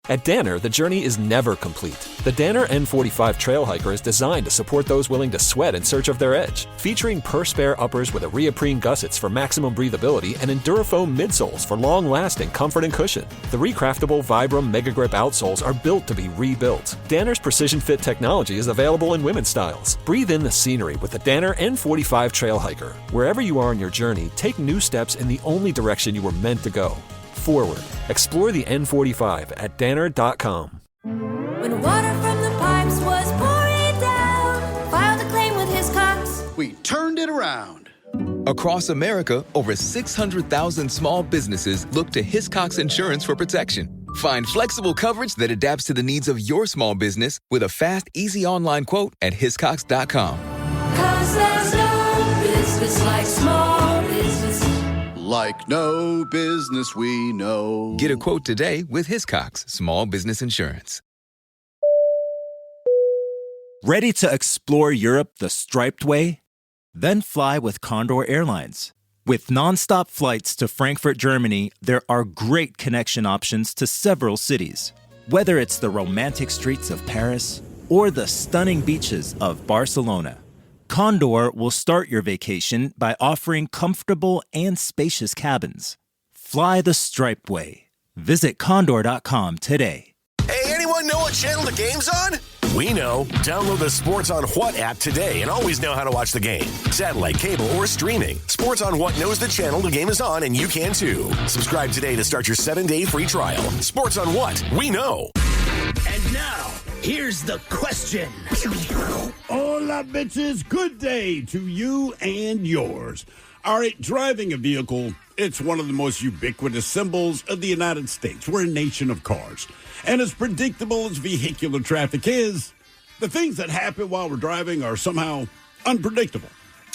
At Danner, the journey is never complete. The Danner N45 Trail Hiker is designed to support those willing to sweat in search of their edge. Featuring per-spare uppers with Areoprene gussets for maximum breathability and Endurafoam midsoles for long-lasting comfort and cushion. The recraftable Vibram Mega Grip outsoles are built to be rebuilt. Danner's Precision Fit technology is available in women's styles. Breathe in the scenery with the Danner N45 Trail Hiker. Wherever you are on your journey, take new steps in the only direction you were meant to go. Forward. Explore the N45 at danner.com. When water from the pipes was pouring down, filed a claim with Hiscox. We turned it around. Across America, over 600,000 small businesses look to Hiscox Insurance for protection. Find flexible coverage that adapts to the needs of your small business with a fast, easy online quote at hiscox.com. 'Cause there's no business like small business. Like no business we know. Get a quote today with Hiscox Small Business Insurance. Ready to explore Europe the striped way? Then fly with Condor Airlines. With nonstop flights to Frankfurt, Germany, there are great connection options to several cities. Whether it's the romantic streets of Paris or the stunning beaches of Barcelona, Condor will start your vacation by offering comfortable and spacious cabins. Fly the striped way. Visit condor.com today. Hey, anyone know what channel the game's on? We know. Download the Sports on What app today and always know how to watch the game. Satellite, cable, or streaming. Sports on What knows the channel the game is on, and you can too. Subscribe today to start your 7-day free trial. Sports on What? We know. And now, here's the question. Hola, bitches. Good day to you and yours. All right, driving a vehicle, it's one of the most ubiquitous symbols of the United States. We're a nation of cars. And as predictable as vehicular traffic is, the things that happen while we're driving are somehow unpredictable.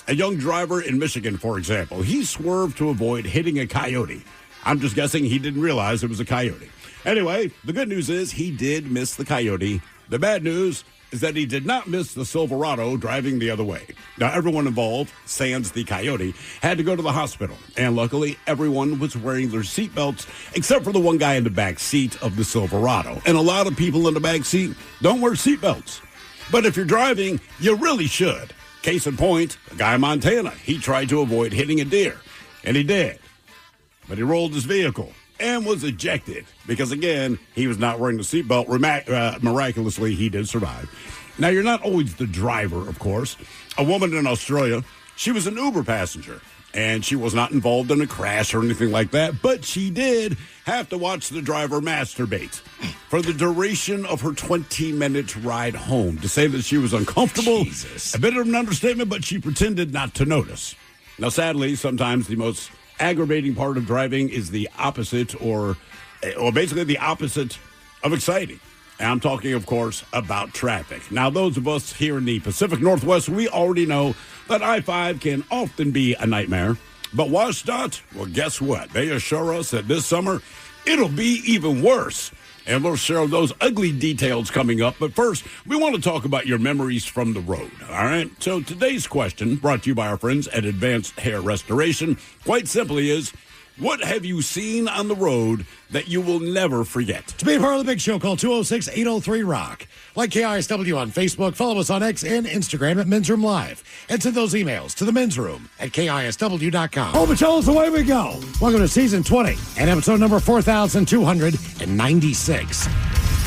A young driver in Michigan, for example, he swerved to avoid hitting a coyote. I'm just guessing he didn't realize it was a coyote. Anyway, the good news is he did miss the coyote. The bad news is that he did not miss the Silverado driving the other way. Now, everyone involved, sans the coyote, had to go to the hospital. And luckily, everyone was wearing their seatbelts, except for the one guy in the back seat of the Silverado. And a lot of people in the back seat don't wear seatbelts. But if you're driving, you really should. Case in point, a guy in Montana, he tried to avoid hitting a deer. And he did. But he rolled his vehicle and was ejected because, again, he was not wearing the seatbelt. Miraculously, he did survive. Now, you're not always the driver, of course. A woman in Australia, she was an Uber passenger, and she was not involved in a crash or anything like that, but she did have to watch the driver masturbate for the duration of her 20-minute ride home. To say that she was uncomfortable, a bit of an understatement, but she pretended not to notice. Now, sadly, sometimes the most aggravating part of driving is the opposite or basically the opposite of exciting. And I'm talking, of course, about traffic. Now, those of us here in the Pacific Northwest, we already know that I-5 can often be a nightmare. But WashDOT, well, guess what? They assure us that this summer, it'll be even worse. And we'll share those ugly details coming up. But first, we want to talk about your memories from the road, all right? So today's question, brought to you by our friends at Advanced Hair Restoration, quite simply is, what have you seen on the road that you will never forget? To be a part of the big show, call 206-803-ROCK. Like KISW on Facebook, follow us on X and Instagram at Men's Room Live. And send those emails to the Men's Room at KISW.com. Oh, but tell us away we go. Welcome to Season 20 and episode number 4,296.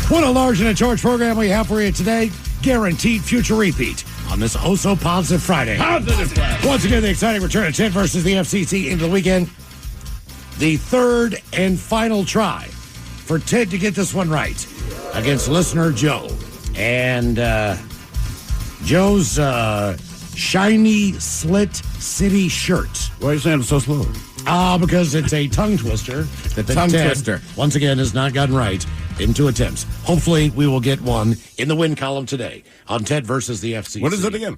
What a large and a charge program we have for you today. Guaranteed future repeat on this oh-so-positive Friday. Positive Friday. Once again, the exciting return of Ted versus the FCC into the weekend. The third and final try for Ted to get this one right against listener Joe. And Joe's shiny slit city shirt. Why are you saying it so slow? Because it's a tongue twister. The tongue twister. Once again, has not gotten right in 2 attempts. Hopefully, we will get one in the win column today on Ted versus the FCC. What is it again?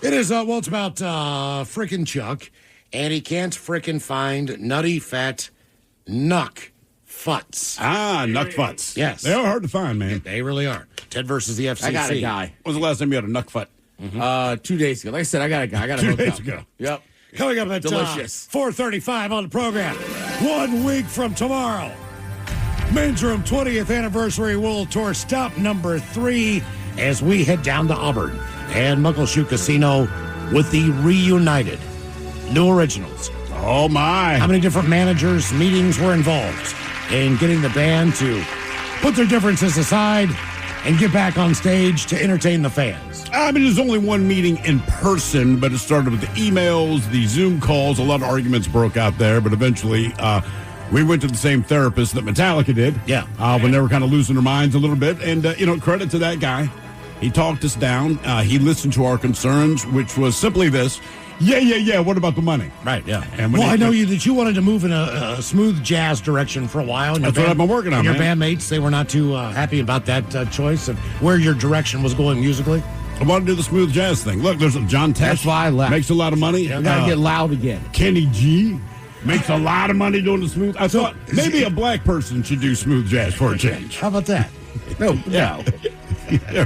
It is, it's about frickin' Chuck. And he can't frickin' find nutty fat knuck futz. Knuck futz. Yes. They are hard to find, man. They really are. Ted versus the FCC. I got a guy. When was the last time you had a knuck fut? 2 days ago. Like I said, I got a guy. I got a 2 hookup. days ago. Yep. Coming up at delicious 4:35 on the program. 1 week from tomorrow. Men's Room 20th Anniversary World Tour stop number 3 as we head down to Auburn and Muckleshoot Casino with the reunited New Originals. Oh, my. How many different managers, meetings were involved in getting the band to put their differences aside and get back on stage to entertain the fans? I mean, there's only one meeting in person, but it started with the emails, the Zoom calls. A lot of arguments broke out there, but eventually we went to the same therapist that Metallica did. Yeah. When they were kind of losing their minds a little bit. And, credit to that guy. He talked us down. He listened to our concerns, which was simply this. Yeah. What about the money? Right, yeah. And well, I know that you wanted to move in a smooth jazz direction for a while. That's what I've been working on, and your man. bandmates, they were not too happy about that choice of where your direction was going musically. I want to do the smooth jazz thing. Look, there's John Tesh. That's why I left. Makes a lot of money. We got to get loud again. Kenny G makes a lot of money doing the smooth. I thought maybe a black person should do smooth jazz for a change. How about that? No. Yeah,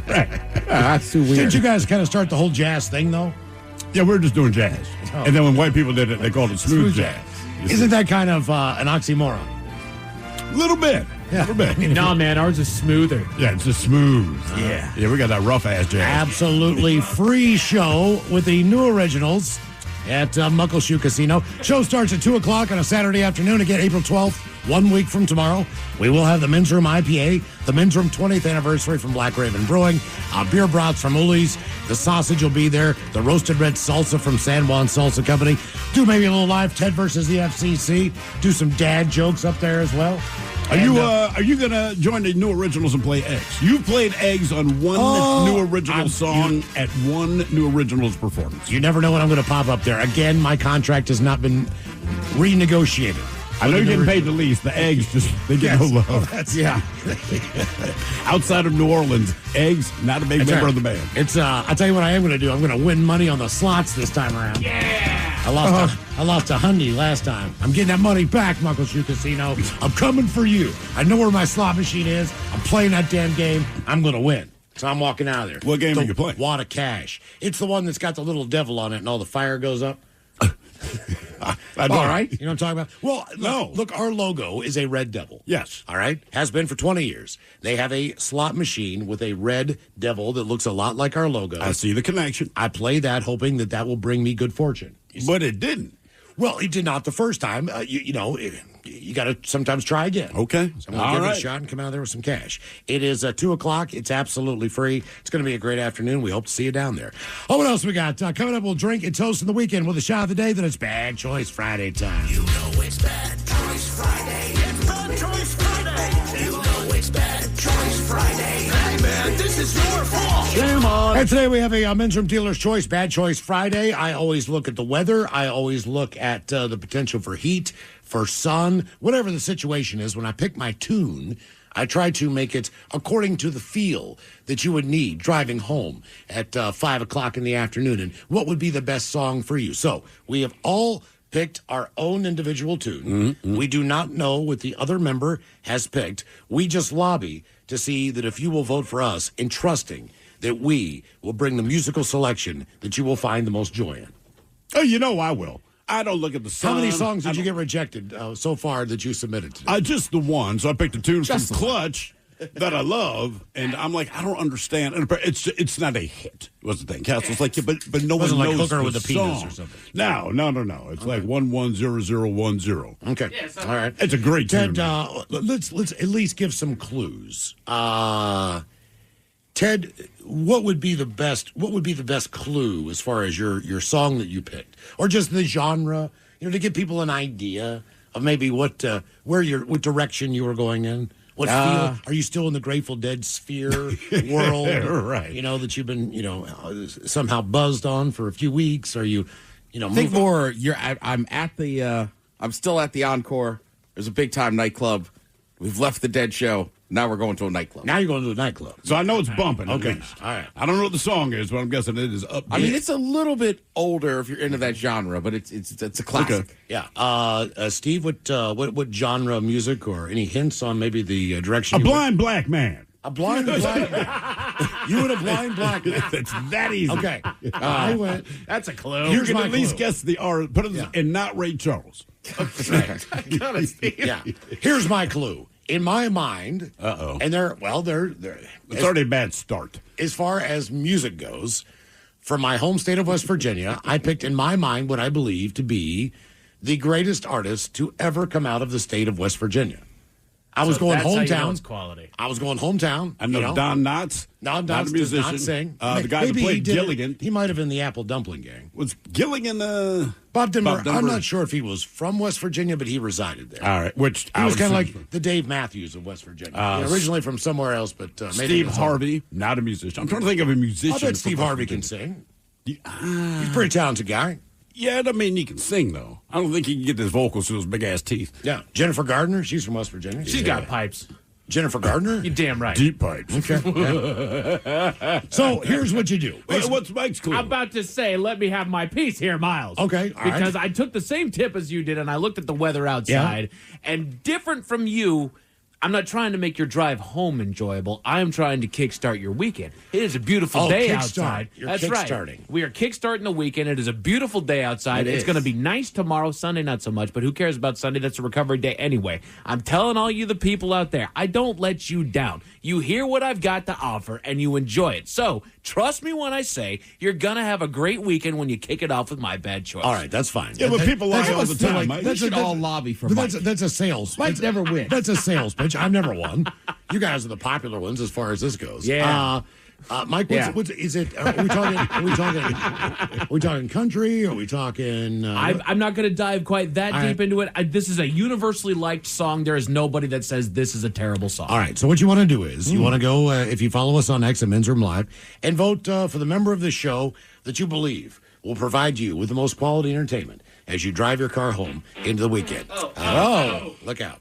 right. That's too weird. Didn't you guys kind of start the whole jazz thing, though? Yeah, we're just doing jazz. Oh. And then when white people did it, they called it smooth jazz. Isn't that kind of an oxymoron? A little bit. Yeah. A little bit. No, man, ours is smoother. Yeah, it's just smooth. Yeah. Yeah, we got that rough ass jazz. Absolutely free show with the New Originals at Muckleshoot Casino. Show starts at 2 o'clock on a Saturday afternoon. Again, April 12th, 1 week from tomorrow. We will have the Men's Room IPA, the Men's Room 20th Anniversary from Black Raven Brewing, beer brats from Uli's, the sausage will be there, the roasted red salsa from San Juan Salsa Company. Do maybe a little live Ted versus the FCC. Do some dad jokes up there as well. Are you going to join the New Originals and play Eggs? You've played Eggs on one New Original song at one New Originals performance. You never know when I'm going to pop up there. Again, my contract has not been renegotiated. I know you're getting paid the least. The Eggs, they get no love. Yeah. Outside of New Orleans, Eggs, not a big member of the band. I'll tell you what I am going to do. I'm going to win money on the slots this time around. Yeah. I lost a $100 last time. I'm getting that money back, Muckleshoot Casino. I'm coming for you. I know where my slot machine is. I'm playing that damn game. I'm going to win. So I'm walking out of there. What game are you playing? Wad of Cash. It's the one that's got the little devil on it and all the fire goes up. All right. You know what I'm talking about? Well, no. Look, our logo is a red devil. Yes. All right? Has been for 20 years. They have a slot machine with a red devil that looks a lot like our logo. I see the connection. I play that hoping that will bring me good fortune. But it didn't. Well, it did not the first time. You got to sometimes try again. Okay. So I'm going to give it a shot and come out there with some cash. It is 2 o'clock. It's absolutely free. It's going to be a great afternoon. We hope to see you down there. Oh, what else we got? Coming up, we'll drink and toast in the weekend with a shot of the day. Then it's Bad Choice Friday time. You know it's Bad Choice Friday. It's Bad Choice Friday. You know it's Bad Choice Friday. Hey, man, this is your fault. Shame on. And today we have a Men's Room Dealer's Choice Bad Choice Friday. I always look at the weather. I always look at the potential for heat, for sun, whatever the situation is. When I pick my tune, I try to make it according to the feel that you would need driving home at 5 o'clock in the afternoon. And what would be the best song for you? So we have all picked our own individual tune. Mm-hmm. We do not know what the other member has picked. We just lobby to see that if you will vote for us in trusting that we will bring the musical selection that you will find the most joy in. Oh, you know I will. I don't look at the song. How many songs did you get rejected so far that you submitted today? Just the one. So I picked a tune from Clutch that I love, and I'm like, I don't understand. And it's not a hit, was the thing. Castle's like, yeah, but no one knows Hooker the with the penis song. or something. No. It's like 110010. Okay, all right. It's a great Ted, tune. let's at least give some clues. Ted, what would be the best clue as far as your song that you picked, or just the genre? To give people an idea of maybe what direction you were going in. What feel? Are you still in the Grateful Dead sphere world? Right. That you've been somehow buzzed on for a few weeks. Are you I think more. I'm still at the Encore. There's a big time nightclub. We've left the Dead show. Now we're going to a nightclub. Now you're going to a nightclub. So I know it's bumping. Okay. At least. All right. I don't know what the song is, but I'm guessing it is up. I mean, it's a little bit older if you're into that genre, but it's a classic. Okay. Yeah. Steve, what genre of music or any hints on maybe the direction? A blind black man. A blind black man. You and a blind black man. It's that easy. Okay. I went. That's a clue. You can at least guess the R. Put it and not Ray Charles. Right. I got it, Steve. Yeah. Here's my clue. in my mind, and they're it's already a bad start. As far as music goes, from my home state of West Virginia, I picked in my mind what I believe to be the greatest artist to ever come out of the state of West Virginia. I was going hometown. Quality. I was going hometown. I know Don Knotts. Don not Knotts a musician. does not sing. The guy that played Gilligan. He might have been the Apple Dumpling Gang. Was Gilligan Bob Denver? I'm not sure if he was from West Virginia, but he resided there. All right. Which he was kind of like the Dave Matthews of West Virginia. originally from somewhere else, but Steve Harvey, not a musician. I'm trying to think of a musician. I bet Steve Harvey can sing. He's a pretty talented guy. Yeah, I mean, he can sing, though. I don't think he can get his vocals through those big-ass teeth. Yeah. Jennifer Gardner, she's from West Virginia. She's got pipes. Jennifer Gardner? You're damn right. Deep pipes. Okay. Yeah. So here's what you do. What's Mike's clue? I'm about to say, let me have my piece here, Miles. Okay. All because right. I took the same tip as you did, and I looked at the weather outside. And different from you, I'm not trying to make your drive home enjoyable. I am trying to kickstart your weekend. It is a beautiful day outside. You're That's kickstarting. right. We are kickstarting the weekend. It is a beautiful day outside. It's going to be nice tomorrow. Sunday, not so much. But who cares about Sunday? That's a recovery day anyway. I'm telling all you the people out there, I don't let you down. You hear what I've got to offer, and you enjoy it. So trust me when I say you're going to have a great weekend when you kick it off with my bad choice. All right, that's fine. Yeah, but people lie all the time, Mike. We should all lobby for Mike. That's a sales. Mike never wins. That's a sales pitch. I've never won. You guys are the popular ones as far as this goes. Yeah. Mike, what's is it? Are we talking country? Are we talking? I'm not going to dive quite that deep into it. This is a universally liked song. There is nobody that says this is a terrible song. All right. So what you want to do is you want to go if you follow us on X at Men's Room Live and vote for the member of the show that you believe will provide you with the most quality entertainment as you drive your car home into the weekend. Look out.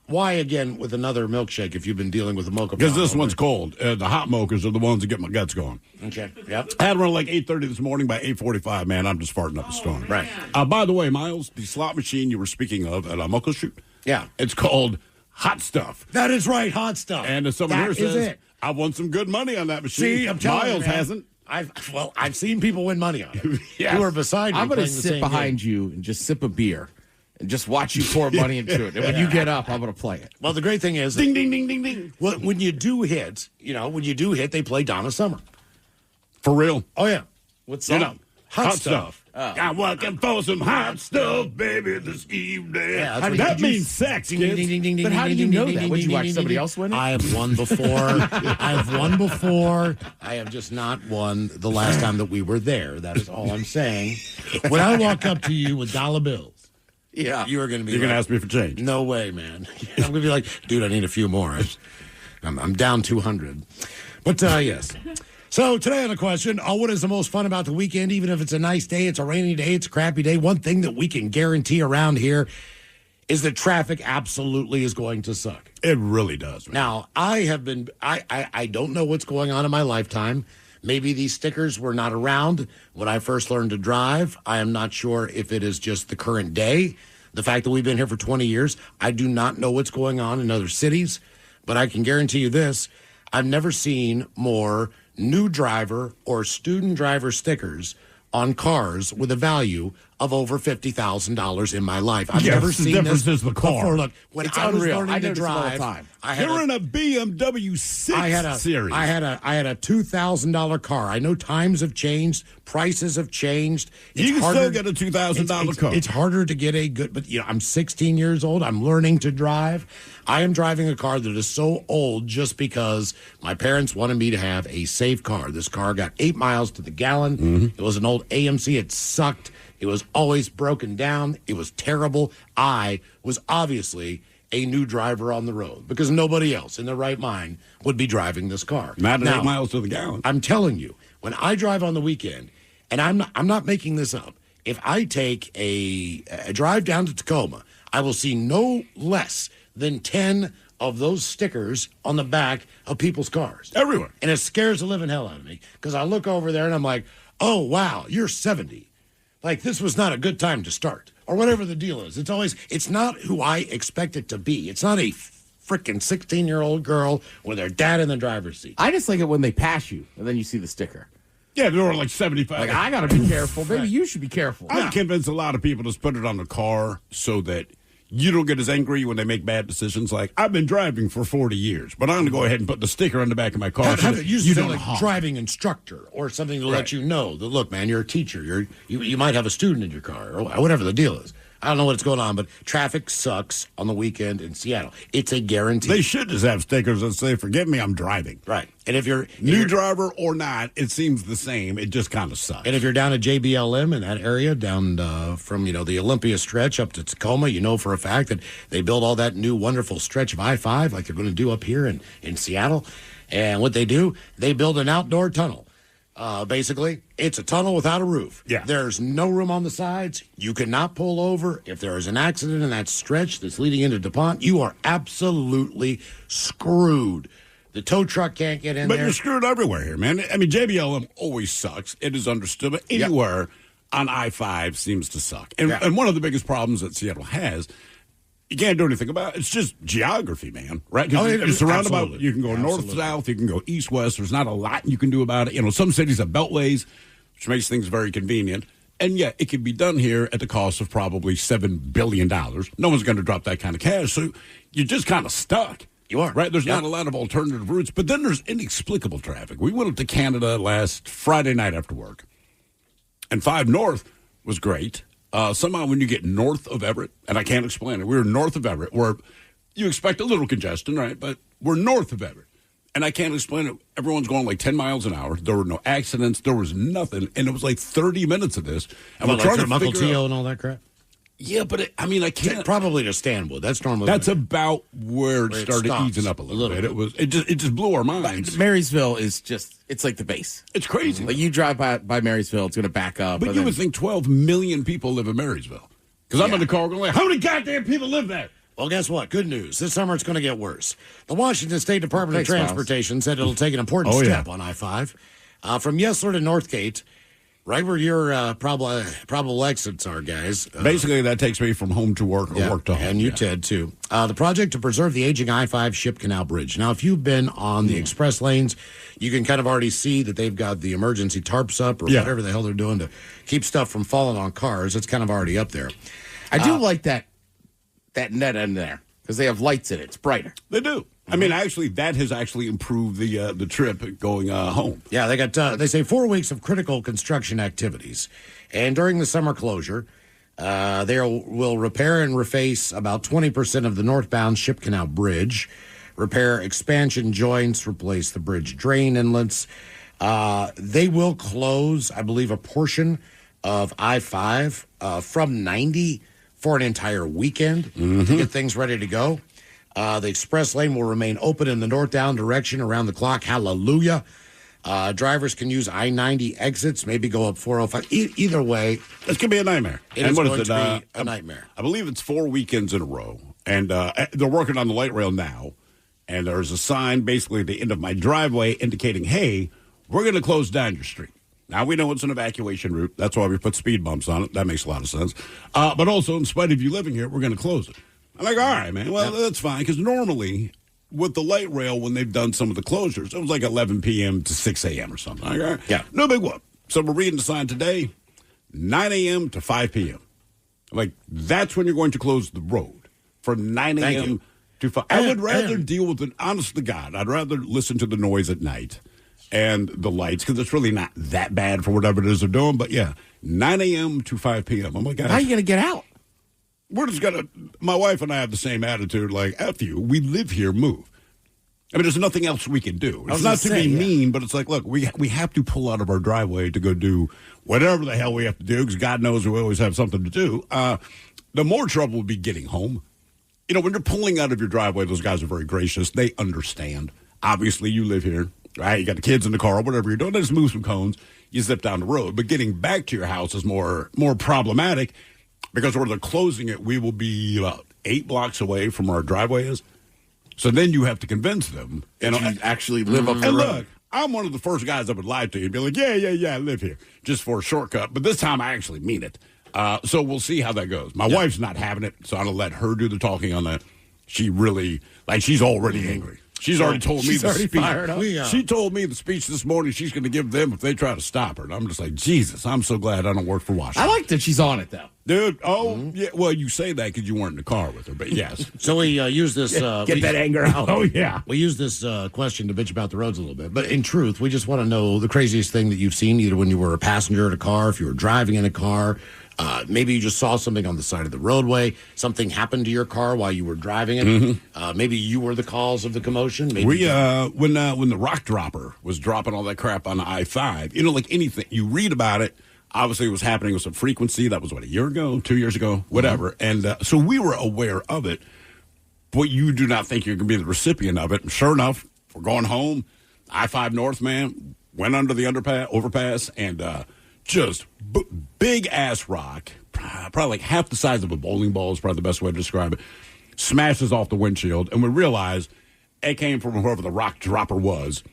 Why again with another milkshake if you've been dealing with a mocha? Because this one's cold. The hot mochas are the ones that get my guts going. Okay. Yep. I had one like 8:30 this morning. By 8:45, man, I'm just farting up a storm. Right. By the way, Miles, the slot machine you were speaking of at a mocha shoot. Yeah. It's called Hot Stuff. That is right, Hot Stuff. And as someone here That is says, it. I've won some good money on that machine. See, I'm telling you, Miles man. hasn't. I've seen people win money on it. Yes. Who are beside me. I'm going to playing the sit same behind game. you and just sip a beer and just watch you pour money into it. And when you get up, I'm going to play it. Well, the great thing is, Ding, ding, ding, ding, ding. when you do hit, they play Donna Summer. For real. Oh yeah, what's that? Hot Stuff. I'm looking for some hot stuff, baby, this evening. Yeah, that's what that you- means sex, kids. But how do you know that? Would you watch somebody else win it? I have won before. I have just not won the last time that we were there. That is all I'm saying. When I walk up to you with dollar bills, Yeah. you are going to be. You're going to like, ask me for change. No way, man. I'm going to be like, dude, I need a few more. I'm down 200. But yes. So today on the question, what is the most fun about the weekend? Even if it's a nice day, it's a rainy day, it's a crappy day. One thing that we can guarantee around here is that traffic absolutely is going to suck. It really does. Man. Now, I don't know what's going on in my lifetime. Maybe these stickers were not around when I first learned to drive. I am not sure if it is just the current day. The fact that we've been here for 20 years, I do not know what's going on in other cities, but I can guarantee you this. I've never seen more new driver or student driver stickers on cars with a value of over $50,000 in my life. I've Yes, never the seen difference this is the car. before. Look, when It's I was unreal. learning I to notice it all the drive, time. You're in a BMW 6 series. I had a $2,000 car. I know times have changed, prices have changed. You can still get a $2,000 car. It's harder to get a good, but I'm 16 years old. I'm learning to drive. I am driving a car that is so old just because my parents wanted me to have a safe car. This car got 8 miles to the gallon. Mm-hmm. It was an old AMC. It sucked. It was always broken down. It was terrible. I was obviously a new driver on the road because nobody else in their right mind would be driving this car. Not at Now, 8 miles to the gallon. I'm telling you, when I drive on the weekend, and I'm not making this up, if I take a drive down to Tacoma, I will see no less than 10 of those stickers on the back of people's cars. Everywhere. And it scares the living hell out of me because I look over there and I'm like, oh, wow, you're 70. Like, this was not a good time to start, or whatever the deal is. It's not who I expect it to be. It's not a freaking 16-year-old girl with her dad in the driver's seat. I just like it when they pass you and then you see the sticker. Yeah, they were like 75. Like, I got to be careful. Maybe you should be careful. I'm convinced a lot of people just put it on the car so that you don't get as angry when they make bad decisions. Like, I've been driving for 40 years, but I'm going to go ahead and put the sticker on the back of my car. You don't like driving instructor or something to let you know that, look, man, you're a teacher. You might have a student in your car or whatever the deal is. I don't know what's going on, but traffic sucks on the weekend in Seattle. It's a guarantee. They should just have stickers that say, forgive me, I'm driving. Right. And if you're new driver or not, it seems the same. It just kind of sucks. And if you're down at JBLM in that area, down from, the Olympia stretch up to Tacoma, you know for a fact that they build all that new wonderful stretch of I-5 like they're going to do up here in Seattle. And what they do, they build an outdoor tunnel. Basically, it's a tunnel without a roof. Yeah. There's no room on the sides. You cannot pull over. If there is an accident in that stretch that's leading into DuPont, you are absolutely screwed. The tow truck can't get in there. But you're screwed everywhere here, man. I mean, JBLM always sucks. It is understood. But anywhere on I-5 seems to suck. And one of the biggest problems that Seattle has, you can't do anything about it. It's just geography, man, right? Because you're surrounded by, you can go north-south, you can go east-west. There's not a lot you can do about it. Some cities have beltways, which makes things very convenient. And, it can be done here at the cost of probably $7 billion. No one's going to drop that kind of cash. So you're just kind of stuck. You are. Right? There's not a lot of alternative routes. But then there's inexplicable traffic. We went up to Canada last Friday night after work. And 5 North was great. Somehow when you get north of Everett, and I can't explain it, we were north of Everett, where you expect a little congestion, right? But we're north of Everett. And I can't explain it. Everyone's going like 10 miles an hour. There were no accidents. There was nothing. And it was like 30 minutes of this. And we're trying to Uncle figure Tio out, and all that crap? Yeah, but I can't. Probably to Stanwood. That's normally. That's about where it started easing up a little bit. It just blew our minds. Marysville is it's like the base. It's crazy. Like you drive by Marysville, it's going to back up. But you would think 12 million people live in Marysville. Because I'm in the car going, like, how many goddamn people live there? Well, guess what? Good news. This summer it's going to get worse. The Washington State Department of Transportation said it'll take an important step on I-5 from Yesler to Northgate. Right where your probable exits are, guys. Basically, that takes me from home to work or work to home. And you, Ted, too. The project to preserve the aging I-5 Ship Canal Bridge. Now, if you've been on the express lanes, you can kind of already see that they've got the emergency tarps up or whatever the hell they're doing to keep stuff from falling on cars. It's kind of already up there. I do like that net in there because they have lights in it. It's brighter. They do. I mean, actually, that has actually improved the trip going home. Yeah, they got, they say 4 weeks of critical construction activities. And during the summer closure, they will repair and reface about 20% of the northbound Ship Canal Bridge, repair expansion joints, replace the bridge drain inlets. They will close, I believe, a portion of I-5 from 90 for an entire weekend to get things ready to go. The express lane will remain open in the north-down direction around the clock. Hallelujah. Drivers can use I-90 exits, maybe go up 405. Either way. It's going to be a nightmare. It's going to be a nightmare. I believe it's 4 weekends in a row. And they're working on the light rail now. And there's a sign basically at the end of my driveway indicating, hey, we're going to close down your street. Now, we know it's an evacuation route. That's why we put speed bumps on it. That makes a lot of sense. But also, in spite of you living here, we're going to close it. I'm like, all right, man. Well, that's fine. Because normally, with the light rail, when they've done some of the closures, it was like 11 p.m. to 6 a.m. or something. Like, all right. Yeah. No big whoop. So we're reading the sign today, 9 a.m. to 5 p.m. Like, that's when you're going to close the road from 9 a.m. to 5. I would rather deal with it, honest to God, I'd rather listen to the noise at night and the lights, because it's really not that bad for whatever it is they're doing. But, 9 a.m. to 5 p.m. Oh, my God. How are you going to get out? We're just going to, my wife and I have the same attitude, like, F you, we live here, move. I mean, there's nothing else we can do. It's not to be mean, but it's like, look, we have to pull out of our driveway to go do whatever the hell we have to do, because God knows we always have something to do. The more trouble will be getting home. When you're pulling out of your driveway, those guys are very gracious. They understand. Obviously, you live here, right? You got the kids in the car, or whatever you're doing. They just move some cones. You zip down the road. But getting back to your house is more problematic, because where they're closing it, we will be about 8 blocks away from where our driveway is. So then you have to convince them. And you actually live up the road. Look, I'm one of the first guys that would lie to you and be like, yeah, I live here, just for a shortcut. But this time I actually mean it. So we'll see how that goes. My wife's not having it, so I'm going to let her do the talking on that. She really, she's already angry. She's already told me She's the already speech. fired up. She told me the speech this morning she's going to give them if they try to stop her. And I'm just like, Jesus, I'm so glad I don't work for Washington. I like that she's on it, though. Dude, yeah. Well, you say that because you weren't in the car with her, but yes. So we use this. Get that anger out. Oh, yeah. We use this question to bitch about the roads a little bit. But in truth, we just want to know the craziest thing that you've seen, either when you were a passenger in a car, if you were driving in a car. Maybe you just saw something on the side of the roadway. Something happened to your car while you were driving it. Maybe you were the cause of the commotion. Maybe when the rock dropper was dropping all that crap on the I-5, like anything, you read about it. Obviously, it was happening with some frequency. That was, a year ago, 2 years ago, whatever. And so we were aware of it, but you do not think you're going to be the recipient of it. And sure enough, we're going home. I-5 North, man, went under the overpass, and just big-ass rock, probably like half the size of a bowling ball is probably the best way to describe it, smashes off the windshield. And we realized it came from whoever the rock dropper was.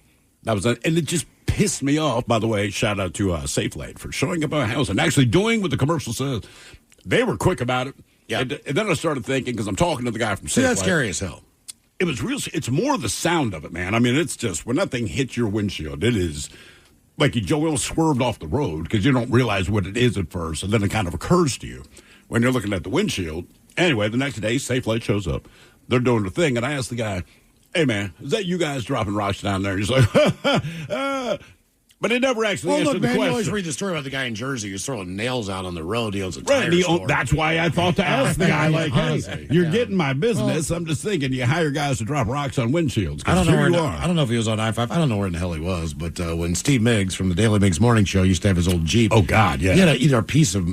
That was and it just pissed me off. By the way, shout out to Safe Lane for showing up at our house and actually doing what the commercial says. They were quick about it. Yeah. And then I started thinking, because I'm talking to the guy from Safe Lane. that's scary as hell. It was real. It's more the sound of it, man. I mean, it's just when that thing hits your windshield, it is like you almost swerved off the road because you don't realize what it is at first, and then it kind of occurs to you when you're looking at the windshield. Anyway, the next day, Safe Lane shows up. They're doing the thing, and I asked the guy, "Hey, man, is that you guys dropping rocks down there?" He's like, but it never actually answered the question. You always read the story about the guy in Jersey who's throwing nails out on the road. He owns a tire store. That's why I thought to ask the guy, like, hey, you're getting my business. I'm just thinking you hire guys to drop rocks on windshields. I don't know here I don't know if he was on I-5. I don't know where in the hell he was, but when Steve Miggs from the Daily Miggs Morning Show used to have his old Jeep. Oh, God, yeah. He had either a piece of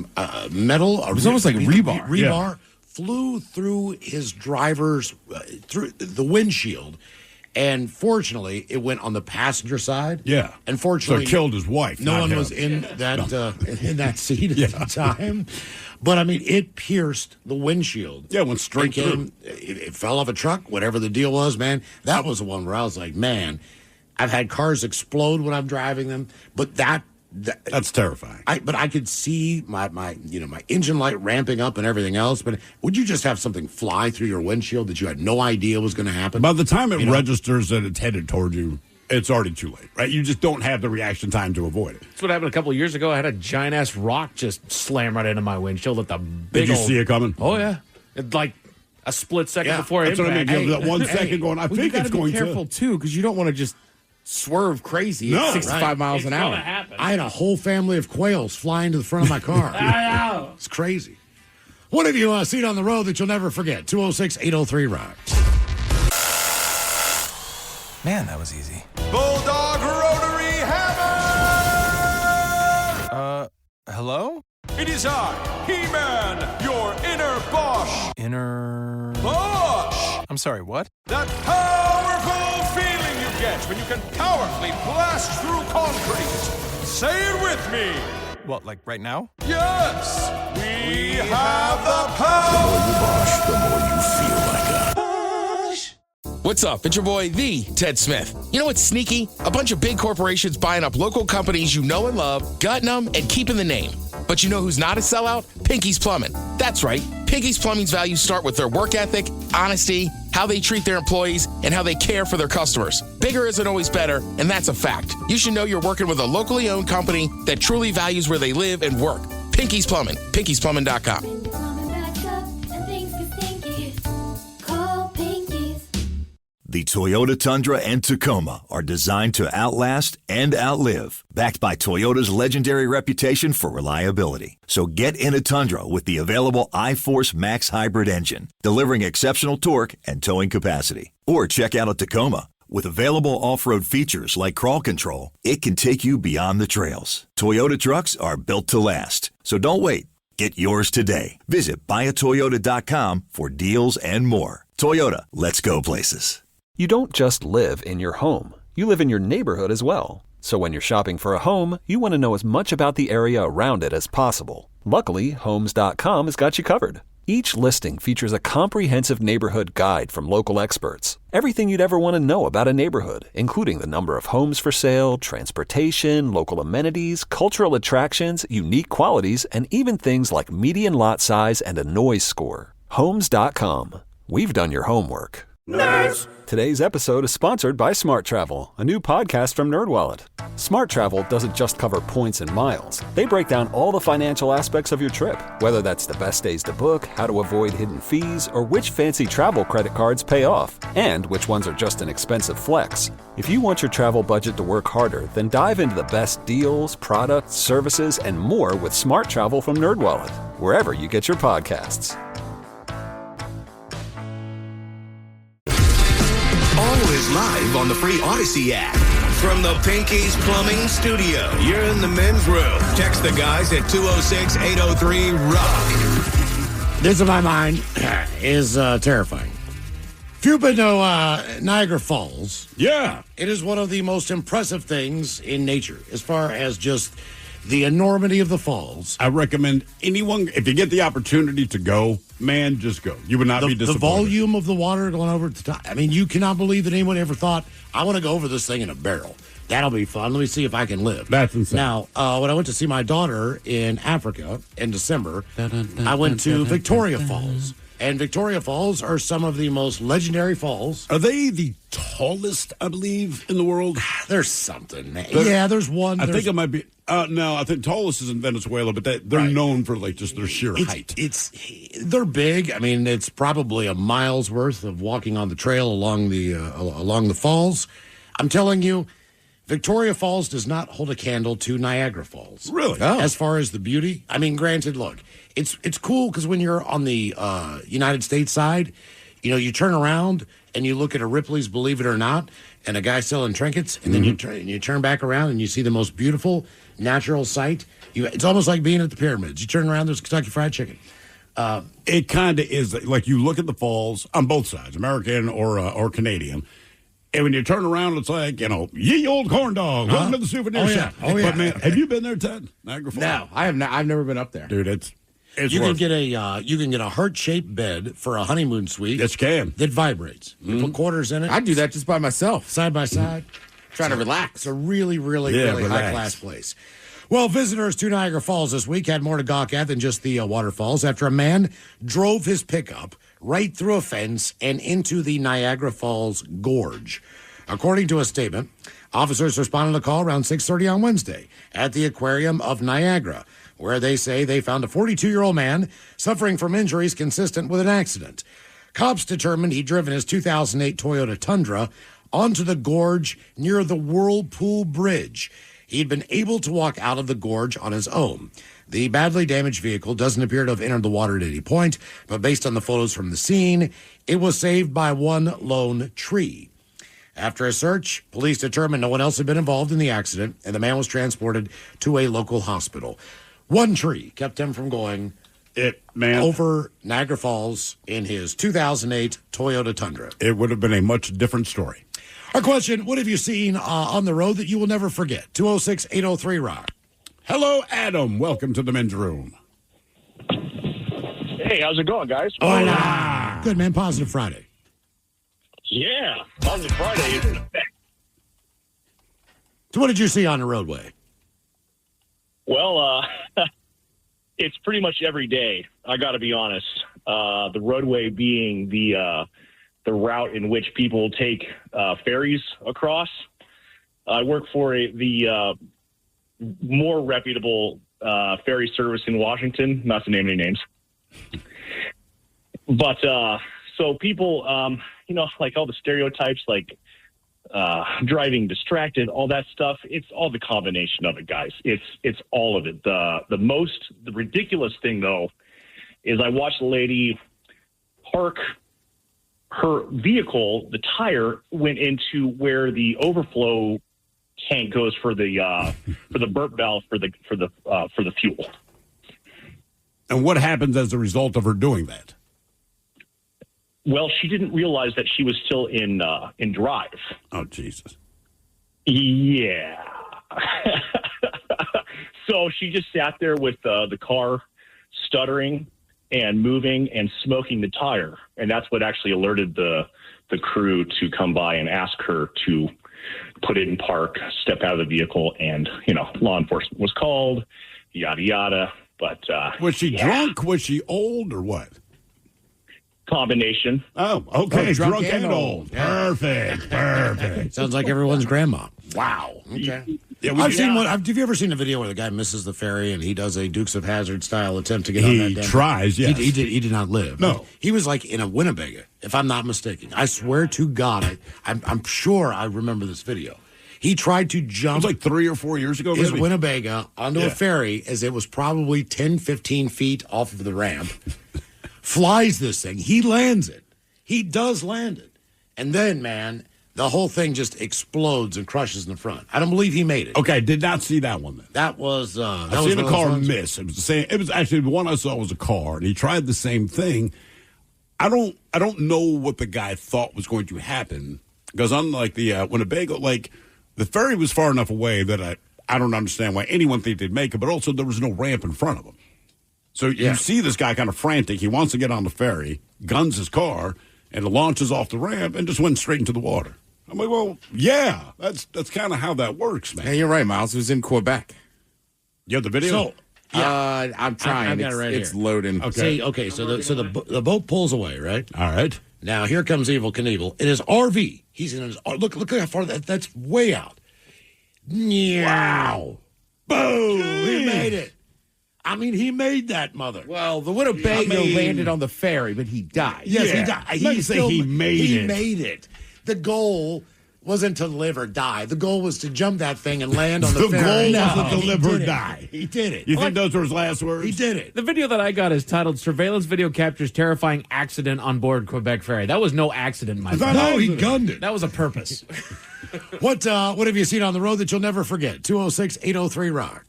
metal. It was almost like rebar. Rebar flew through his driver's, through the windshield. And fortunately, it went on the passenger side. Yeah. And fortunately, so it killed his wife. No one him. was in that seat at the time. But I mean, it pierced the windshield. Yeah, it went straight through. It fell off a truck. Whatever the deal was, man. That was the one where I was like, man, I've had cars explode when I'm driving them, but that's terrifying. But I could see my engine light ramping up and everything else. But would you just have something fly through your windshield that you had no idea was going to happen? By the time it registers that it's headed toward you, it's already too late, right? You just don't have the reaction time to avoid it. That's what happened a couple of years ago. I had a giant ass rock just slam right into my windshield at the big. Did you see it coming? Oh yeah, like a split second before that's impact. What I mean. That 1 second going. I think it's going to. Be careful too, because you don't want to just swerve crazy at 65 miles an hour. I had a whole family of quails flying to the front of my car. I know. It's crazy. What have you seen on the road that you'll never forget? 206-803-ROCK. Man, that was easy. Bulldog Rotary Hammer! Hello? It is I, He-Man, your inner Bosch. Inner... Bosch! I'm sorry, what? That powerful feeling you get when you can powerfully blast through concrete. Say it with me. What, like right now? Yes! We have the power! The more you Bosch, the more you feel like a... What's up? It's your boy, the Ted Smith. You know what's sneaky? A bunch of big corporations buying up local companies you know and love, gutting them, and keeping the name. But you know who's not a sellout? Pinky's Plumbing. That's right. Pinky's Plumbing's values start with their work ethic, honesty, how they treat their employees, and how they care for their customers. Bigger isn't always better, and that's a fact. You should know you're working with a locally owned company that truly values where they live and work. Pinky's Plumbing. Pinky'sPlumbing.com. The Toyota Tundra and Tacoma are designed to outlast and outlive, backed by Toyota's legendary reputation for reliability. So get in a Tundra with the available iForce Max hybrid engine, delivering exceptional torque and towing capacity. Or check out a Tacoma. With available off-road features like crawl control, it can take you beyond the trails. Toyota trucks are built to last. So don't wait. Get yours today. Visit buyatoyota.com for deals and more. Toyota, let's go places. You don't just live in your home. You live in your neighborhood as well. So when you're shopping for a home, you want to know as much about the area around it as possible. Luckily, Homes.com has got you covered. Each listing features a comprehensive neighborhood guide from local experts. Everything you'd ever want to know about a neighborhood, including the number of homes for sale, transportation, local amenities, cultural attractions, unique qualities, and even things like median lot size and a noise score. Homes.com. We've done your homework. Nerds! Today's episode is sponsored by Smart Travel, a new podcast from NerdWallet. Smart Travel doesn't just cover points and miles. They break down all the financial aspects of your trip, whether that's the best days to book, how to avoid hidden fees, or which fancy travel credit cards pay off, and which ones are just an expensive flex. If you want your travel budget to work harder, then dive into the best deals, products, services, and more with Smart Travel from NerdWallet, wherever you get your podcasts. Always live on the free Odyssey app. From the Pinky's Plumbing Studio, you're in the men's room. Text the guys at 206-803-ROCK. This, in my mind, is terrifying. If you've been to Niagara Falls, yeah, it is one of the most impressive things in nature as far as just the enormity of the falls. I recommend anyone, if you get the opportunity to go, man, just go. You would not be disappointed. The volume of the water going over the top. I mean, you cannot believe that anyone ever thought, I want to go over this thing in a barrel. That'll be fun. Let me see if I can live. That's insane. Now, when I went to see my daughter in Africa in December, I went to Victoria Falls. And Victoria Falls are some of the most legendary falls. Are they the tallest, I believe, in the world? There's something. There's one. I think it might be. No, I think tallest is in Venezuela, but they're known for like just their sheer height. They're big. I mean, it's probably a mile's worth of walking on the trail along the falls. I'm telling you, Victoria Falls does not hold a candle to Niagara Falls. Really? As far as the beauty. I mean, granted, look, it's cool because when you're on the United States side, you know, you turn around and you look at a Ripley's Believe It or Not and a guy selling trinkets, and then you turn back around and you see the most beautiful natural sight. It's almost like being at the pyramids. You turn around, there's Kentucky Fried Chicken. It kind of is like you look at the falls on both sides, American or Canadian. And when you turn around, it's like, you know, ye old corn dog. Welcome to the souvenir shop. Oh, yeah. But, man, have you been there, Ted? Niagara Falls? No, I have not. I've never been up there. Dude, it's you can get a heart-shaped bed for a honeymoon suite. Yes, you can. That vibrates. You put quarters in it. I'd do that just by myself. Side by side. Trying to relax. It's a really, really relax. high-class place. Well, visitors to Niagara Falls this week had more to gawk at than just the waterfalls after a man drove his pickup right through a fence and into the Niagara Falls Gorge. According to a statement, officers responded to a call around 6:30 on Wednesday at the Aquarium of Niagara, where they say they found a 42-year-old man suffering from injuries consistent with an accident. Cops determined he'd driven his 2008 Toyota Tundra onto the gorge near the Whirlpool Bridge. He'd been able to walk out of the gorge on his own. The badly damaged vehicle doesn't appear to have entered the water at any point, but based on the photos from the scene, it was saved by one lone tree. After a search, police determined no one else had been involved in the accident, and the man was transported to a local hospital. One tree kept him from going over Niagara Falls in his 2008 Toyota Tundra. It would have been a much different story. Our question, what have you seen on the road that you will never forget? 206-803-ROCK. Hello, Adam. Welcome to the men's room. Hey, how's it going, guys? Hola. Good, man. Positive Friday. Yeah, Positive Friday is in effect. So what did you see on the roadway? Well, it's pretty much every day, I got to be honest. The roadway being the route in which people take ferries across. I work for the more reputable ferry service in Washington, not to name any names. But so people, you know, like all the stereotypes, like driving distracted, all that stuff. It's all the combination of it, guys. It's all of it. The ridiculous thing though is I watched a lady park her vehicle. The tire went into where the overflow tank goes for the burp valve for the fuel. And what happens as a result of her doing that? Well, she didn't realize that she was still in drive. Oh, Jesus. Yeah. So she just sat there with the car stuttering and moving and smoking the tire. And that's what actually alerted the crew to come by and ask her to put it in park, step out of the vehicle, and, you know, law enforcement was called, yada, yada. But was she drunk? Was she old or what? combination. Oh, okay. drunk Drunk and and old. old. Perfect. Sounds like everyone's grandma. Wow. Okay. Yeah, I've seen one. Have you ever seen a video where the guy misses the ferry and he does a Dukes of Hazzard style attempt to get on that? He tries, yes. He did not live. No. He was like in a Winnebago, if I'm not mistaken. I swear to God, I'm sure I remember this video. He tried to jump. It was like 3 or 4 years ago, his maybe. Winnebago onto a ferry as it was probably 10, 15 feet off of the ramp. Flies this thing. He lands it. He does land it. And then, man, the whole thing just explodes and crushes in the front. I don't believe he made it. Okay, did not see that one then. That was I seen a car miss. It was the same. It was actually the one I saw was a car, and he tried the same thing. I don't know what the guy thought was going to happen because unlike the Winnebago, like the ferry was far enough away that I don't understand why anyone think they'd make it, but also there was no ramp in front of him. So you see this guy kind of frantic. He wants to get on the ferry, guns his car, and it launches off the ramp and just went straight into the water. I'm like, well, yeah, that's kind of how that works, man. Yeah, you're right, Miles. It was in Quebec. You have the video? So, I'm trying. I've got it right It's here. loading. Okay. So the boat pulls away, right? All right. Now here comes Evel Knievel in his RV. He's in his look how far that's way out. Wow! Boom! He made it. I mean, he made that mother. Well, the Winnebago landed on the ferry, but he died. Yes, he died. He made it. The goal wasn't to live or die. The goal was to jump that thing and land on the ferry. The goal wasn't to live or did it. die. He did it. You think those were his last words? He did it. The video that I got is titled "Surveillance Video Captures Terrifying Accident on Board Quebec Ferry." That was no accident, my friend. No, he gunned it. That was a purpose. What have you seen on the road that you'll never forget? 206-803-ROCK.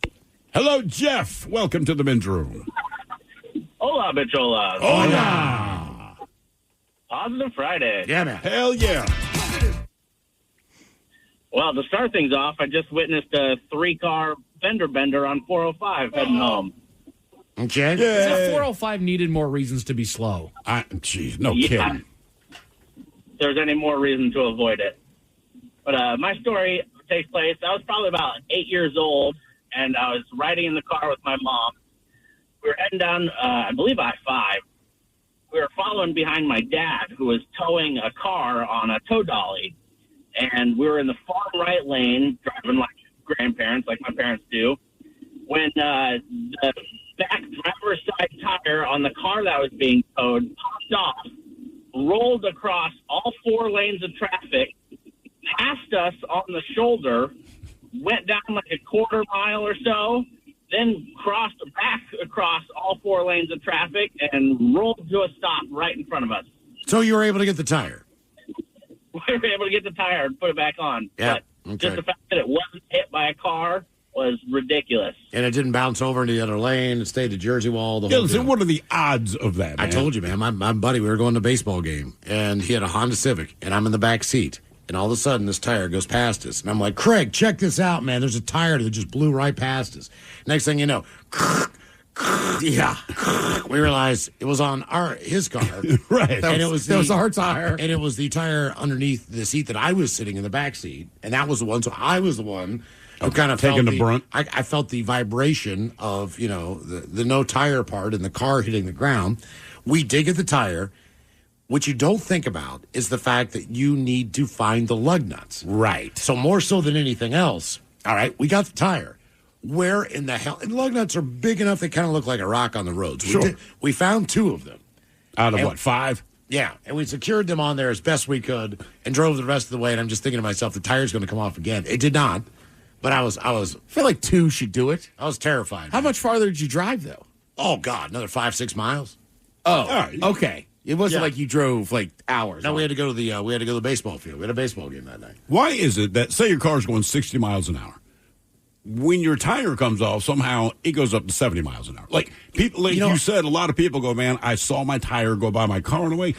Hello, Jeff. Welcome to the men's room. Hola, bichola. Hola. Positive Friday. Yeah, man. Hell yeah. Well, to start things off, I just witnessed a 3-car fender bender on 405 heading home. Okay. Yeah. 405 needed more reasons to be slow. Jeez, no kidding. If there's any more reason to avoid it. But my story takes place, I was probably about 8 years old, and I was riding in the car with my mom. We were heading down, I believe, I-5. We were following behind my dad, who was towing a car on a tow dolly. And we were in the far right lane, driving like grandparents, like my parents do, when the back driver's side tire on the car that was being towed popped off, rolled across all 4 lanes of traffic, passed us on the shoulder, went down like a quarter mile or so, then crossed back across all 4 lanes of traffic and rolled to a stop right in front of us. So you were able to get the tire? We were able to get the tire and put it back on. Yeah. But just the fact that it wasn't hit by a car was ridiculous. And it didn't bounce over into the other lane. It stayed to Jersey wall. Yeah, so what are the odds of that, man? I told you, man. My buddy, we were going to a baseball game, and he had a Honda Civic, and I'm in the back seat. And all of a sudden, this tire goes past us. And I'm like, Craig, check this out, man. There's a tire that just blew right past us. Next thing you know, yeah, we realized it was on his car. Right. And it was our tire. And it was the tire underneath the seat that I was sitting in the back seat. And that was the one. So I was the one who kind of taking felt the brunt. I felt the vibration of, the no tire part and the car hitting the ground. We did get the tire. What you don't think about is the fact that you need to find the lug nuts. Right. So more so than anything else, all right, we got the tire. Where in the hell? And lug nuts are big enough they kind of look like a rock on the road. So we found 2 of them. Out of 5? Yeah, and we secured them on there as best we could and drove the rest of the way. And I'm just thinking to myself, the tire's going to come off again. It did not, but I feel like 2 should do it. I was terrified. How much farther did you drive, though? Oh, God, another 5-6 miles. Oh, okay. It wasn't like you drove like hours. No, we had to go to the baseball field. We had a baseball game that night. Why is it that, say your car's going 60 miles an hour, when your tire comes off, somehow it goes up to 70 miles an hour? Like people, like you said, a lot of people go, man, I saw my tire go by my car on the way.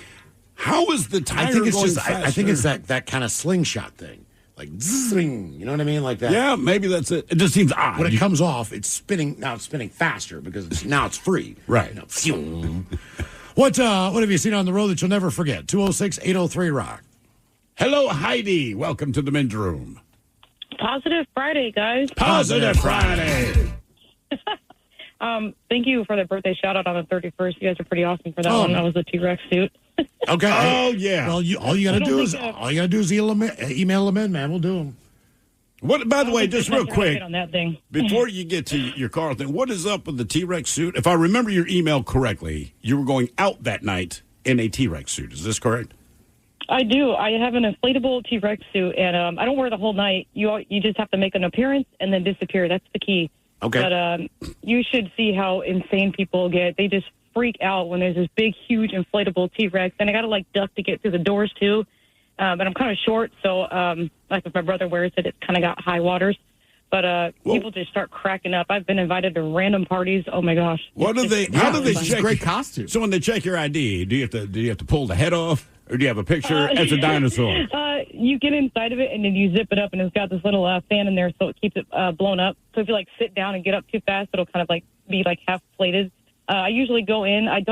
How is the tire I think it's going just, faster? I think it's that kind of slingshot thing. Like, zing, you know what I mean? Like that. Yeah, maybe that's it. It just seems odd. When it comes off, it's spinning. Now it's spinning faster because now it's free. Right. What have you seen on the road that you'll never forget? 206-803-ROCK. Hello, Heidi. Welcome to the men's room. Positive Friday, guys. Positive Friday. Thank you for the birthday shout out on the 31st. You guys are pretty awesome for that one. That was a T-Rex suit. Okay. Oh, yeah. Well, all you got to do is email them in, man. We'll do them. What? By the way, just real quick, on that thing. before you get to your car thing, what is up with the T-Rex suit? If I remember your email correctly, you were going out that night in a T-Rex suit. Is this correct? I do. I have an inflatable T-Rex suit, and I don't wear it the whole night. You just have to make an appearance and then disappear. That's the key. Okay. But you should see how insane people get. They just freak out when there's this big, huge inflatable T-Rex. And I got to, like, duck to get through the doors, too. But I'm kind of short, so like if my brother wears it, it's kind of got high waters. But people just start cracking up. I've been invited to random parties. Oh my gosh! What do they? How do they check? Great costume. So when they check your ID, do you have to pull the head off, or do you have a picture as a dinosaur? You get inside of it and then you zip it up, and it's got this little fan in there, so it keeps it blown up. So if you like sit down and get up too fast, it'll kind of like be like half plated. I usually go in. I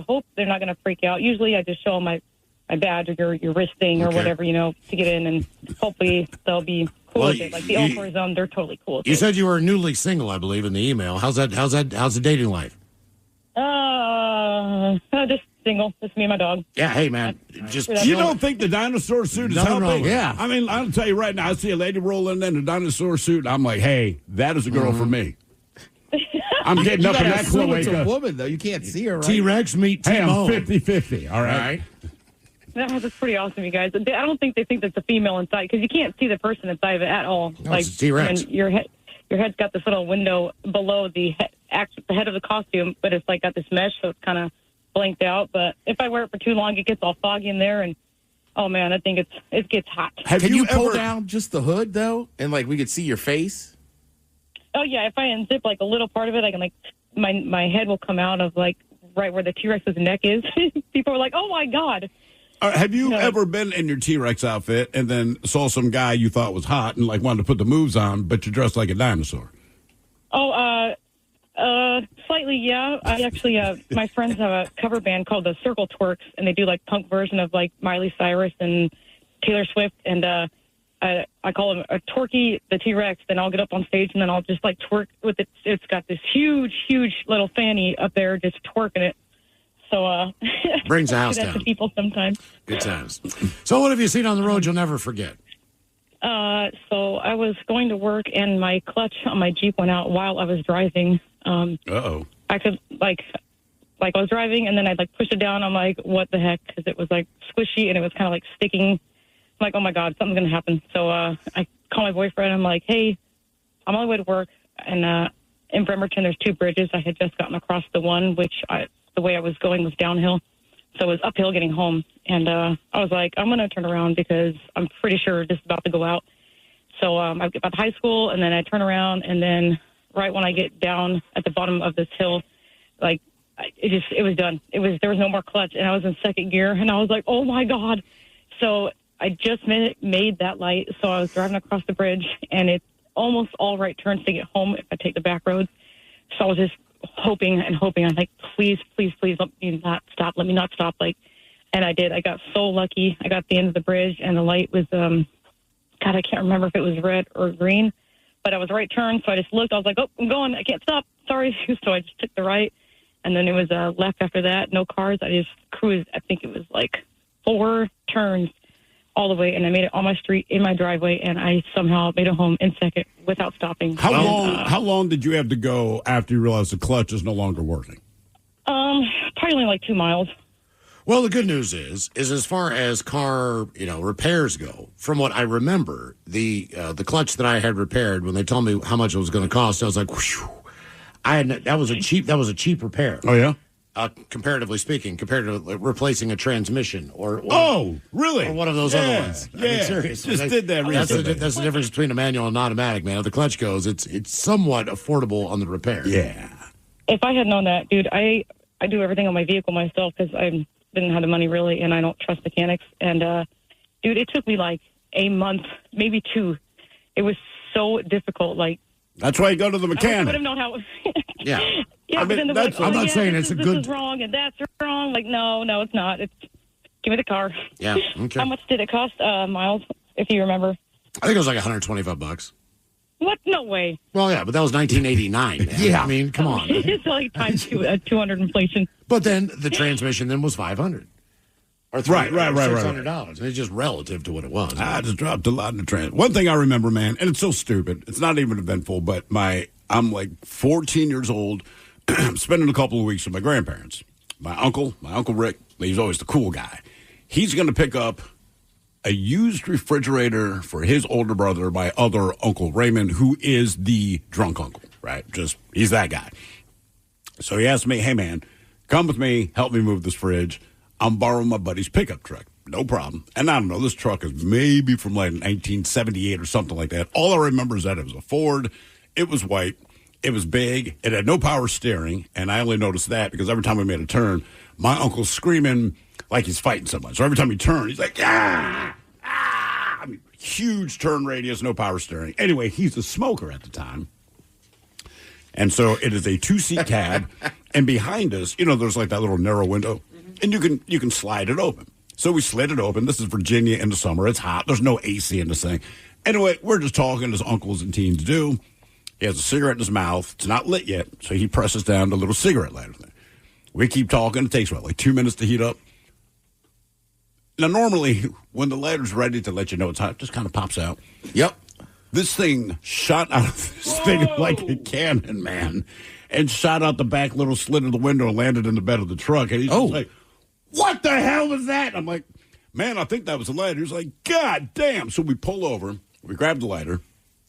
hope they're not going to freak out. Usually, I just show them my badge or your wrist thing or whatever, to get in, and hopefully they'll be cool with it. Like the Elfors, they're totally cool with it. You said you were newly single, I believe, in the email. How's the dating life? Just single. Just me and my dog. Yeah, hey, man. You don't think the dinosaur suit is Nothing helping? wrong. Yeah. I mean, I'll tell you right now, I see a lady rolling in a dinosaur suit, and I'm like, hey, that is a girl for me. I'm getting up in that It's a cloaca. woman, though. You can't see her, right? T-Rex meet Hey, I'm T-Bone. 50-50, all right? That's pretty awesome, you guys. I don't think they think that's a female inside because you can't see the person inside of it at all. No, it's a T-Rex. And your head's got this little window below the head of the costume, but it's like got this mesh, so it's kind of blanked out. But if I wear it for too long, it gets all foggy in there, and oh man, I think it gets hot. Can you pull down just the hood though, and like we could see your face? Oh yeah, if I unzip like a little part of it, I can like my head will come out of like right where the T-Rex's neck is. People are like, "Oh my god." Have you ever been in your T-Rex outfit and then saw some guy you thought was hot and like wanted to put the moves on, but you're dressed like a dinosaur? Oh, slightly, yeah. I actually, my friends have a cover band called the Circle Twerks, and they do like punk version of like Miley Cyrus and Taylor Swift, and I call him a Twerky, the T-Rex. Then I'll get up on stage and then I'll just like twerk with it. It's got this huge, huge little fanny up there, just twerking it. So brings the house do that down to people sometimes. Good times. So what have you seen on the road you'll never forget? So I was going to work and my clutch on my Jeep went out while I was driving. Uh-oh. I could like I was driving and then I'd like push it down. I'm like, what the heck? Because it was like squishy and it was kind of like sticking. I'm like, oh my God, something's going to happen. So I call my boyfriend. I'm like, hey, I'm on my way to work. And in Bremerton, there's two bridges. I had just gotten across the one, which the way I was going was downhill. So it was uphill getting home. And I was like, I'm going to turn around because I'm pretty sure this is about to go out. So I get by the high school, and then I turn around, and then right when I get down at the bottom of this hill, like, it was done. There was no more clutch, and I was in second gear, and I was like, oh, my God. So I just made that light, so I was driving across the bridge, and it's almost all right turns to get home if I take the back roads. So I was just hoping. I'm like, please, please, please let me not stop. Let me not stop. Like, and I did. I got so lucky. I got to the end of the bridge, and the light was, God, I can't remember if it was red or green, but I was right turn. So I just looked. I was like, oh, I'm going. I can't stop. Sorry. So I just took the right, and then it was left after that. No cars. I just cruised. I think it was like 4 turns all the way, and I made it on my street in my driveway, and I somehow made it home in second without stopping. How long did you have to go after you realized the clutch is no longer working? Probably only like 2 miles. Well, the good news is as far as car repairs go, from what I remember, the clutch that I had repaired, when they told me how much it was going to cost, I was like, whew, that was a cheap repair. Oh yeah. Comparatively speaking, compared to replacing a transmission or really? Or one of those other ones. Yeah. I mean, seriously. Just did that recently. That's the difference between a manual and automatic, man. If the clutch goes, it's somewhat affordable on the repair. Yeah. If I had known that, dude, I do everything on my vehicle myself because I didn't have the money really, and I don't trust mechanics. And, dude, it took me like a month, maybe 2. It was so difficult. Like, that's why you go to the mechanic. I would have known how. Yeah. Yeah, but then they're like, I'm not saying it's a good. This is wrong and that's wrong. Like, no, it's not. It's give me the car. Yeah. Okay. How much did it cost, Miles? If you remember. I think it was like $125. What? No way. Well, yeah, but that was 1989. Yeah. I mean, come on. It's like times 200 inflation. But then the transmission was $500. Or Right. $600. It's just relative to what it was. I just dropped a lot in the train. One thing I remember, man, and it's so stupid. It's not even eventful, but I'm like 14 years old, spending a couple of weeks with my grandparents. My uncle Rick, he's always the cool guy. He's going to pick up a used refrigerator for his older brother, my other Uncle Raymond, who is the drunk uncle, right? He's that guy. So he asked me, hey, man, come with me, help me move this fridge. I'm borrowing my buddy's pickup truck. No problem. And I don't know, this truck is maybe from like 1978 or something like that. All I remember is that it was a Ford. It was white. It was big. It had no power steering. And I only noticed that because every time we made a turn, my uncle's screaming like he's fighting someone. So every time he turned, he's like, ah. I mean, huge turn radius, no power steering. Anyway, he's a smoker at the time. And so it is a 2-seat cab. And behind us, there's like that little narrow window. And you can slide it open. So we slid it open. This is Virginia in the summer. It's hot. There's no AC in this thing. Anyway, we're just talking as uncles and teens do. He has a cigarette in his mouth. It's not lit yet, so he presses down the little cigarette lighter thing. We keep talking. It takes, like 2 minutes to heat up? Now, normally, when the lighter's ready to let you know it's hot, it just kind of pops out. Yep. This thing shot out of this thing like a cannon, man, and shot out the back little slit of the window and landed in the bed of the truck. And he's just like, what the hell was that? I'm like, man, I think that was a lighter. He's like, God damn. So we pull over. We grab the lighter.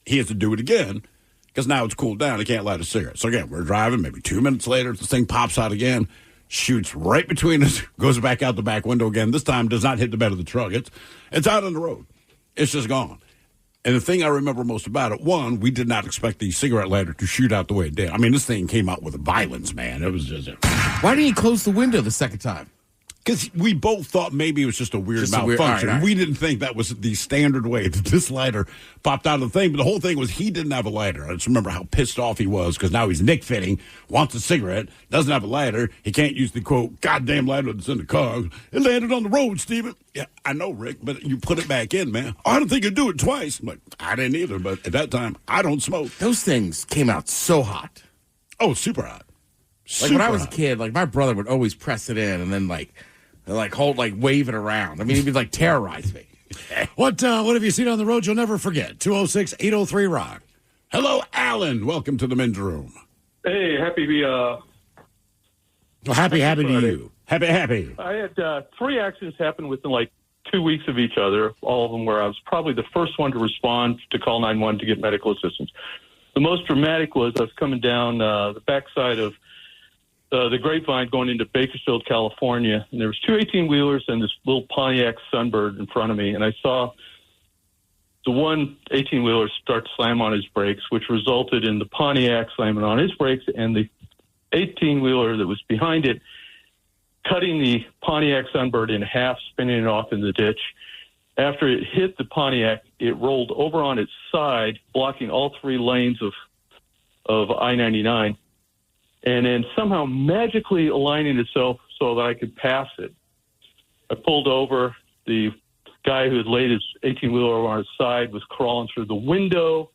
He has to do it again because now it's cooled down. He can't light a cigarette. So again, we're driving. Maybe 2 minutes later, this thing pops out again, shoots right between us, goes back out the back window again. This time does not hit the bed of the truck. It's out on the road. It's just gone. And the thing I remember most about it, one, we did not expect the cigarette lighter to shoot out the way it did. I mean, this thing came out with violence, man. It was just... Why didn't he close the window the second time? Because we both thought maybe it was just a weird malfunction. All right. We didn't think that was the standard way that this lighter popped out of the thing. But the whole thing was he didn't have a lighter. I just remember how pissed off he was because now he's Nick fitting, wants a cigarette, doesn't have a lighter. He can't use the, quote, goddamn lighter that's in the car. It landed on the road, Steven. Yeah, I know, Rick, but you put it back in, man. I don't think you'd do it twice. I'm like, I didn't either, but at that time, I don't smoke. Those things came out so hot. Oh, super hot. Like when I was a kid, like my brother would always press it in and then wave it around. I mean, he'd be terrorize me. What have you seen on the road you'll never forget? 206-803-ROCK. Hello, Alan. Welcome to the men's room. Hey, happy to you. Happy. I had 3 accidents happen within 2 weeks of each other, all of them where I was probably the first one to respond to call 911 to get medical assistance. The most dramatic was I was coming down the backside of the Grapevine going into Bakersfield, California, and there was 2 18-wheelers and this little Pontiac Sunbird in front of me, and I saw the one 18-wheeler start to slam on his brakes, which resulted in the Pontiac slamming on his brakes, and the 18-wheeler that was behind it cutting the Pontiac Sunbird in half, spinning it off in the ditch. After it hit the Pontiac, it rolled over on its side, blocking all 3 lanes of I-99. And then somehow magically aligning itself so that I could pass it. I pulled over. The guy who had laid his 18-wheeler over on his side was crawling through the window.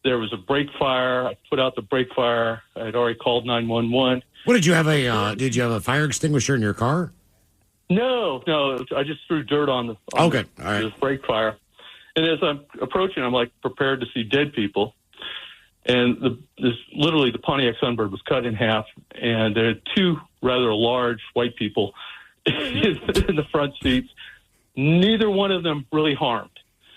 There was a brake fire. I put out the brake fire. I had already called 911. What did you have did you have a fire extinguisher in your car? No. I just threw dirt on the okay. All right. This brake fire. And as I'm approaching, I'm prepared to see dead people. And literally the Pontiac Sunbird was cut in half, and there are 2 rather large white people in the front seats. Neither one of them really harmed.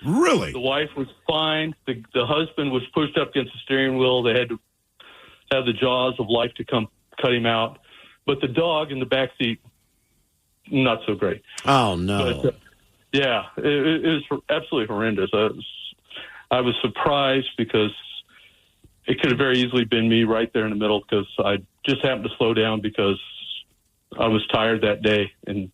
Really? The wife was fine. The husband was pushed up against the steering wheel. They had to have the jaws of life to come cut him out. But the dog in the back seat, not so great. Oh, no. But, yeah, it was absolutely horrendous. I was surprised because it could have very easily been me right there in the middle because I just happened to slow down because I was tired that day and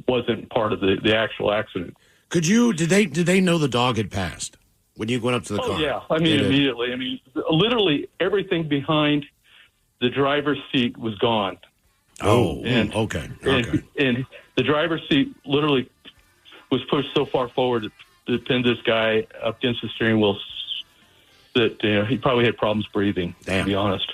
wasn't part of the actual accident. Did they know the dog had passed when you went up to the car? Oh, yeah. I mean, immediately. I mean, literally everything behind the driver's seat was gone. Oh, okay. And the driver's seat literally was pushed so far forward to pin this guy up against the steering wheel that he probably had problems breathing, to be honest.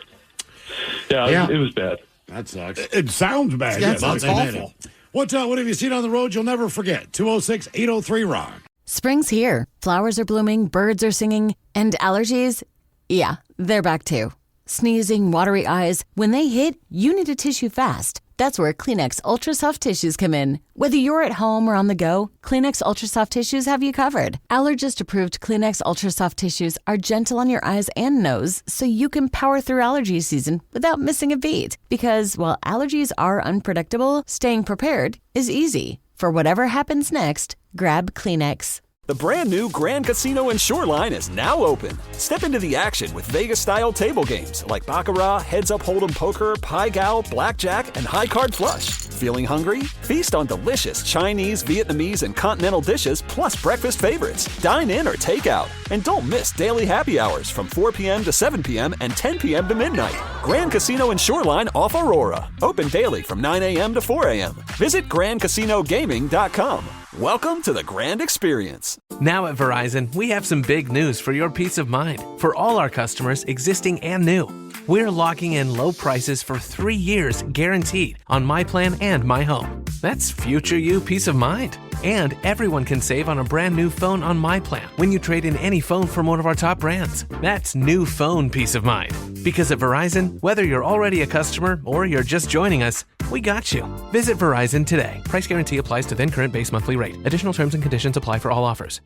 Yeah, it was bad. That sucks. It sounds bad. That's awful. What have you seen on the road you'll never forget? 206-803-ROCK. Spring's here. Flowers are blooming, birds are singing, and allergies, yeah, they're back too. Sneezing, watery eyes, when they hit, you need a tissue fast. That's where Kleenex Ultra Soft Tissues come in. Whether you're at home or on the go, Kleenex Ultra Soft Tissues have you covered. Allergist-approved Kleenex Ultra Soft Tissues are gentle on your eyes and nose, so you can power through allergy season without missing a beat. Because while allergies are unpredictable, staying prepared is easy. For whatever happens next, grab Kleenex. The brand new Grand Casino and Shoreline is now open. Step into the action with Vegas-style table games like Baccarat, Heads Up Hold'em Poker, Pai Gow, Blackjack, and High Card Flush. Feeling hungry? Feast on delicious Chinese, Vietnamese, and continental dishes plus breakfast favorites. Dine in or take out. And don't miss daily happy hours from 4 p.m. to 7 p.m. and 10 p.m. to midnight. Grand Casino and Shoreline off Aurora. Open daily from 9 a.m. to 4 a.m. Visit GrandCasinoGaming.com. Welcome to the Grand Experience. Now at Verizon, we have some big news for your peace of mind. For all our customers, existing and new, we're locking in low prices for 3 years guaranteed on My Plan and My Home. That's future you peace of mind. And everyone can save on a brand new phone on My Plan when you trade in any phone from one of our top brands. That's new phone peace of mind. Because at Verizon, whether you're already a customer or you're just joining us, we got you. Visit Verizon today. Price guarantee applies to then current base monthly rate. Additional terms and conditions apply for all offers.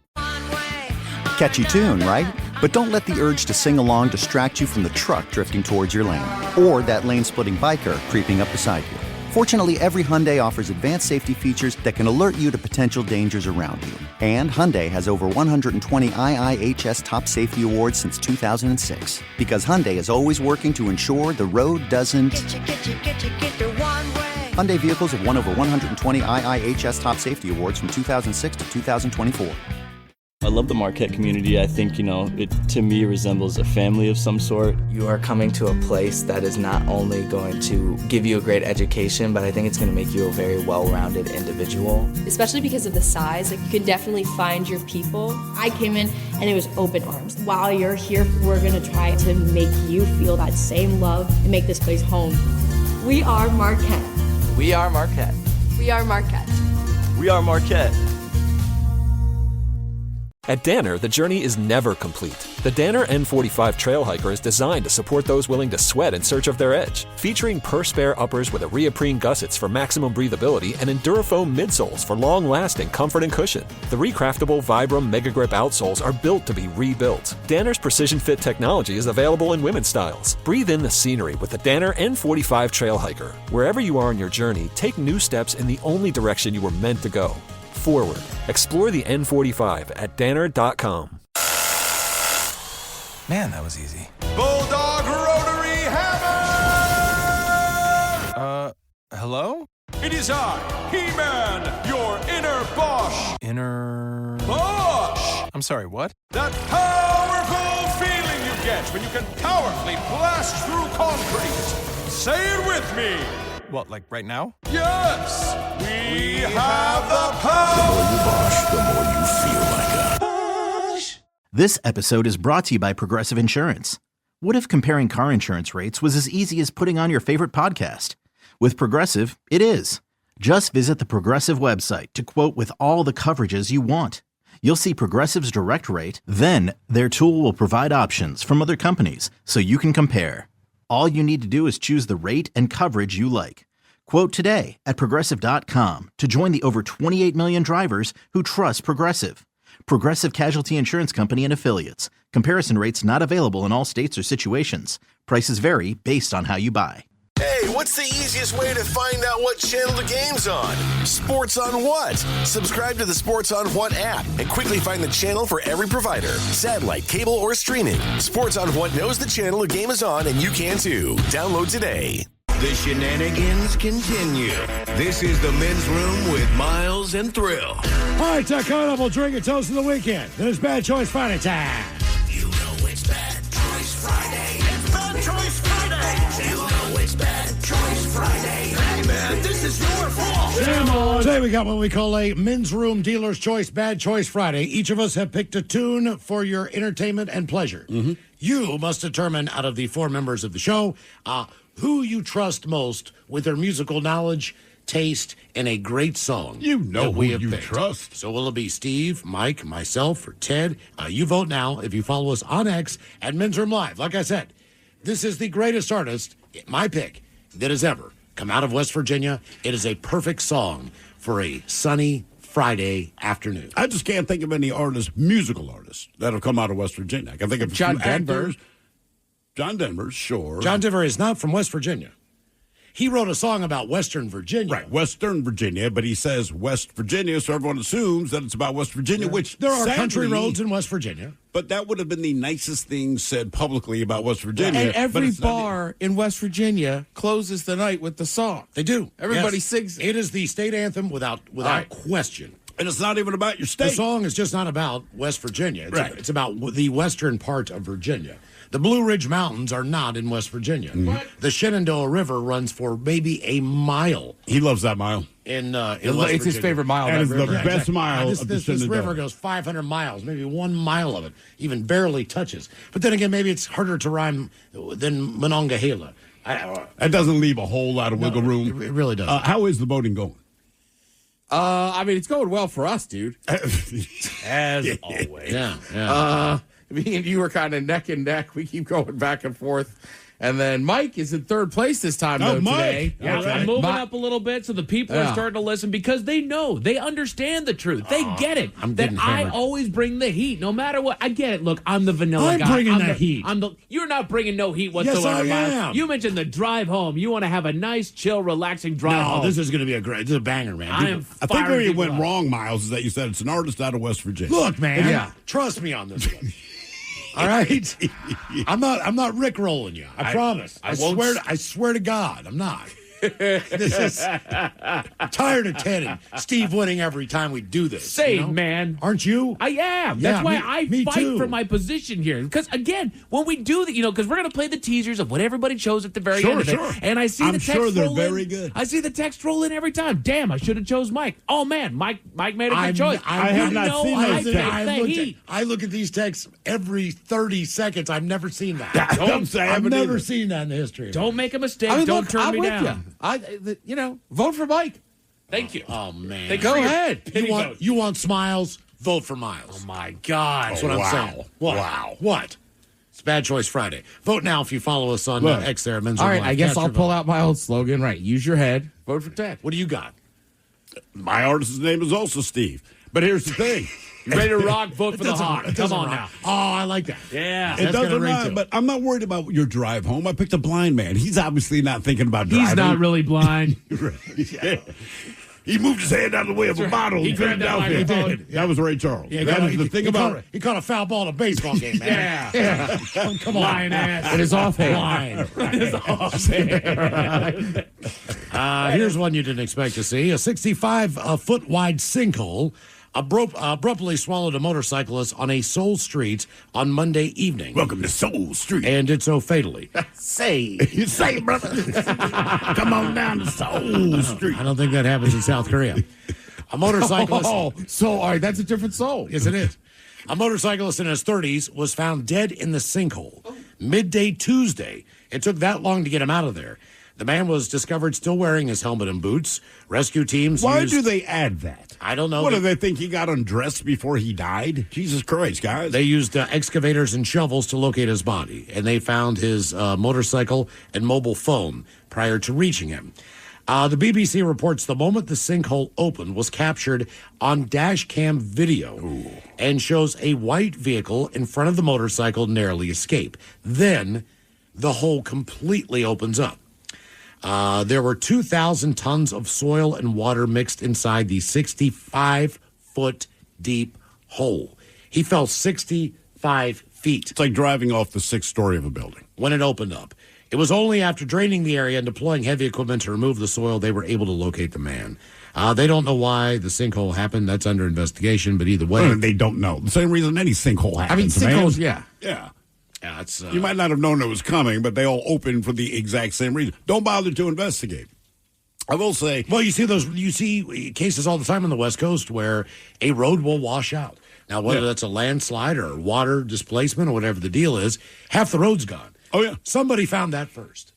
Catchy tune, right? But don't let the urge to sing along distract you from the truck drifting towards your lane or that lane-splitting biker creeping up beside you. Fortunately, every Hyundai offers advanced safety features that can alert you to potential dangers around you. And Hyundai has over 120 IIHS top safety awards since 2006. Because Hyundai is always working to ensure the road doesn't... Hyundai vehicles have won over 120 IIHS top safety awards from 2006 to 2024. I love the Marquette community. I think, it to me resembles a family of some sort. You are coming to a place that is not only going to give you a great education, but I think it's going to make you a very well-rounded individual. Especially because of the size, you can definitely find your people. I came in and it was open arms. While you're here, we're going to try to make you feel that same love and make this place home. We are Marquette. We are Marquette. We are Marquette. We are Marquette. At Danner, the journey is never complete. The Danner N45 Trail Hiker is designed to support those willing to sweat in search of their edge. Featuring per-spare uppers with a Reaprene gussets for maximum breathability and Endurafoam midsoles for long-lasting comfort and cushion. The recraftable Vibram Mega Grip outsoles are built to be rebuilt. Danner's precision fit technology is available in women's styles. Breathe in the scenery with the Danner N45 Trail Hiker. Wherever you are on your journey, take new steps in the only direction you were meant to go. Forward. Explore the N45 at Danner.com. Man, that was easy. Bulldog Rotary Hammer! Hello? It is I, He-Man, your inner Bosch. Inner... Bosch! I'm sorry, what? That powerful feeling you get when you can powerfully blast through concrete. Say it with me. What, like right now? Yes! We have the power! The more you Bosch, the more you feel like a Bosch. This episode is brought to you by Progressive Insurance. What if comparing car insurance rates was as easy as putting on your favorite podcast? With Progressive, it is. Just visit the Progressive website to quote with all the coverages you want. You'll see Progressive's direct rate, then their tool will provide options from other companies so you can compare. All you need to do is choose the rate and coverage you like. Quote today at Progressive.com to join the over 28 million drivers who trust Progressive. Progressive Casualty Insurance Company and Affiliates. Comparison rates not available in all states or situations. Prices vary based on how you buy. Hey, what's the easiest way to find out what channel the game's on? Sports on What? Subscribe to the Sports on What app and quickly find the channel for every provider. Satellite, cable, or streaming. Sports on What knows the channel the game is on, and you can too. Download today. The shenanigans continue. This is the men's room with Miles and Thrill. All right, coming up, we'll drink a toast of the weekend. Then it's Bad Choice Friday time. You know it's Bad Choice Friday. It's Bad Choice Friday. You know it's Bad Choice Friday. Hey, man, this is your fault. Today we got what we call a men's room dealer's choice Bad Choice Friday. Each of us have picked a tune for your entertainment and pleasure. Mm-hmm. You must determine out of the four members of the show who you trust most with their musical knowledge taste, and a great song. You know that we who have you picked. trust. So will it be Steve, Mike, myself, or Ted? You vote now if you follow us on X at Men's Room Live. Like I said, this is the greatest artist, my pick, that has ever come out of West Virginia. It is a perfect song for a sunny Friday afternoon. I just can't think of any musical artists, that have come out of West Virginia. I can think of John a few Denver. actors. John Denver, sure. John Denver is not from West Virginia. He wrote a song about Western Virginia. Right, Western Virginia, but he says West Virginia, so everyone assumes that it's about West Virginia, which There are sadly, country roads in West Virginia. But that would have been the nicest thing said publicly about West Virginia. And but every it's not- bar in West Virginia closes the night with the song. They do. Everybody Yes. sings. It is the state anthem without Right. question. And it's not even about your state. The song is just not about West Virginia. Right. It's about the western part of Virginia. The Blue Ridge Mountains are not in West Virginia. The Shenandoah River runs for maybe a mile. He loves that mile. In West It's his Virginia. favorite mile. That that is the river. best mile This, of the this river Shenandoah. goes 500 miles, maybe 1 mile of it, even barely touches. But then again, maybe it's harder to rhyme than Monongahela. That doesn't leave a whole lot of wiggle room. It really does. How is the boating going? I mean, it's going well for us, dude. As always. Yeah. Me and you are kind of neck and neck. We keep going back and forth. And then Mike is in third place this time, though, Mike. today. Yeah, Okay. I'm moving up a little bit so the people are Yeah. starting to listen because they know, they understand the truth. They get it. I'm that getting I hammered. always bring the heat, no matter what. I get it. Look, I'm the vanilla I'm guy. bringing the the heat. You're not bringing no heat whatsoever. I Miles. am. You mentioned the drive home. You want to have a nice, chill, relaxing drive No, home. this is going to be this is a banger, man. I am I think where firing you people went up. wrong, Miles, is that you said it's an artist out of West Virginia. Look, man. Yeah. Trust me on this one. All right, I'm not rickrolling you. I promise. I swear to God, I'm not. This is I'm tired of Ted and Steve winning every time we do this. Same, you know? man. Aren't you? I am. Yeah, That's why me I fight too. for my position here. Because again, when we do that, because we're going to play the teasers of what everybody chose at the very end of it. Sure. And I see I'm the text sure they're roll very in. good. I see the text roll in every time. Damn, I should have chose Mike. Oh man, Mike made a good choice. I have not seen I those picked texts. the heat. I look at these texts every 30 seconds. I've never seen that. Don't say I I've haven't never either. seen that in the history. Don't make a mistake. I mean, Don't look, turn I'm me with down. you. Vote for Mike. Thank you. Oh man. Thank Go for your ahead. pity vote. You want Smiles? Vote for Miles. Oh my God. That's what I'm saying. What? Wow. What? It's Bad Choice Friday. Vote now if you follow us on Look. X there at Men's All Room right, Live. I guess Cast I'll your pull vote. out my old slogan. Right, use your head. Vote for Ted. What do you got? My artist's name is also Steve. But here's the thing. You ready to rock? Vote for the doesn't- Hawk. it Come doesn't on rock. now. Oh, I like that. Yeah. It That's gonna doesn't ring rhyme, too. but I'm not worried about your drive home. I picked a blind man. He's obviously not thinking about driving. He's not really blind. Yeah. He moved his hand out of the way of a bottle. He grabbed that microphone. That was Ray Charles. Yeah, That is the thing about he caught a foul ball in a baseball game, man. Yeah. Come on. Lying ass. It is off hand. Line. It is awesome. Here's one you didn't expect to see. A 65-foot wide sinkhole abruptly swallowed a motorcyclist on a Soul Street on Monday evening. Welcome to Soul Street. And did so fatally. Say. Say, brother. Come on down to Soul Street. I don't think that happens in South Korea. A motorcyclist. Oh, so all right, that's a different soul. Yes, it is. A motorcyclist in his 30s was found dead in the sinkhole midday Tuesday. It took that long to get him out of there. The man was discovered still wearing his helmet and boots. Rescue teams Why used, do they add that? I don't know. What, do they think he got undressed before he died? Jesus Christ, guys. They used excavators and shovels to locate his body, and they found his motorcycle and mobile phone prior to reaching him. The BBC reports the moment the sinkhole opened was captured on dash cam video and shows a white vehicle in front of the motorcycle narrowly escape. Then the hole completely opens up. There were 2,000 tons of soil and water mixed inside the 65-foot deep hole. He fell 65 feet. It's like driving off the 6th story of a building. When it opened up. It was only after draining the area and deploying heavy equipment to remove the soil they were able to locate the man. They don't know why the sinkhole happened. That's under investigation, but either way. They don't know. The same reason any sinkhole happens. I mean, sinkholes, man. yeah. Yeah, it's, You might not have known it was coming, but they all opened for the exact same reason. Don't bother to investigate. I will say. Well, you see cases all the time on the West Coast where a road will wash out. Now, whether that's a landslide or water displacement or whatever the deal is, half the road's gone. Oh, yeah. Somebody found that first.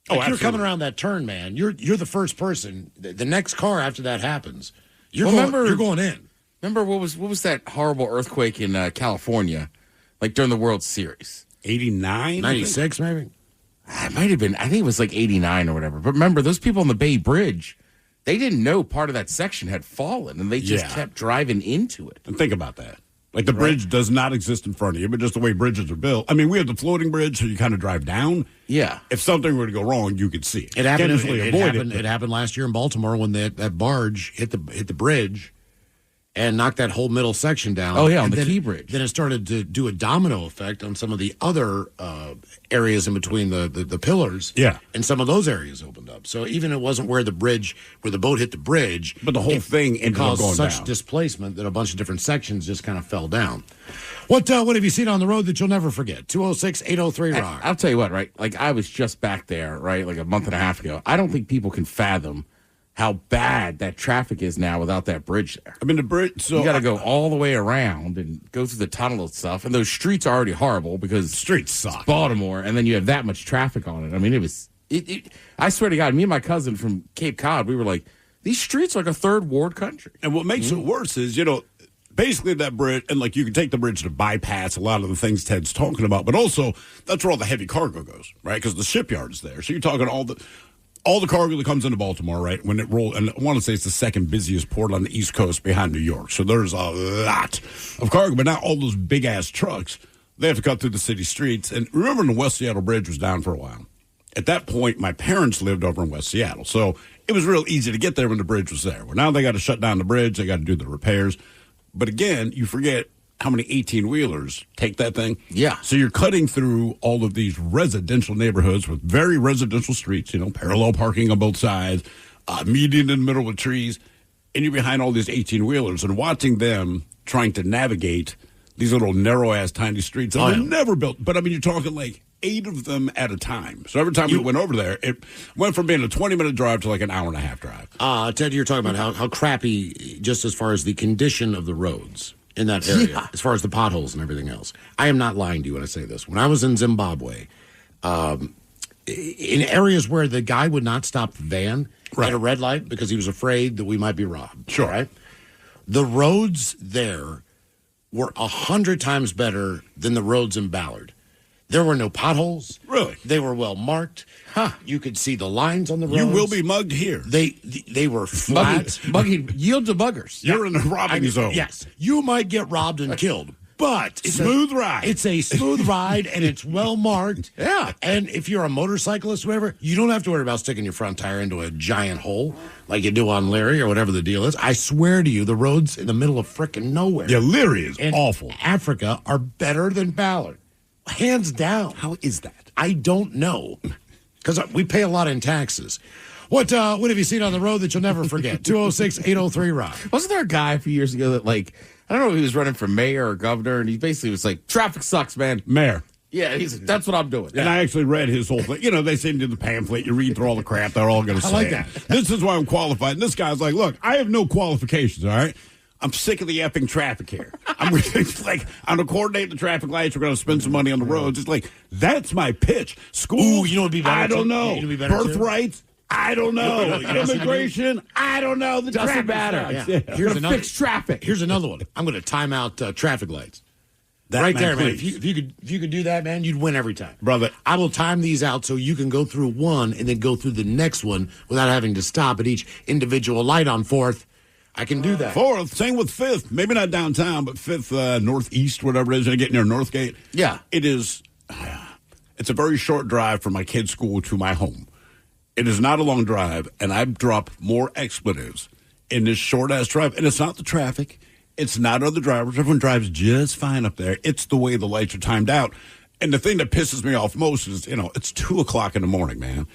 Like you're coming around that turn, man. You're the first person. The next car after that happens, you're going in. Remember what was that horrible earthquake in California, like during the World Series? 89? 96, maybe? It might have been. I think it was like 89 or whatever. But remember, those people on the Bay Bridge, they didn't know part of that section had fallen, and they just kept driving into it. And think about that. Like the bridge does not exist in front of you, but just the way bridges are built. I mean, we have the floating bridge, so you kind of drive down. Yeah. If something were to go wrong, you could see it. It happened. It happened last year in Baltimore when that barge hit the bridge and knocked that whole middle section down. Oh yeah, on the then, Key Bridge. Then it started to do a domino effect on some of the other areas in between the pillars. Yeah. And some of those areas opened up. So even it wasn't where the boat hit the bridge, but the whole thing ended up caused going such down. displacement that a bunch of different sections just kind of fell down. What have you seen on the road that you'll never forget? 206-803-ROCK. I'll tell you what, right? Like I was just back there, right? Like a month and a half ago. I don't think people can fathom how bad that traffic is now without that bridge there. I mean, the bridge. So you got to go all the way around and go through the tunnel and stuff. And those streets are already horrible because streets suck. It's Baltimore, and then you have that much traffic on it. I mean, it was. I swear to God, me and my cousin from Cape Cod, we were like, these streets are like a third world country. And what makes it worse is, basically that bridge, and like you can take the bridge to bypass a lot of the things Ted's talking about, but also that's where all the heavy cargo goes, right? Because the shipyard is there. So you're talking all the cargo that comes into Baltimore, right? When it rolls, and I want to say it's the second busiest port on the East Coast behind New York. So there's a lot of cargo, but now all those big ass trucks, they have to cut through the city streets. And remember when the West Seattle Bridge was down for a while? At that point, my parents lived over in West Seattle. So it was real easy to get there when the bridge was there. Well, now they got to shut down the bridge. They got to do the repairs. But again, you forget how many 18-wheelers take that thing. Yeah. So you're cutting through all of these residential neighborhoods with very residential streets, parallel parking on both sides, median in the middle with trees, and you're behind all these 18-wheelers and watching them trying to navigate these little narrow-ass tiny streets. And they're never built. But, I mean, you're talking like 8 of them at a time. So every time we went over there, it went from being a 20-minute drive to like an hour-and-a-half drive. Ted, you're talking about how crappy, just as far as the condition of the roads in that area, as far as the potholes and everything else. I am not lying to you when I say this. When I was in Zimbabwe, in areas where the guy would not stop the van at a red light because he was afraid that we might be robbed. Sure. Right? The roads there were 100 times better than the roads in Ballard. There were no potholes. Really? They were well marked. You could see the lines on the roads. You will be mugged here. They were flat. Yield to buggers. You're in the robbing zone. Yes. You might get robbed and killed, but it's smooth ride. It's a smooth ride, and it's well marked. Yeah. And if you're a motorcyclist, whatever, you don't have to worry about sticking your front tire into a giant hole like you do on Leary or whatever the deal is. I swear to you, the roads in the middle of frickin' nowhere. Yeah, Leary is awful. Africa are better than Ballard. Hands down. How is that? I don't know. Because we pay a lot in taxes. What have you seen on the road that you'll never forget? 206-803-ROCK. Wasn't there a guy a few years ago that, like, I don't know if he was running for mayor or governor, and he basically was like, traffic sucks, man. Mayor. Yeah, he's like, that's what I'm doing. And I actually read his whole thing. They send you the pamphlet. You read through all the crap they're all going to say. I like that. This is why I'm qualified. And this guy's like, look, I have no qualifications, all right? I'm sick of the effing traffic here. I'm like, I'm going to coordinate the traffic lights. We're going to spend some money on the roads. It's like, that's my pitch. School, you know what'd be better I don't too? know. You know what'd be better too? Birthrights, I don't know. Immigration, I don't know. The doesn't traffic matter. sucks. Yeah. Here's another fix traffic. Here's another one. I'm going to time out traffic lights. That right man, there, man. please. If you could do that, man, you'd win every time. Brother. I will time these out so you can go through one and then go through the next one without having to stop at each individual light on 4th. I can do that. 4th, same with 5th. Maybe not downtown, but 5th, northeast, whatever it is, and getting near Northgate. Yeah. It is, it's a very short drive from my kid's school to my home. It is not a long drive, and I drop more expletives in this short-ass drive. And it's not the traffic. It's not other drivers. Everyone drives just fine up there. It's the way the lights are timed out. And the thing that pisses me off most is, it's 2 o'clock in the morning, man.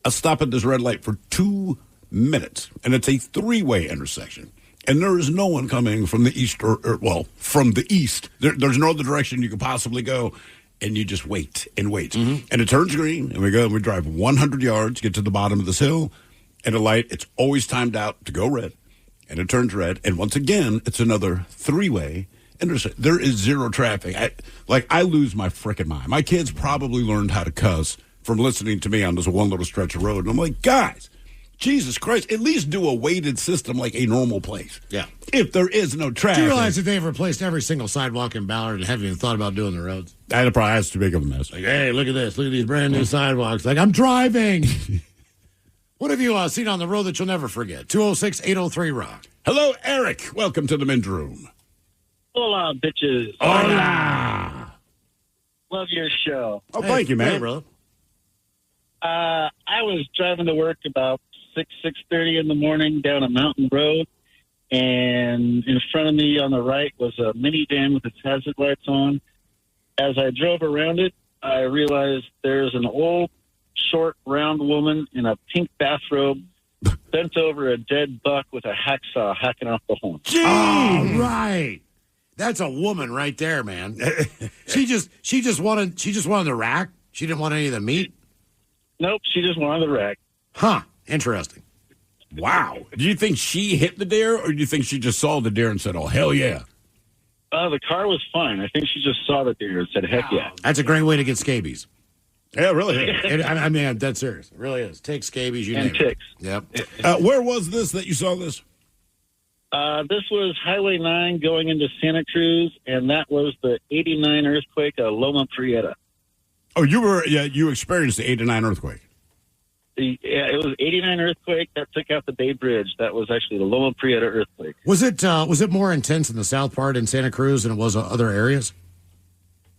I stop at this red light for 2 minutes, and it's a 3-way intersection. And there is no one coming from the east, from the east. There's no other direction you could possibly go, and you just wait and wait. Mm-hmm. And it turns green, and we go and we drive 100 yards, get to the bottom of this hill, and the light, it's always timed out to go red, and it turns red. And once again, it's another 3-way intersection. There is zero traffic. I lose my frickin' mind. My kids probably learned how to cuss from listening to me on this one little stretch of road. And I'm like, guys, Jesus Christ, at least do a weighted system like a normal place. Yeah. If there is no traffic. Do you realize that they've replaced every single sidewalk in Ballard and haven't even thought about doing the roads? That probably has too big of a mess. Like, hey, look at this. Look at these brand new sidewalks. Like, I'm driving. What have you seen on the road that you'll never forget? 206-803-ROCK. Hello, Eric. Welcome to the men's room. Hola, bitches. Hola. Love your show. Oh, thank you, man. Hey, brother. I was driving to work about 6:30 in the morning down a mountain road, and in front of me on the right was a minivan with its hazard lights on. As I drove around it, I realized there's an old, short, round woman in a pink bathrobe bent over a dead buck with a hacksaw hacking off the horn. Oh, right. That's a woman right there, man. she just wanted the rack. She didn't want any of the meat. Nope, she just wanted the rack. Huh. Interesting. Wow. Do you think she hit the deer, or do you think she just saw the deer and said, oh, hell yeah? The car was fine. I think she just saw the deer and said, heck yeah. That's a great way to get scabies. Yeah, it really is. I mean, I'm dead serious. It really is. Take scabies, you And name ticks. it. Yep. Where was this that you saw this? This was Highway 9 going into Santa Cruz, and that was the 89 earthquake of Loma Prieta. Oh, you experienced the 89 earthquake. Yeah, it was 89 earthquake that took out the Bay Bridge. That was actually the Loma Prieta earthquake. Was it more intense in the south part in Santa Cruz than it was other areas?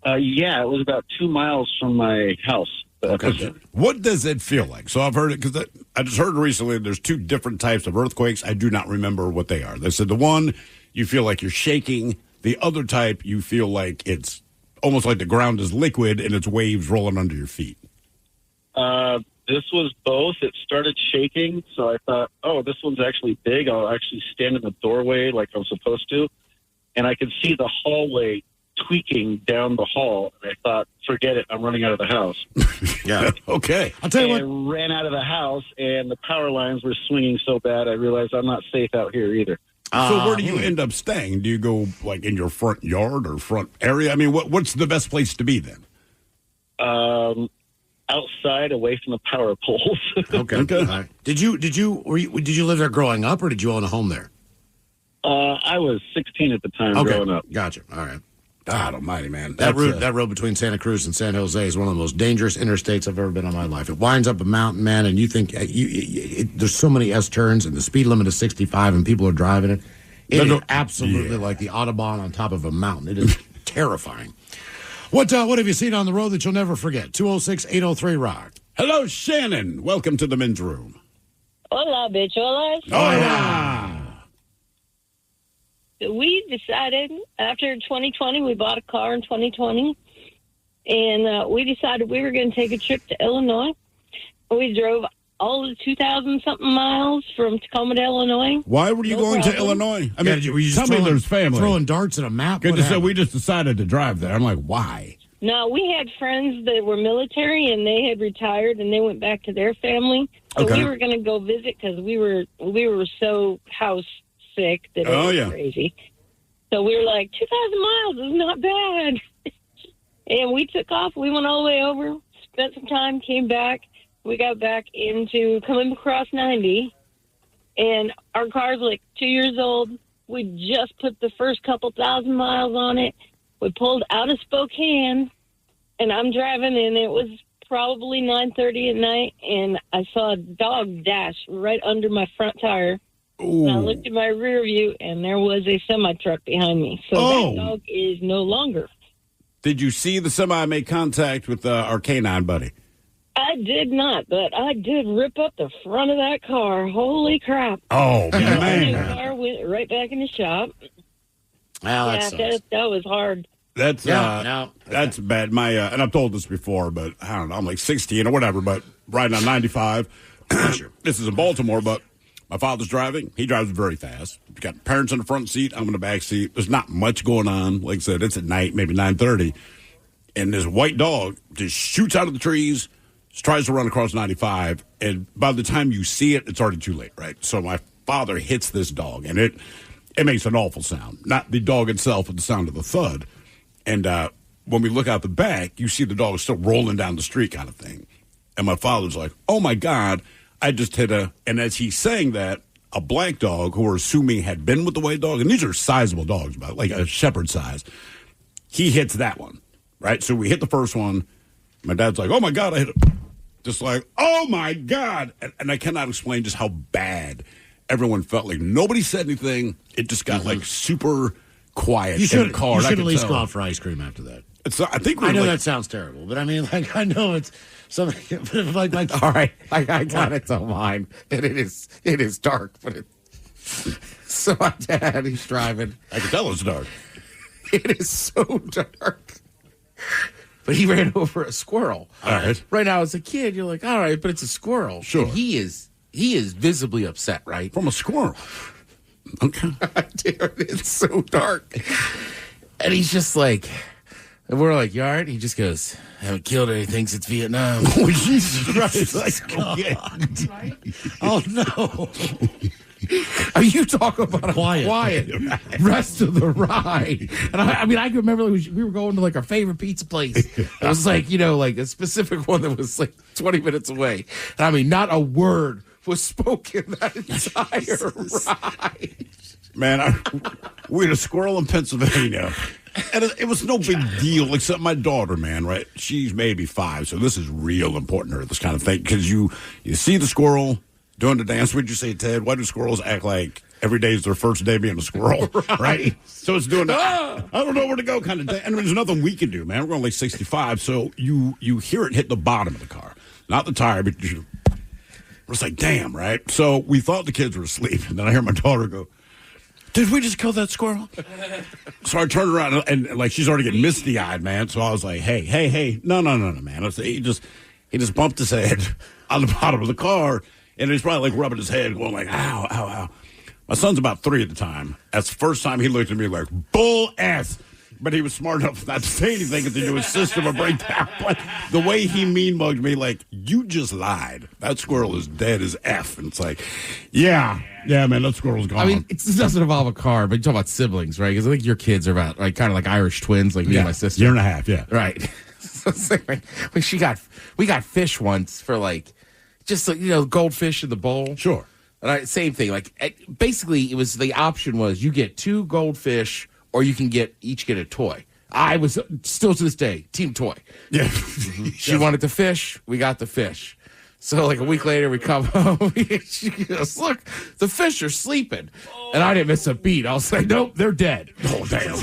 Yeah, it was about 2 miles from my house. Okay. What does it feel like? So I've heard it, because I just heard recently there's two different types of earthquakes. I do not remember what they are. They said the one, you feel like you're shaking. The other type, you feel like it's almost like the ground is liquid and it's waves rolling under your feet. This was both. It started shaking, so I thought, oh, this one's actually big. I'll actually stand in the doorway like I'm supposed to. And I could see the hallway tweaking down the hall. And I thought, forget it, I'm running out of the house. Yeah. Okay. I'll tell you what. I ran out of the house, and the power lines were swinging so bad, I realized I'm not safe out here either. So where do you end up staying? Do you go like in your front yard or front area? I mean, what's the best place to be then? Outside, away from the power poles. Okay. All right. Did you live there growing up, or did you own a home there? I was 16 at the time growing up. Gotcha. All right. God almighty, man. That road between Santa Cruz and San Jose is one of the most dangerous interstates I've ever been on in my life. It winds up a mountain, man, and you think there's so many S-turns, and the speed limit is 65, and people are driving it. It is absolutely like the Autobahn on top of a mountain. It is terrifying. What have you seen on the road that you'll never forget? 206-803-ROCK. Hello, Shannon. Welcome to the men's room. Hola, bicholas. Hola. We decided after 2020, we bought a car in 2020, and we decided we were going to take a trip to Illinois. We drove all the 2,000-something miles from Tacoma to Illinois. Why were you going to Illinois? I mean, were you just tell me there's family. Throwing darts at a map? Good to say we just decided to drive there. I'm like, why? No, we had friends that were military, and they had retired, and they went back to their family. So we were going to go visit because we were so house sick that it was crazy. So we were like, 2,000 miles is not bad. And we took off. We went all the way over, spent some time, came back. We got back into coming across 90, and our car's like 2 years old. We just put the first couple thousand miles on it. We pulled out of Spokane, and I'm driving, and it was probably 9:30 at night, and I saw a dog dash right under my front tire. And I looked at my rear view, and there was a semi-truck behind me. So that dog is no longer. Did you see the semi make contact with our canine buddy? I did not, but I did rip up the front of that car. Holy crap. Oh, man. The car went right back in the shop. Well, that was hard. That's that's bad. My and I've told this before, but I don't know. I'm like 16 or whatever, but riding on 95. This is in Baltimore, but my father's driving. He drives very fast. He's got parents in the front seat. I'm in the back seat. There's not much going on. Like I said, it's at night, maybe 9:30, and this white dog just shoots out of the trees, tries to run across 95, and by the time you see it, it's already too late, right? So my father hits this dog, and it makes an awful sound. Not the dog itself, but the sound of the thud. And when we look out the back, you see the dog still rolling down the street kind of thing. And my father's like, oh, my God, I just hit a... And as he's saying that, a black dog, who we're assuming had been with the white dog, and these are sizable dogs, about like a shepherd size, he hits that one, right? So we hit the first one. My dad's like, oh, my God, I hit it. Just like, oh, my God. And I cannot explain just how bad everyone felt. Like, nobody said anything. It just got, like, super quiet. You should in the car. You should at least go out for ice cream after that. I know that sounds terrible, but I mean, like, I know it's something. Like, all right, I got it to mine, and it is dark, but so my dad, he's driving. I can tell it's dark. It is so dark. But he ran over a squirrel. All right. Right now, as a kid, you're like, all right, but it's a squirrel. Sure. And he is visibly upset, right? From a squirrel. Okay. Dude, it's so dark. And he's just like, and we're like, you all right? He just goes, I haven't killed anything since Vietnam. Oh, Jesus Christ. Like, okay. Oh, no. Are you talking about a quiet rest of the ride? And I mean, I can remember we were going to like our favorite pizza place. It was like, like a specific one that was like 20 minutes away. And I mean, not a word was spoken that entire ride. Man, we had a squirrel in Pennsylvania. And it was no big deal, except my daughter, man, right? She's maybe 5, so this is real important to her, this kind of thing. Because you see the squirrel doing the dance. What'd you say, Ted? Why do squirrels act like every day is their first day being a squirrel, right? So it's doing that, I don't know where to go kind of thing. And there's nothing we can do, man. We're only 65, so you hear it hit the bottom of the car. Not the tire, but it's like, damn, right? So we thought the kids were asleep, and then I hear my daughter go, did we just kill that squirrel? So I turned around, and like, she's already getting misty-eyed, man. So I was like, hey, no, man. He just bumped his head on the bottom of the car, and he's probably like rubbing his head, going like, ow. My son's about 3 at the time. That's the first time he looked at me like, bull ass. But he was smart enough not to say anything because he knew his system would break down. But the way he mean-mugged me, like, you just lied. That squirrel is dead as F. And it's like, yeah, man, that squirrel's gone. I mean, it doesn't involve a car, but you talk about siblings, right? Because I think your kids are about like kind of like Irish twins, like me and my sister. Year and a half, yeah. Right. So it's like, we got fish once for like, just like, goldfish in the bowl. Sure. And same thing. Like, basically, the option was you get 2 goldfish, or you can each get a toy. I was still to this day team toy. Yeah. She wanted the fish. We got the fish. So like a week later, we come home. She goes, look, the fish are sleeping. And I didn't miss a beat. I was like, nope, they're dead. Oh, damn.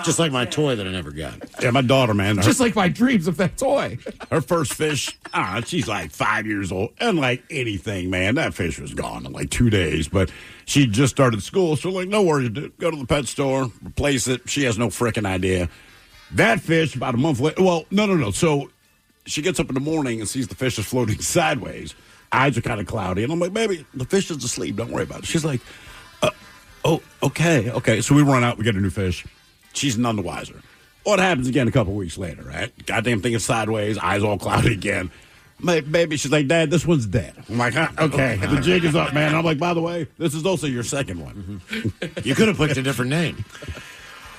Just like my toy that I never got. Yeah, my daughter, man. Just like my dreams of that toy. Her first fish, she's like 5 years old. And like anything, man, that fish was gone in like 2 days. But she just started school, so like, no worries, dude. Go to the pet store, replace it. She has no freaking idea. That fish, about a month later, well, no. So she gets up in the morning and sees the fish is floating sideways. Eyes are kind of cloudy. And I'm like, baby, the fish is asleep. Don't worry about it. She's like, okay. So we run out, we get a new fish. She's none the wiser. What happens again a couple weeks later, right? Goddamn thing is sideways, eyes all cloudy again. Baby, she's like, Dad, this one's dead. I'm like, okay, the jig is up, man. I'm like, by the way, this is also your second one. You could have picked a different name.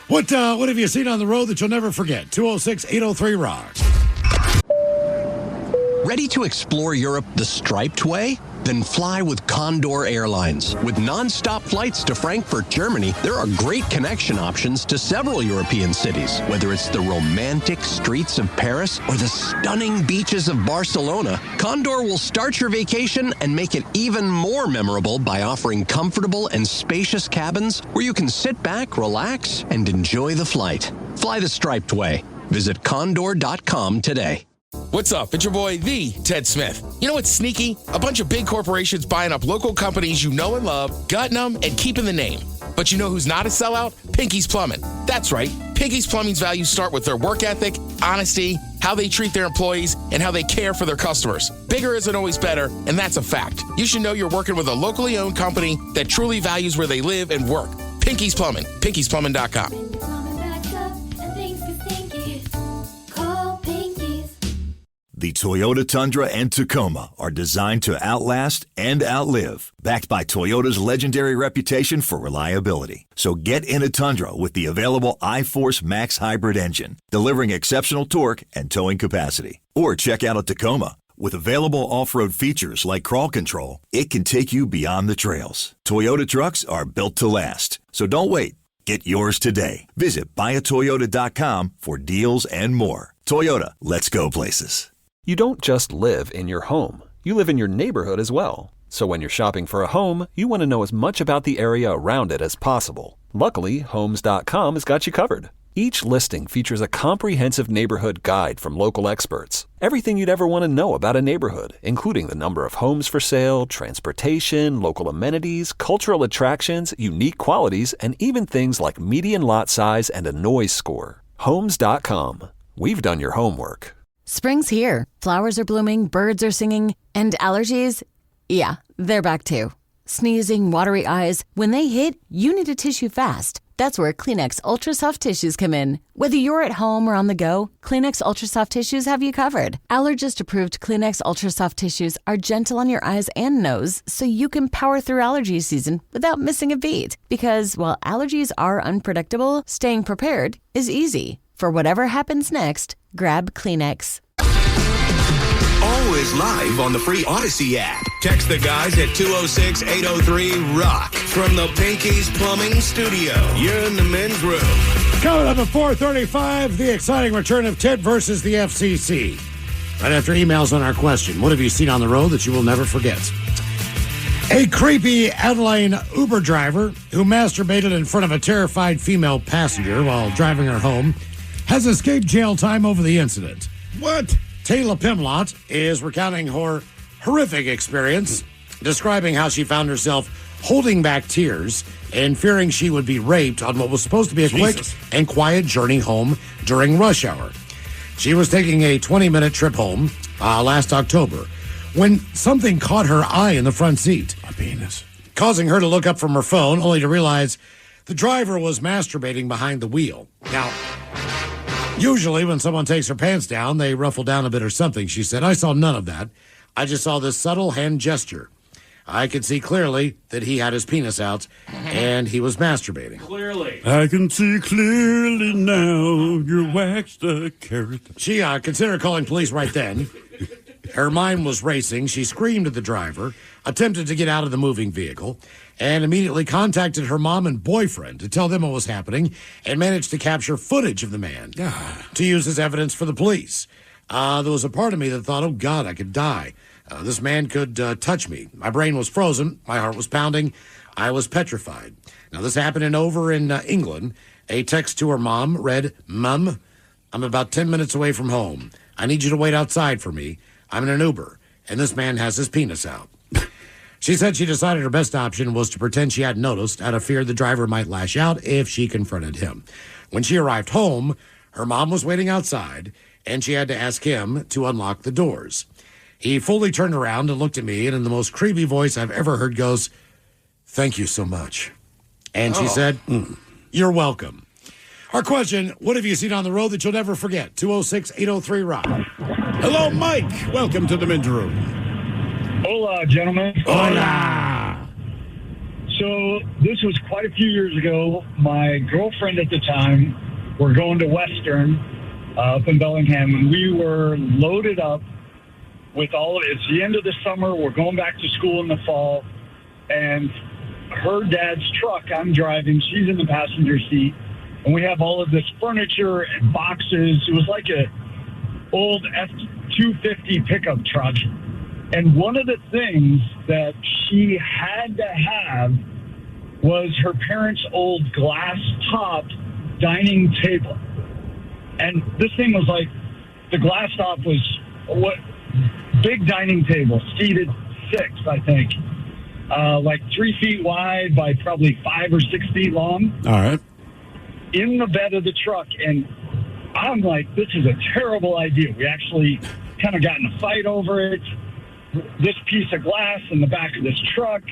What have you seen on the road that you'll never forget? 206-803-ROCK. Ready to explore Europe the striped way? Then fly with Condor Airlines. With non-stop flights to Frankfurt, Germany, there are great connection options to several European cities. Whether it's the romantic streets of Paris or the stunning beaches of Barcelona, Condor will start your vacation and make it even more memorable by offering comfortable and spacious cabins where you can sit back, relax, and enjoy the flight. Fly the striped way. Visit condor.com today. What's up? It's your boy, the Ted Smith. You know what's sneaky? A bunch of big corporations buying up local companies you know and love, gutting them, and keeping the name. But you know who's not a sellout? Pinky's Plumbing. That's right. Pinky's Plumbing's values start with their work ethic, honesty, how they treat their employees, and how they care for their customers. Bigger isn't always better, and that's a fact. You should know you're working with a locally owned company that truly values where they live and work. Pinky's Plumbing. Pinky'sPlumbing.com. The Toyota Tundra and Tacoma are designed to outlast and outlive, backed by Toyota's legendary reputation for reliability. So get in a Tundra with the available iForce Max hybrid engine, delivering exceptional torque and towing capacity. Or check out a Tacoma. With available off-road features like crawl control, it can take you beyond the trails. Toyota trucks are built to last. So don't wait. Get yours today. Visit buyatoyota.com for deals and more. Toyota, let's go places. You don't just live in your home. You live in your neighborhood as well. So when you're shopping for a home, you want to know as much about the area around it as possible. Luckily, Homes.com has got you covered. Each listing features a comprehensive neighborhood guide from local experts. Everything you'd ever want to know about a neighborhood, including the number of homes for sale, transportation, local amenities, cultural attractions, unique qualities, and even things like median lot size and a noise score. Homes.com. We've done your homework. Spring's here. Flowers are blooming, birds are singing, and allergies, yeah, they're back too. Sneezing, watery eyes, when they hit, you need a tissue fast. That's where Kleenex Ultra Soft Tissues come in. Whether you're at home or on the go, Kleenex Ultra Soft Tissues have you covered. Allergist-approved Kleenex Ultra Soft Tissues are gentle on your eyes and nose, so you can power through allergy season without missing a beat. Because while allergies are unpredictable, staying prepared is easy. For whatever happens next, grab Kleenex. Always live on the free Odyssey app. Text the guys at 206-803-ROCK from the Pinky's Plumbing Studio. You're in the men's room. Coming up at 4:35, the exciting return of Ted versus the FCC. Right after emails on our question, what have you seen on the road that you will never forget? A creepy Adelaide Uber driver who masturbated in front of a terrified female passenger while driving her home has escaped jail time over the incident. What? Taylor Pimlott is recounting her horrific experience, describing how she found herself holding back tears and fearing she would be raped on what was supposed to be a quick and quiet journey home during rush hour. She was taking a 20-minute trip home last October when something caught her eye in the front seat. A penis. Causing her to look up from her phone, only to realize the driver was masturbating behind the wheel. Now, usually when someone takes their pants down, they ruffle down a bit or something, she said. I saw none of that. I just saw this subtle hand gesture. I could see clearly that he had his penis out and he was masturbating. Clearly. I can see clearly now you're waxed a carrot. She considered calling police right then. Her mind was racing. She screamed at the driver, attempted to get out of the moving vehicle, and immediately contacted her mom and boyfriend to tell them what was happening and managed to capture footage of the man to use as evidence for the police. There was a part of me that thought, oh, God, I could die. This man could touch me. My brain was frozen. My heart was pounding. I was petrified. Now, this happened over in England. A text to her mom read, Mom, I'm about 10 minutes away from home. I need you to wait outside for me. I'm in an Uber, and this man has his penis out. She said she decided her best option was to pretend she hadn't noticed out of fear the driver might lash out if she confronted him. When she arrived home, her mom was waiting outside, and she had to ask him to unlock the doors. He fully turned around and looked at me, and in the most creepy voice I've ever heard goes, "Thank you so much." And she said, "You're welcome." Our question, what have you seen on the road that you'll never forget? 206-803-ROCK. Hello, Mike. Welcome to the men's room. Hola, gentlemen. Hola. So this was quite a few years ago. My girlfriend at the time were going to Western up in Bellingham, and we were loaded up with all of it. It's the end of the summer. We're going back to school in the fall, and her dad's truck I'm driving, she's in the passenger seat, and we have all of this furniture and boxes. It was like a old F-250 pickup truck. And one of the things that she had to have was her parents' old glass-top dining table. And this thing was like, the glass top was what big dining table, seated 6, I think. Like 3 feet wide by probably 5 or 6 feet long. All right. In the bed of the truck. And I'm like, this is a terrible idea. We actually kind of got in a fight over it. This piece of glass in the back of this truck,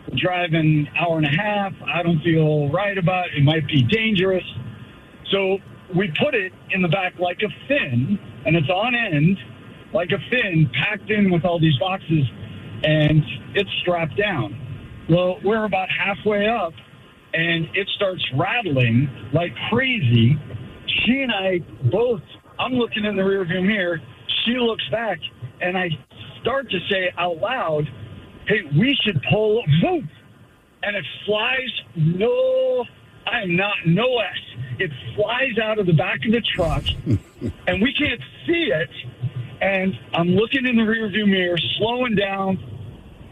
we're driving an hour and a half. I don't feel right about it. It might be dangerous. So we put it in the back like a fin, and it's on end, like a fin packed in with all these boxes, and it's strapped down. Well, we're about halfway up, and it starts rattling like crazy. She and I both, I'm looking in the rearview mirror, she looks back, and I start to say out loud, hey, we should pull, whoop, and it flies, no S. It flies out of the back of the truck, and we can't see it, and I'm looking in the rearview mirror, slowing down,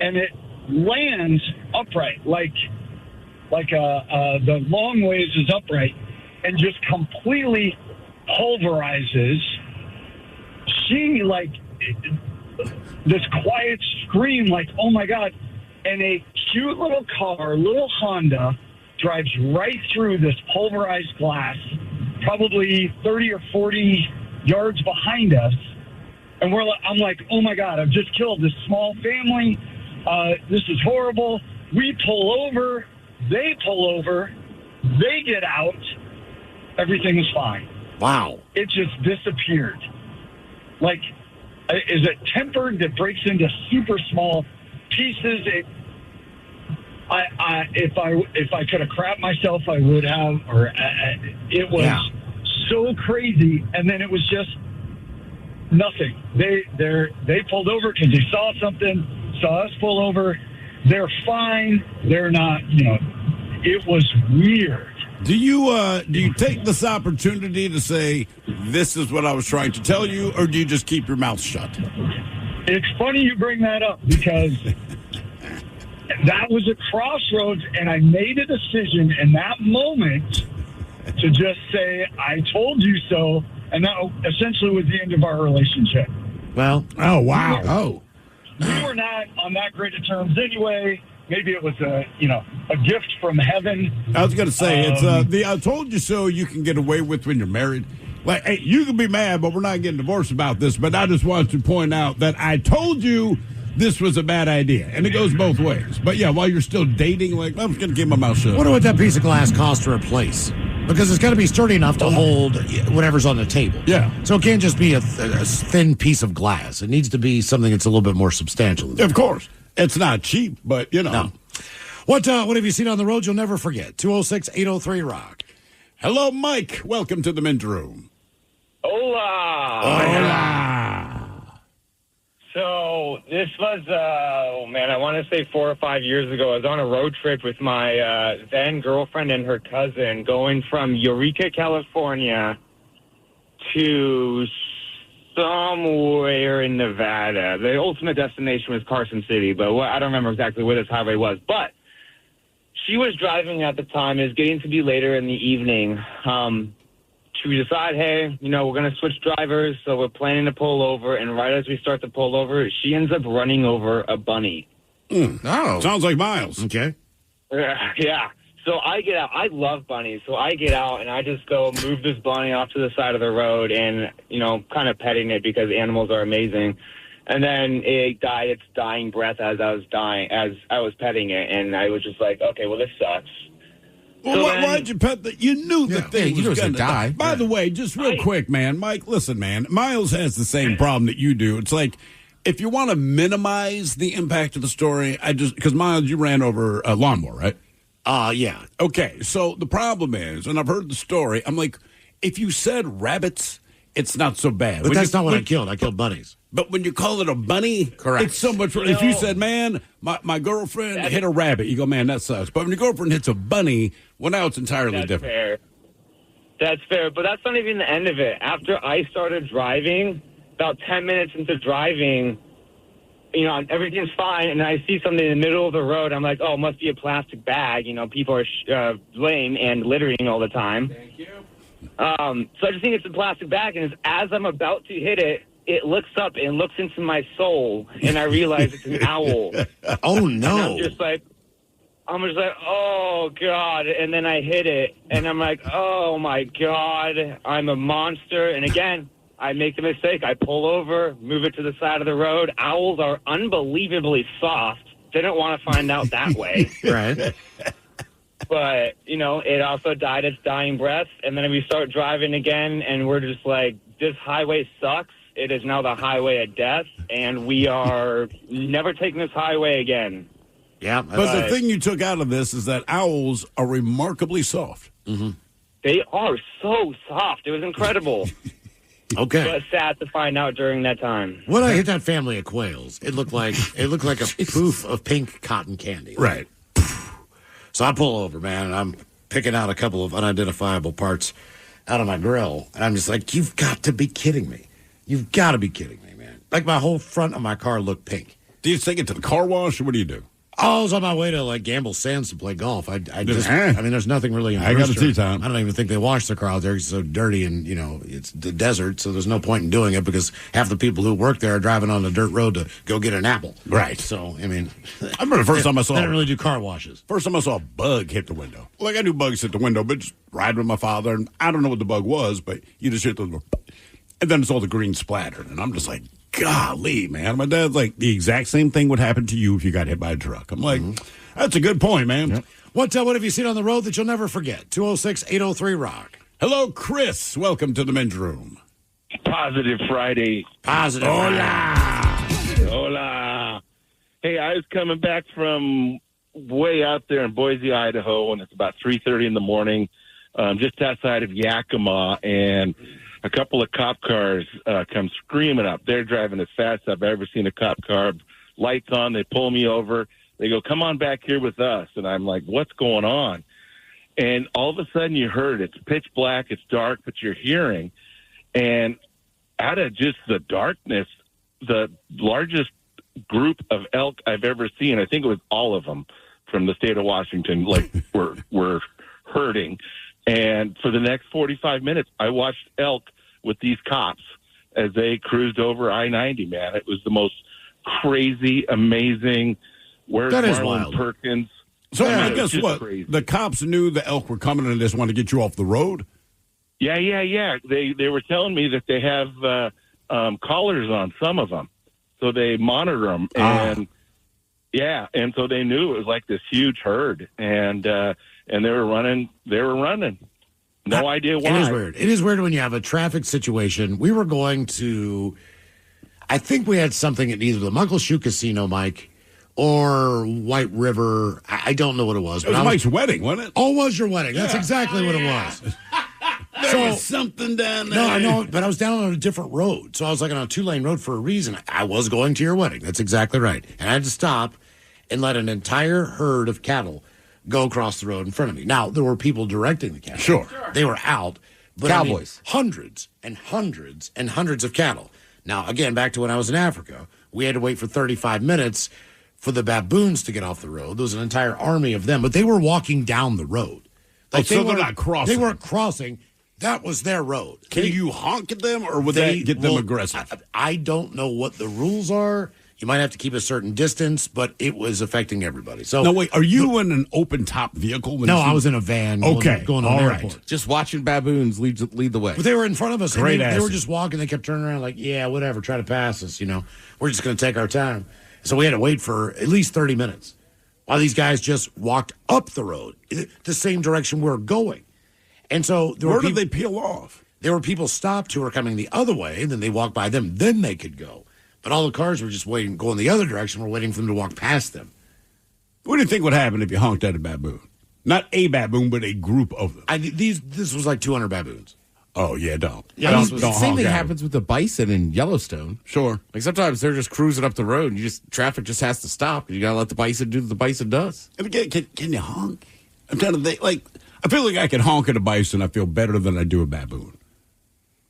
and it lands upright, like the long ways is upright, and just completely pulverizes. She, like, this quiet scream, like, oh my God, and a cute little car, little Honda, drives right through this pulverized glass, probably 30 or 40 yards behind us. And I'm like, oh my God, I've just killed this small family. This is horrible. We pull over. They pull over. They get out. Everything is fine. Wow. It just disappeared. Like, is it tempered that breaks into super small pieces? If I could have crapped myself, I would have. Or it was so crazy, and then it was just nothing. They pulled over because they saw something. Saw us pull over. They're fine. They're not. It was weird. Do you take this opportunity to say, this is what I was trying to tell you, or do you just keep your mouth shut? It's funny you bring that up, because that was a crossroads, and I made a decision in that moment to just say, I told you so, and that essentially was the end of our relationship. Well, oh, wow. We were not on that great of terms anyway. Maybe it was a gift from heaven. I was going to say, it's the I told you so you can get away with when you're married. Like, hey, you can be mad, but we're not getting divorced about this. But I just wanted to point out that I told you this was a bad idea. And it goes both ways. But yeah, while you're still dating, like, I'm just going to keep my mouth shut. I wonder what that piece of glass costs to replace. Because it's got to be sturdy enough to hold whatever's on the table. Yeah. So it can't just be a thin piece of glass. It needs to be something that's a little bit more substantial. Of course. It's not cheap, but, No. What have you seen on the road you'll never forget? 206-803-ROCK. Hello, Mike. Welcome to the men's room. Hola. Hola. So this was, I want to say 4 or 5 years ago. I was on a road trip with my then girlfriend and her cousin going from Eureka, California to somewhere in Nevada. The ultimate destination was Carson City, but I don't remember exactly where this highway was. But she was driving at the time. It was getting to be later in the evening. We decide, hey, we're going to switch drivers, so we're planning to pull over. And right as we start to pull over, she ends up running over a bunny. Oh. Sounds like Miles. Okay. Yeah. So I get out. I love bunnies. So I get out and I just go move this bunny off to the side of the road and, kind of petting it because animals are amazing. And then it died its dying breath as I was petting it. And I was just like, okay, well, this sucks. Well, why'd you pet the? You knew the thing was going to die. By the way, just real quick, man, Mike, listen, man, Miles has the same problem that you do. It's like, if you want to minimize the impact of the story, because Miles, you ran over a lawnmower, right? Yeah. Okay, so the problem is, and I've heard the story, I'm like, if you said rabbits, it's not so bad. But that's not what I killed. I killed bunnies. But when you call it a bunny, correct. It's so much. If you said, man, my girlfriend hit a rabbit, you go, man, that sucks. But when your girlfriend hits a bunny, well, now it's entirely different. Fair. That's fair, but that's not even the end of it. After I started driving, about 10 minutes into driving, everything's fine, and I see something in the middle of the road. I'm like, oh, it must be a plastic bag. People are lame and littering all the time. Thank you. So I just think it's a plastic bag, and as I'm about to hit it, it looks up and looks into my soul, and I realize it's an owl. Oh, no. And I'm just like, oh, God. And then I hit it, and I'm like, oh, my God, I'm a monster. And again, I make the mistake. I pull over, move it to the side of the road. Owls are unbelievably soft. Didn't want to find out that way. Right. But, it also died its dying breath. And then we start driving again, and we're just like, this highway sucks. it is now the highway of death, and we are never taking this highway again. Yeah. But the thing you took out of this is that owls are remarkably soft. Mm-hmm. They are so soft. It was incredible. Okay. But sad to find out during that time. When I hit that family of quails, it looked like a poof of pink cotton candy. Right. So I pull over, man, and I'm picking out a couple of unidentifiable parts out of my grill, and I'm just like, you've got to be kidding me. You've got to be kidding me, man. Like, my whole front of my car looked pink. Do you take it to the car wash, or what do you do? I was on my way to, like, Gamble Sands to play golf. I mean, there's nothing really in I got a Brewster. tea time. I don't even think they wash their car out there. It's so dirty, and, it's the desert, so there's no point in doing it because half the people who work there are driving on the dirt road to go get an apple. Right. So, I mean... I remember the first time I saw... They don't really do car washes. First time I saw a bug hit the window. Like, I knew bugs hit the window, but just riding with my father, and I don't know what the bug was, but you just hit the... And then it's all the green splattered, and I'm just like, golly, man. My dad's like, the exact same thing would happen to you if you got hit by a truck. I'm like, that's a good point, man. Yep. What have you seen on the road that you'll never forget? 206-803-ROCK. Hello, Chris. Welcome to the men's room. Positive Friday. Positive Hola. Hola. Hey, I was coming back from way out there in Boise, Idaho, and it's about 3:30 in the morning, just outside of Yakima, and a couple of cop cars come screaming up. They're driving as fast as I've ever seen a cop car. Lights on. They pull me over. They go, come on back here with us. And I'm like, what's going on? And all of a sudden you heard it's pitch black. It's dark, but you're hearing. And out of just the darkness, the largest group of elk I've ever seen, I think it was all of them from the state of Washington, like were herding. And for the next 45 minutes, I watched elk with these cops as they cruised over I-90, man. It was the most crazy, amazing. Where's Marlon Perkins? So I guess what? Crazy. The cops knew the elk were coming and they just wanted to get you off the road? Yeah. They were telling me that they have collars on some of them. So they monitor them. And and so they knew it was like this huge herd. And they were running. No idea why. It is weird. It is weird when you have a traffic situation. We were going to, I think we had something at either the Muckleshoot Casino, Mike, or White River. I don't know what it was. It was Mike's wedding, wasn't it? Oh, it was your wedding. That's exactly what it was. There was something down there. No, I know, but I was down on a different road. So I was like on a 2-lane road for a reason. I was going to your wedding. That's exactly right. And I had to stop and let an entire herd of cattle go across the road in front of me. Now, there were people directing the cattle. Sure. They were out. But Cowboys. I mean, hundreds and hundreds and hundreds of cattle. Now, again, back to when I was in Africa, we had to wait for 35 minutes for the baboons to get off the road. There was an entire army of them, but they were walking down the road. Like so they're not crossing. They weren't crossing. That was their road. Can you honk at them, or would that get them aggressive? I don't know what the rules are. You might have to keep a certain distance, but it was affecting everybody. So no, wait. Are you in an open-top vehicle? No, I was in a van. Okay, going to an airport. Just watching baboons lead the way. But they were in front of us. Great They were just walking. They kept turning around like, yeah, whatever, try to pass us. We're just going to take our time. So we had to wait for at least 30 minutes while these guys just walked up the road, the same direction we're going. And so where did they peel off? There were people stopped who were coming the other way, and then they walked by them. Then they could go. But all the cars were just waiting, going the other direction. We're waiting for them to walk past them. What do you think would happen if you honked at a baboon? Not a baboon, but a group of them. This was like 200 baboons. Oh, yeah, don't. Yeah, don't the same thing happens with the bison in Yellowstone. Sure. Like sometimes they're just cruising up the road and traffic just has to stop. You got to let the bison do what the bison does. And again, can you honk? I'm trying to think, I feel like I can honk at a bison. I feel better than I do a baboon.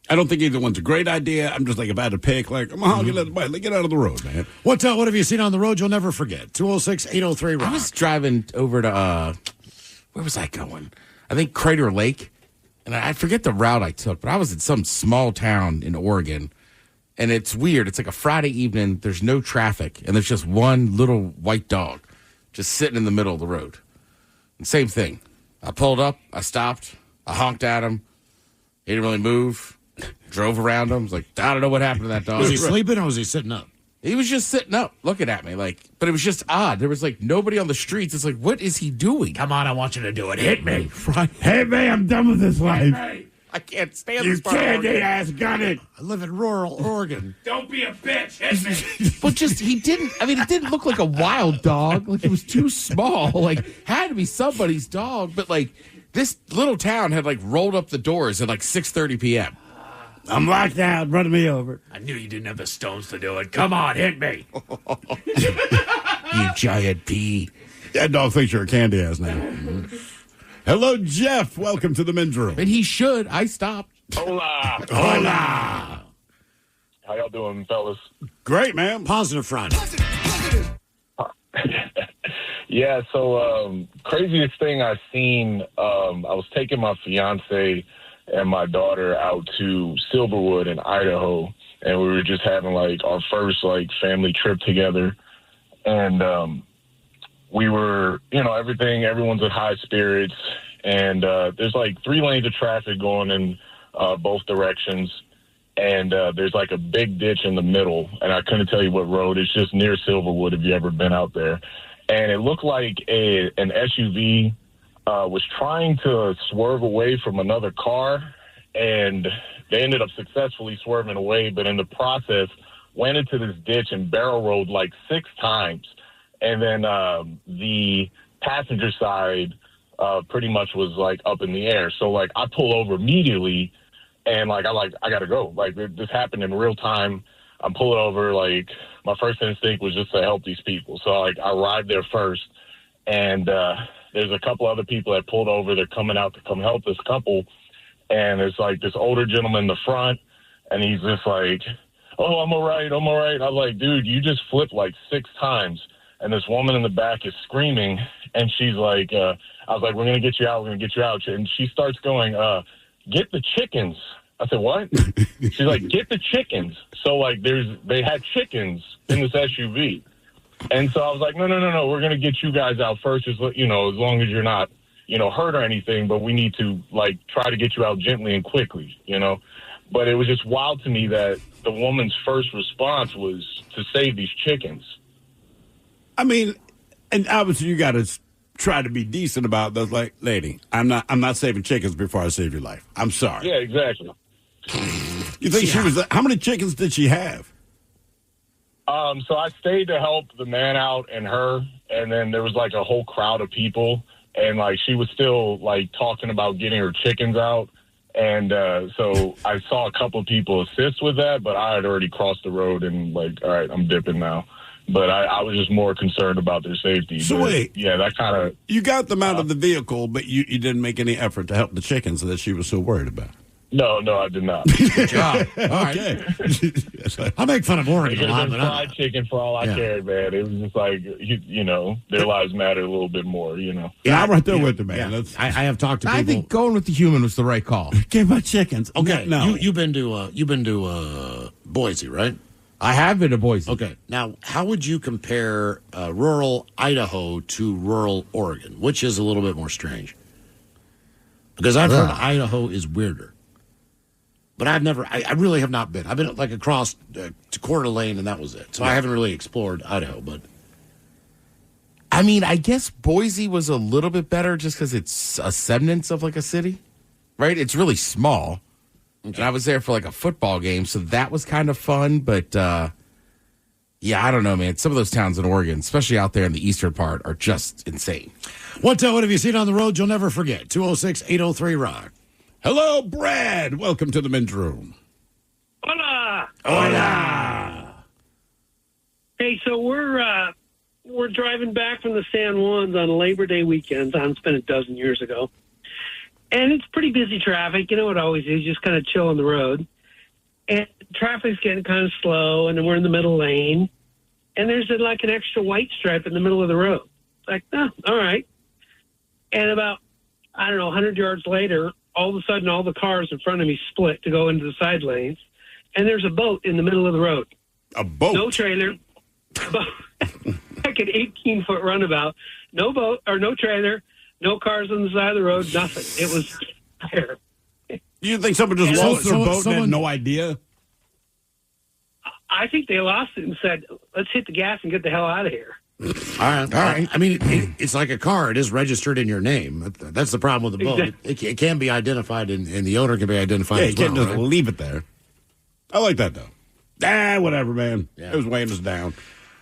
I don't think either one's a great idea. I'm just like, if I had to pick, I'm honking at the bison. Get out of the road, man. What have you seen on the road you'll never forget? 206-803-ROCK. I was driving over to, where was I going? I think Crater Lake. And I forget the route I took, but I was in some small town in Oregon. And it's weird. It's like a Friday evening. There's no traffic. And there's just one little white dog just sitting in the middle of the road. And same thing. I pulled up. I stopped. I honked at him. He didn't really move. Drove around him. I was like, I don't know what happened to that dog. Was he sleeping or was he sitting up? He was just sitting up looking at me. But it was just odd. There was nobody on the streets. It's like, what is he doing? Come on, I want you to do it. Hit me. Hit me. I'm done with this life. I I can't stand You this part of candy Oregon. ass got it. I live in rural Oregon. Don't be a bitch. Hit me. But just, he didn't, I mean, it didn't look like a wild dog. Like, it was too small. Like, had to be somebody's dog. But, like, this little town had, like, rolled up the doors at, like, 6:30 p.m. I'm locked out. Running me over. I knew you didn't have the stones to do it. Come on, hit me. You giant pea. That dog thinks you're a candy ass now. Hello, Jeff. Welcome to the men's room. And he should. I stopped. Hola. Hola. How y'all doing, fellas? Great, man. Positive front. Yeah, so craziest thing I've seen, I was taking my fiance and my daughter out to Silverwood in Idaho, and we were just having, like, our first, like, family trip together. And we were, you know, everyone's in high spirits, and there's, like, 3 lanes of traffic going in both directions. And there's like a big ditch in the middle, and I couldn't tell you what road. It's just near Silverwood if you ever been out there. And it looked like an SUV was trying to swerve away from another car, and they ended up successfully swerving away, but in the process went into this ditch and barrel rolled like 6 times. And then the passenger side pretty much was like up in the air. So like I pull over immediately. And, I got to go. Like, this happened in real time. I'm pulling over. Like, my first instinct was just to help these people. So, like, I arrived there first. And there's a couple other people that pulled over. They're coming out to come help this couple. And it's, like, this older gentleman in the front. And he's just like, oh, I'm all right. I'm all right. I'm like, dude, you just flipped, like, 6 times. And this woman in the back is screaming. And she's like, I was like, we're going to get you out. We're going to get you out. And she starts going, get the chickens. I said, what? She's like, get the chickens. So, like, they had chickens in this SUV. And so I was like, no, we're going to get you guys out first, just, you know, as long as you're not, you know, hurt or anything, but we need to, like, try to get you out gently and quickly, you know. But it was just wild to me that the woman's first response was to save these chickens. I mean, and obviously you got to try to be decent about those. Like, lady, I'm not saving chickens before I save your life. I'm sorry. Yeah, exactly. You think she was? How many chickens did she have? So I stayed to help the man out and her, and then there was like a whole crowd of people, and like she was still like talking about getting her chickens out, and so I saw a couple of people assist with that, but I had already crossed the road and like, all right, I'm dipping now. But I was just more concerned about their safety. So but, wait, yeah, that kind of you got them out of the vehicle, but you didn't make any effort to help the chickens that she was so worried about. No, I did not. Good job. Okay. I make fun of Oregon a lot, but fried chicken for all I cared, man. It was just like, you know, their lives matter a little bit more, you know. Yeah, I'm right there with you, man. Yeah. I have talked to people. I think going with the human was the right call. Give my chickens. Okay, no. You've been to Boise, right? I have been to Boise. Okay, now how would you compare rural Idaho to rural Oregon? Which is a little bit more strange? Because I've heard Idaho is weirder. But I really have not been. I've been like across to Coeur d'Alene, and that was it. So I haven't really explored Idaho. But I mean, I guess Boise was a little bit better just because it's a semblance of like a city, right? It's really small. Okay. And I was there for like a football game, so that was kind of fun. But yeah, I don't know, man. Some of those towns in Oregon, especially out there in the eastern part, are just insane. What have you seen on the road you'll never forget? 206-803-ROCK. Hello, Brad. Welcome to the men's room. Hola. Hola. Hey, so we're driving back from the San Juans on Labor Day weekend. It's been a dozen years ago. And it's pretty busy traffic. You know what it always is, just kind of chill on the road. And traffic's getting kind of slow, and then we're in the middle lane. And there's like an extra white stripe in the middle of the road. It's like, oh, all right. And about, 100 yards later, all of a sudden, all the cars in front of me split to go into the side lanes, and there's a boat in the middle of the road. A boat? No trailer. Like an 18-foot runabout. No boat or no trailer. No cars on the side of the road. Nothing. It was there. You think someone just lost their boat and had no idea? I think they lost it and said, let's hit the gas and get the hell out of here. All right. I mean, it's like a car. It is registered in your name. That's the problem with the boat. Exactly. It can be identified, and the owner can be identified as you can't well. just leave it there. I like that, though. Whatever, man. It was weighing us down.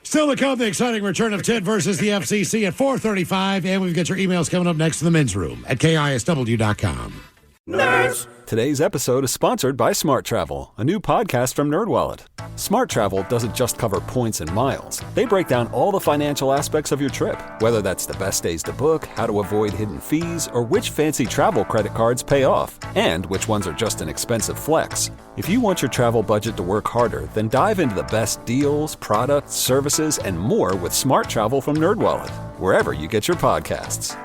Still to come, the exciting return of Ted versus the FCC at 4:35, and we've got your emails coming up next in the men's room at KISW.com. Nerds! Today's episode is sponsored by Smart Travel, a new podcast from NerdWallet. Smart Travel doesn't just cover points and miles. They break down all the financial aspects of your trip, whether that's the best days to book, how to avoid hidden fees, or which fancy travel credit cards pay off, and which ones are just an expensive flex. If you want your travel budget to work harder, then dive into the best deals, products, services, and more with Smart Travel from NerdWallet, wherever you get your podcasts.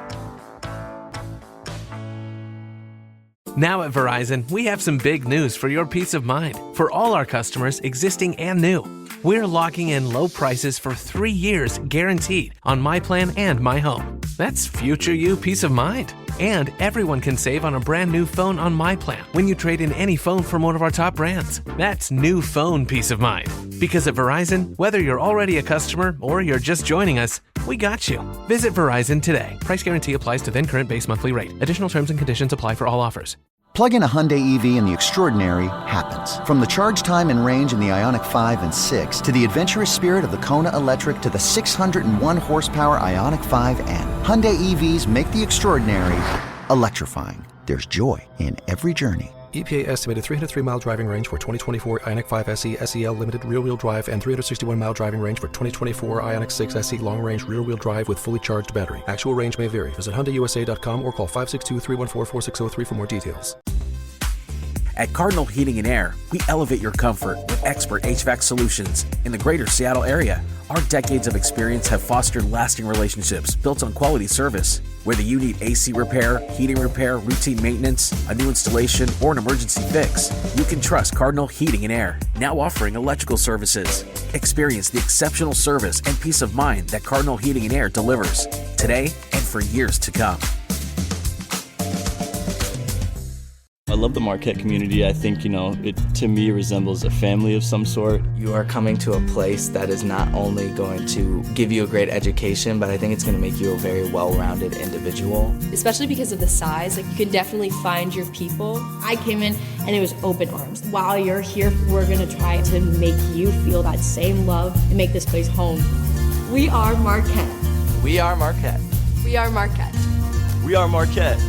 Now at Verizon, we have some big news for your peace of mind. For all our customers, existing and new, we're locking in low prices for 3 years guaranteed on My Plan and My Home. That's future you peace of mind. And everyone can save on a brand new phone on My Plan when you trade in any phone from one of our top brands. That's new phone peace of mind. Because at Verizon, whether you're already a customer or you're just joining us, we got you. Visit Verizon today. Price guarantee applies to then current base monthly rate. Additional terms and conditions apply for all offers. Plug in a Hyundai EV and the extraordinary happens. From the charge time and range in the Ioniq 5 and 6 to the adventurous spirit of the Kona Electric to the 601 horsepower Ioniq 5N. Hyundai EVs make the extraordinary electrifying. There's joy in every journey. EPA estimated 303-mile driving range for 2024 Ioniq 5 SE SEL Limited rear-wheel drive and 361-mile driving range for 2024 Ioniq 6 SE long-range rear-wheel drive with fully charged battery. Actual range may vary. Visit HyundaiUSA.com or call 562-314-4603 for more details. At Cardinal Heating & Air, we elevate your comfort with expert HVAC solutions in the greater Seattle area. Our decades of experience have fostered lasting relationships built on quality service. Whether you need AC repair, heating repair, routine maintenance, a new installation, or an emergency fix, you can trust Cardinal Heating & Air, now offering electrical services. Experience the exceptional service and peace of mind that Cardinal Heating & Air delivers, today and for years to come. I love the Marquette community. I think, it to me resembles a family of some sort. You are coming to a place that is not only going to give you a great education, but I think it's going to make you a very well-rounded individual. Especially because of the size, you can definitely find your people. I came in and it was open arms. While you're here, we're going to try to make you feel that same love and make this place home. We are Marquette. We are Marquette. We are Marquette. We are Marquette.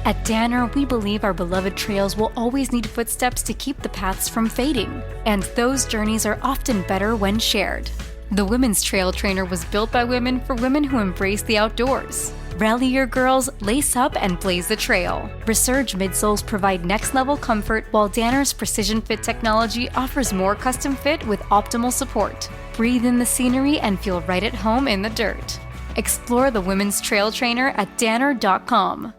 At Danner, we believe our beloved trails will always need footsteps to keep the paths from fading, and those journeys are often better when shared. The Women's Trail Trainer was built by women for women who embrace the outdoors. Rally your girls, lace up, and blaze the trail. Resurge midsoles provide next-level comfort, while Danner's Precision Fit technology offers more custom fit with optimal support. Breathe in the scenery and feel right at home in the dirt. Explore the Women's Trail Trainer at danner.com.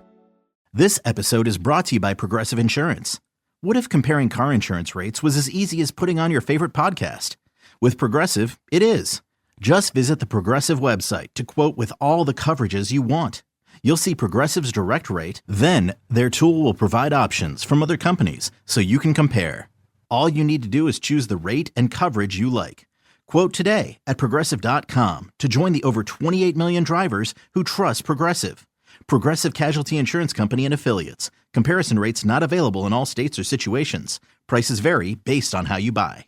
This episode is brought to you by Progressive Insurance. What if comparing car insurance rates was as easy as putting on your favorite podcast? With Progressive, it is. Just visit the Progressive website to quote with all the coverages you want. You'll see Progressive's direct rate, then their tool will provide options from other companies so you can compare. All you need to do is choose the rate and coverage you like. Quote today at Progressive.com to join the over 28 million drivers who trust Progressive. Progressive Casualty Insurance Company and Affiliates. Comparison rates not available in all states or situations. Prices vary based on how you buy.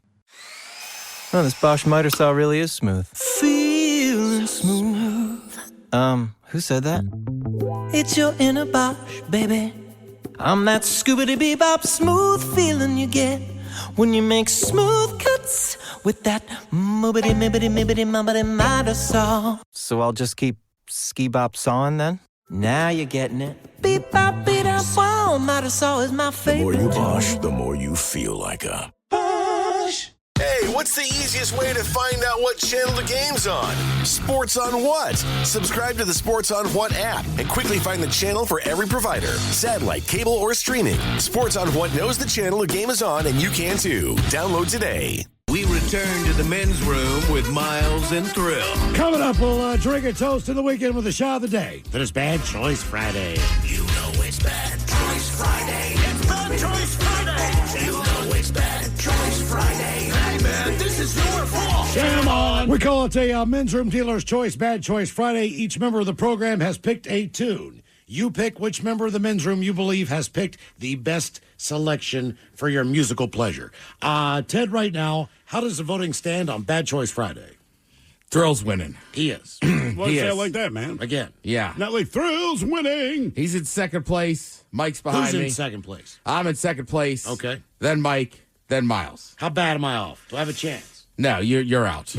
Oh, this Bosch miter saw really is smooth. Feeling smooth. Who said that? It's your inner Bosch, baby. I'm that scoobity-bebop smooth feeling you get when you make smooth cuts with that moobity-mibbity-mibbity-mubbity miter saw. So I'll just keep ski-bop sawing then? Now you're getting it. Beep bop beat up wow, miter saw is my favorite. The more you Bosch, the more you feel like a Bosch. Hey, what's the easiest way to find out what channel the game's on? Sports on What? Subscribe to the Sports on What app and quickly find the channel for every provider. Satellite, cable, or streaming. Sports on What knows the channel a game is on, and you can too. Download today. We return to the men's room with Miles and Thrill. Coming up, we'll drink a toast to the weekend with a shot of the day. That is Bad Choice Friday. You know it's Bad Choice Friday. It's Bad Choice Friday. You know it's Bad Choice Friday. Hey, man, this is your fault. Sham on. We call it a Men's Room Dealer's Choice, Bad Choice Friday. Each member of the program has picked a tune. You pick which member of the men's room you believe has picked the best selection for your musical pleasure. Ted, right now, how does the voting stand on Bad Choice Friday? Thrill's winning. He is. Why say it like that, man? Again. Yeah. Not like Thrill's winning. He's in second place. Mike's behind Who's me. in second place? I'm in second place. Okay. Then Mike. Then Miles. How bad am I off? Do I have a chance? No, you're out.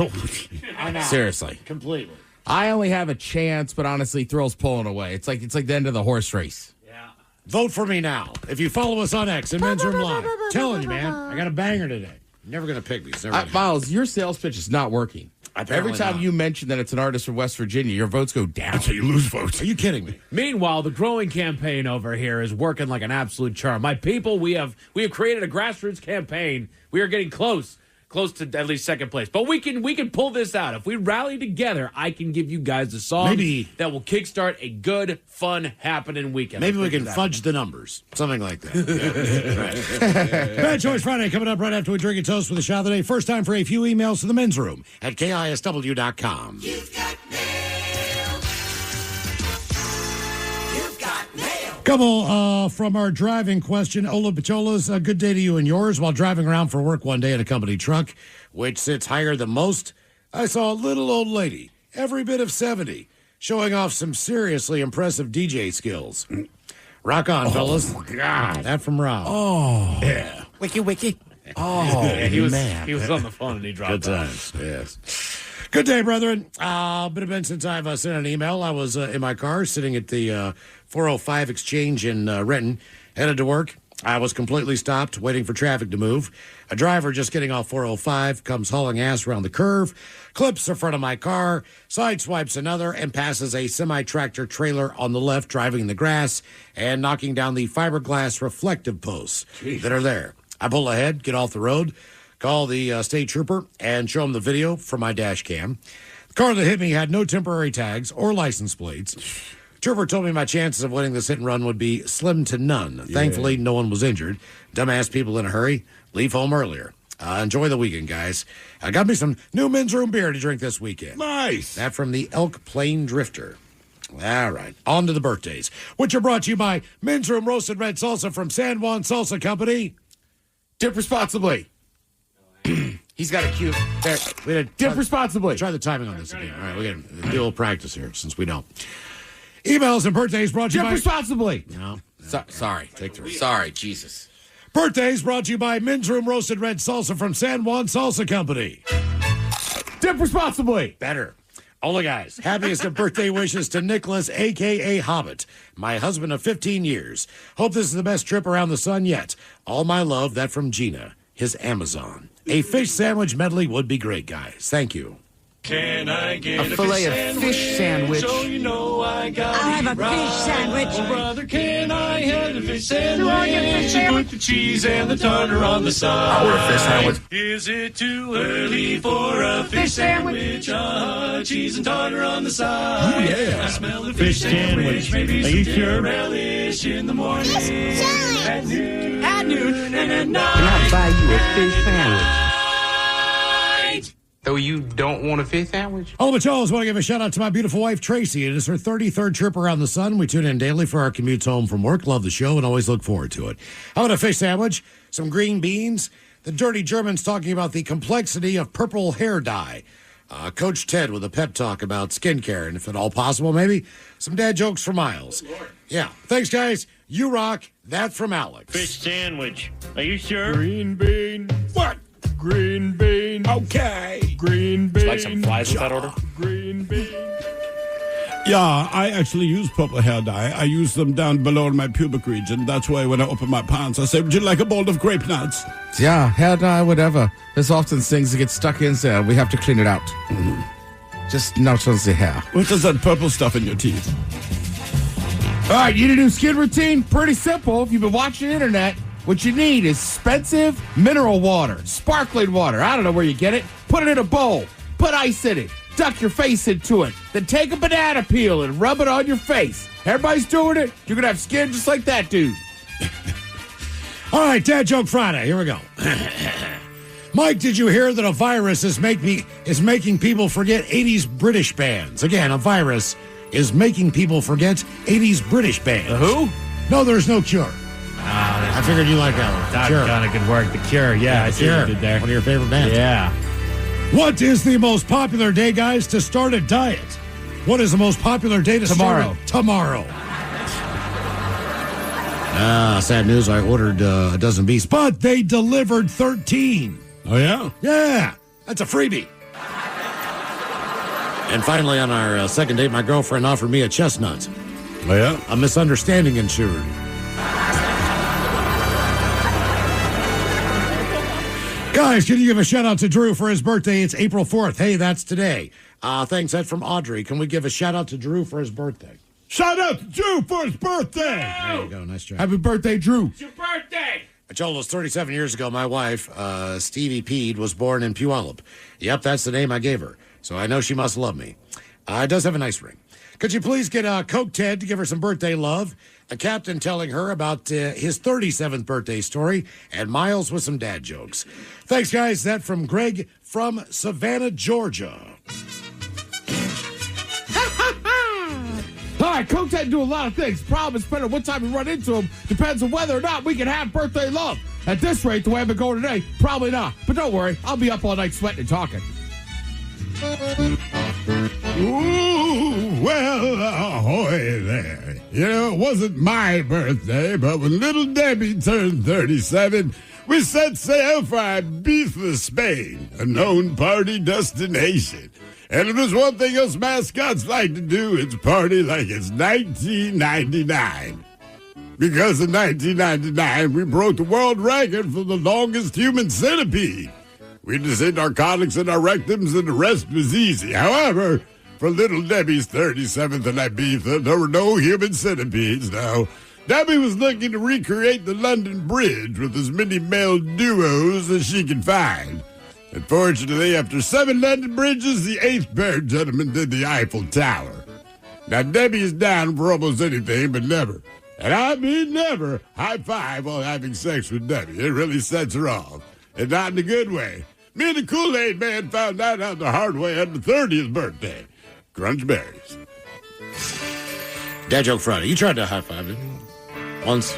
I'm out. Seriously. Completely. I only have a chance, but honestly, Thrill's pulling away. It's like the end of the horse race. Yeah. Vote for me now. If you follow us on X and Men's Room Live. Telling you, man, I got a banger today. Never going to pick these. Miles, your sales pitch is not working. Apparently Every time not. you mention that it's an artist from West Virginia, your votes go down. So you lose votes. Are you kidding me? Meanwhile, the growing campaign over here is working like an absolute charm. My people, we have created a grassroots campaign. We are getting close to at least second place. But we can pull this out. If we rally together, I can give you guys a song that will kickstart a good, fun, happening weekend. Maybe we can fudge the numbers. Something like that. Right. Bad Choice Friday coming up right after we drink a toast with the shot of the day. First time for a few emails to the men's room at KISW.com. You've got mail. You've got mail. Couple from our driving question. Ola Pichola's, a good day to you and yours. While driving around for work one day in a company truck, which sits higher than most, I saw a little old lady, every bit of 70, showing off some seriously impressive DJ skills. Rock on, fellas. God. That from Rob. Oh. Yeah. Wiki. Oh, Yeah, he was man. on the phone and he dropped Good out. times, yes. Good day, brethren. Been a bit since I've sent an email. I was in my car sitting at the 405 Exchange in Renton, headed to work. I was completely stopped, waiting for traffic to move. A driver just getting off 405 comes hauling ass around the curve, clips the front of my car, sideswipes another, and passes a semi-tractor trailer on the left, driving in the grass and knocking down the fiberglass reflective posts that are there. I pull ahead, get off the road, call the state trooper, and show him the video from my dash cam. The car that hit me had no temporary tags or license plates. Trooper told me my chances of winning this hit and run would be slim to none. Yeah. Thankfully, no one was injured. Dumbass people in a hurry leave home earlier. Enjoy the weekend, guys. I got me some new men's room beer to drink this weekend. Nice. That from the Elk Plain Drifter. All right, on to the birthdays, which are brought to you by Men's Room Roasted Red Salsa from San Juan Salsa Company. Dip responsibly. He's got a cue. There. Dip responsibly. Try the timing on this again. All right, we got to do a little practice here since we don't. Emails and birthdays brought to you Dip by... responsibly. No. Sorry. Take 3. Sorry, Jesus. Birthdays brought to you by Men's Room Roasted Red Salsa from San Juan Salsa Company. Dip responsibly. Better. All the guys, happiest of birthday wishes to Nicholas, a.k.a. Hobbit, my husband of 15 years. Hope this is the best trip around the sun yet. All my love, that from Gina, his Amazon. A fish sandwich medley would be great, guys. Thank you. Can I get A fillet of fish sandwich. So you know I got I'll have a fish sandwich. Oh, brother, can I have a fish sandwich? Put the cheese and the tartar on the side. I want a fish sandwich. Is it too early for a fish sandwich? Cheese and tartar on the side. Oh, yeah. I smell the fish sandwich. Maybe Are you some sure? relish in the morning. At noon and at night. Can I buy you a fish sandwich? So you don't want a fish sandwich? All the Cholos want to give a shout out to my beautiful wife, Tracy. It is her 33rd trip around the sun. We tune in daily for our commutes home from work. Love the show and always look forward to it. How about a fish sandwich, some green beans, the dirty Germans talking about the complexity of purple hair dye. Coach Ted with a pep talk about skincare, and if at all possible, maybe some dad jokes for Miles. Yeah. Thanks, guys. You rock. That from Alex. Fish sandwich. Are you sure? Green bean. What? Green bean. Okay. Green bean. Like some flies with that order? Green bean. Yeah, I actually use purple hair dye. I use them down below in my pubic region. That's why when I open my pants, I say, would you like a bowl of grape nuts? Yeah, hair dye, whatever. There's often things that get stuck in there. We have to clean it out. Just not on the hair. What is that purple stuff in your teeth? All right, you need a new skin routine? Pretty simple. If you've been watching the internet, what you need is expensive mineral water, sparkling water. I don't know where you get it. Put it in a bowl. Put ice in it. Duck your face into it. Then take a banana peel and rub it on your face. Everybody's doing it. You're going to have skin just like that dude. All right, Dad Joke Friday. Here we go. Mike, did you hear that a virus is making people forget 80s British bands? Again, a virus is making people forget 80s British bands. The Who? No, there's no Cure. I figured you like that one. That Cure. kind of good work. The Cure, yeah, I see what you did there. One of your favorite bands. Yeah. What is the most popular day, guys, to start a diet? What is the most popular day to start? Tomorrow. Sad news. I ordered a dozen beasts, but they delivered 13. Oh, yeah? Yeah, that's a freebie. And finally, on our second date, my girlfriend offered me a chestnut. Oh, yeah? A misunderstanding ensued. Guys, can you give a shout out to Drew for his birthday? It's April 4th. Hey, that's today. Thanks. That's from Audrey. Can we give a shout out to Drew for his birthday? Shout out to Drew for his birthday. There you go. Nice job. Happy birthday, Drew. It's your birthday. I told us 37 years ago, my wife, Stevie Peed, was born in Puyallup. Yep, that's the name I gave her. So I know she must love me. It does have a nice ring. Could you please get Coke Ted to give her some birthday love? The captain telling her about his 37th birthday story, and Miles with some dad jokes. Thanks, guys. That from Greg from Savannah, Georgia. All right, Coke Ted do a lot of things. Problem is, depending on what time we run into him, depends on whether or not we can have birthday love. At this rate, the way I've been going today, probably not. But don't worry, I'll be up all night sweating and talking. Ooh, well, ahoy there. You know, it wasn't my birthday, but when little Debbie turned 37, we set sail for Ibiza, Spain, a known party destination. And if there's one thing us mascots like to do, it's party like it's 1999. Because in 1999, we broke the world record for the longest human centipede. We just hit narcotics in our rectums and the rest was easy. However, for little Debbie's 37th in Ibiza, there were no human centipedes. Now, Debbie was looking to recreate the London Bridge with as many male duos as she could find. Unfortunately, after 7 London bridges, the 8th pair gentleman did the Eiffel Tower. Now, Debbie is down for almost anything, but never, and I mean never, high five while having sex with Debbie. It really sets her off, and not in a good way. Me and the Kool-Aid Man found that out the hard way on the 30th birthday. Crunch berries. Dad joke Friday. You tried to high five it once.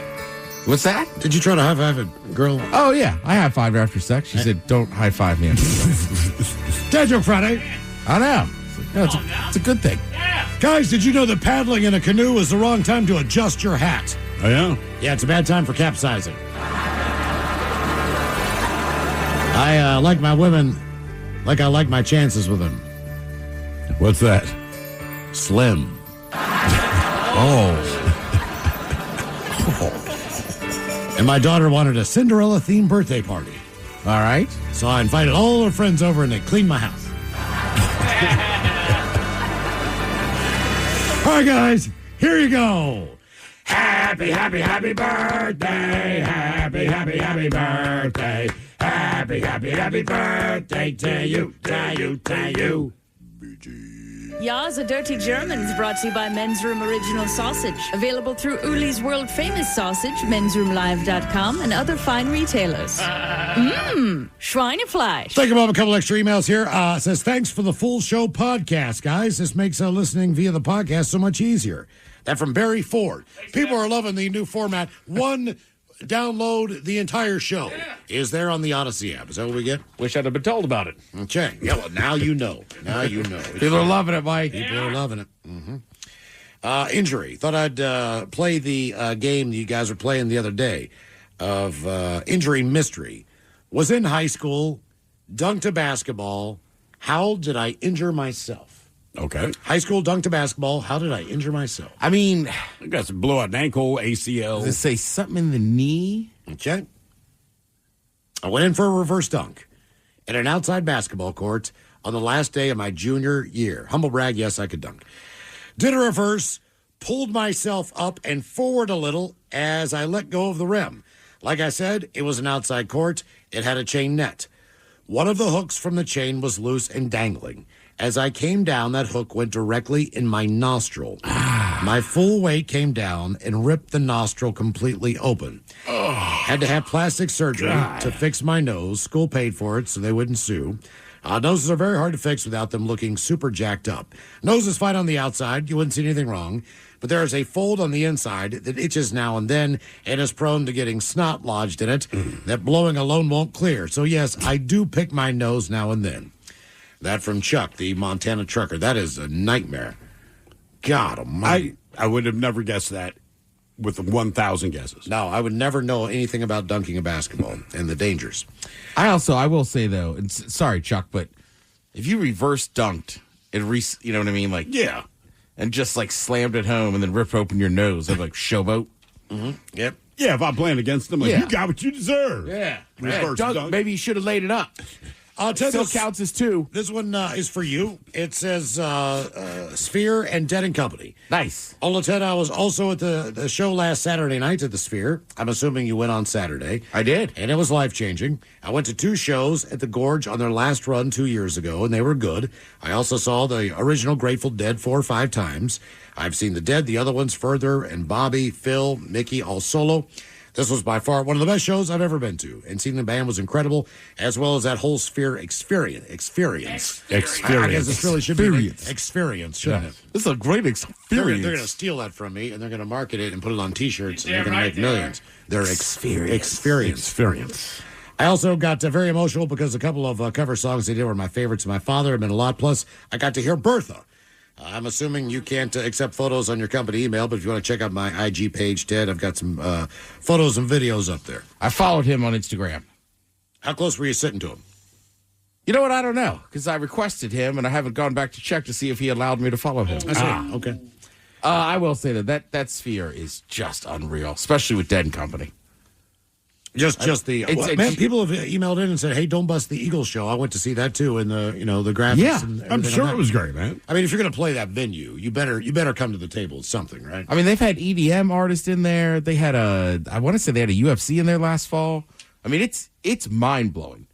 What's that? Did you try to high five a girl? Oh, yeah. I high-fived her after sex. She said, don't high-five me after sex. Dad joke Friday. I know. It's a good thing. Guys, did you know that paddling in a canoe is the wrong time to adjust your hat? Oh, yeah? Yeah, it's a bad time for capsizing. I like my women like I like my chances with them. What's that? Slim. Oh. And my daughter wanted a Cinderella-themed birthday party. All right. So I invited all her friends over and they cleaned my house. All right, guys, here you go. Happy, happy, happy birthday. Happy, happy, happy birthday. Happy, happy, happy birthday to you, to you, to you. Ya's a Dirty German is brought to you by Men's Room Original Sausage. Available through Uli's World Famous Sausage, mensroomlive.com, and other fine retailers. Schweinefleisch. Think about a couple extra emails here. Says, thanks for the full show podcast, guys. This makes listening via the podcast so much easier. That from Barry Ford. People are loving the new format. One download the entire show is there on the Odyssey app. Is that what we get? Wish I'd have been told about it. Okay. Yeah, well, now you know. Now you know. People are loving it, Mike. People are loving it. Injury. Thought I'd play the game you guys were playing the other day of injury mystery. Was in high school, dunked a basketball. How did I injure myself? Okay. High school, dunked a basketball. How did I injure myself? I mean, I got some blowout ankle, ACL. Does it say something in the knee? Okay. I went in for a reverse dunk at an outside basketball court on the last day of my junior year. Humble brag, yes, I could dunk. Did a reverse, pulled myself up and forward a little as I let go of the rim. Like I said, it was an outside court. It had a chain net. One of the hooks from the chain was loose and dangling. As I came down, that hook went directly in my nostril. My full weight came down and ripped the nostril completely open. Had to have plastic surgery to fix my nose. School paid for it, so they wouldn't sue. Noses are very hard to fix without them looking super jacked up. Nose is fine on the outside. You wouldn't see anything wrong. But there is a fold on the inside that itches now and then and is prone to getting snot lodged in it that blowing alone won't clear. So, yes, I do pick my nose now and then. That from Chuck, the Montana trucker. That is a nightmare. God almighty. I would have never guessed that with 1,000 guesses. No, I would never know anything about dunking a basketball and the dangers. I will say, though, and sorry, Chuck, but if you reverse dunked, you know what I mean? Like, yeah. And just like slammed it home and then ripped open your nose, I'd like showboat. Mm-hmm. Yep. Yeah, if I'm playing against them, you got what you deserve. Yeah. Reverse dunk. Maybe you should have laid it up. Still counts as 2. This one is for you. It says Sphere and Dead & Company. Nice. Hola, Ted. I was also at the show last Saturday night at the Sphere. I'm assuming you went on Saturday. I did. And it was life-changing. I went to 2 shows at the Gorge on their last run 2 years ago, and they were good. I also saw the original Grateful Dead 4 or 5 times. I've seen the Dead, the other ones Further, and Bobby, Phil, Mickey, all solo. This was by far one of the best shows I've ever been to, and seeing the band was incredible, as well as that whole Sphere experience. I guess this really should be experience, shouldn't it? This is a great experience. They're going to steal that from me, and they're going to market it and put it on T-shirts, and they're going to make millions. They're experience. I also got very emotional because a couple of cover songs they did were my favorites. My father had been a lot. Plus, I got to hear Bertha. I'm assuming you can't accept photos on your company email, but if you want to check out my IG page, Ted, I've got some photos and videos up there. I followed him on Instagram. How close were you sitting to him? You know what? I don't know, because I requested him, and I haven't gone back to check to see if he allowed me to follow him. I see. Okay. I will say that Sphere is just unreal, especially with Dead & Company. People have emailed in and said, "Hey, don't bust the Eagles show." I went to see that too, and the graphics. Yeah, and I'm sure it was great, man. I mean, if you're going to play that venue, you better come to the table with something, right? I mean, they've had EDM artists in there. They had I want to say they had a UFC in there last fall. I mean, it's mind blowing.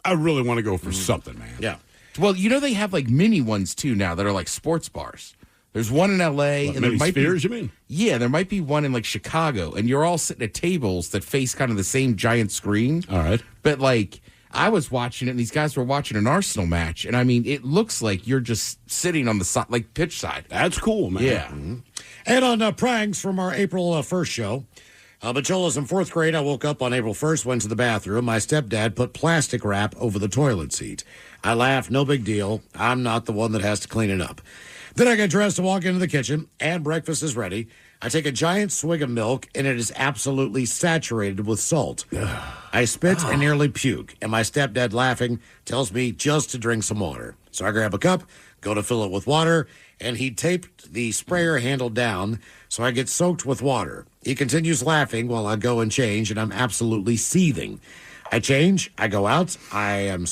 I really want to go for something, man. Yeah. Well, they have like mini ones too now that are like sports bars. There's one in L.A. What, and there might Spheres, be. You mean? Yeah, there might be one in like Chicago, and you're all sitting at tables that face kind of the same giant screen. All right, but like I was watching it, and these guys were watching an Arsenal match, and I mean, it looks like you're just sitting on the side, like pitch side. That's cool, man. Yeah. Mm-hmm. And on pranks from our April 1st show. Bachola's in 4th grade. I woke up on April 1st, went to the bathroom. My stepdad put plastic wrap over the toilet seat. I laughed, no big deal. I'm not the one that has to clean it up. Then I get dressed to walk into the kitchen, and breakfast is ready. I take a giant swig of milk, and it is absolutely saturated with salt. I spit and nearly puke, and my stepdad, laughing, tells me just to drink some water. So I grab a cup, go to fill it with water, and he taped the sprayer handle down, so I get soaked with water. He continues laughing while I go and change, and I'm absolutely seething. I change, I go out, I'm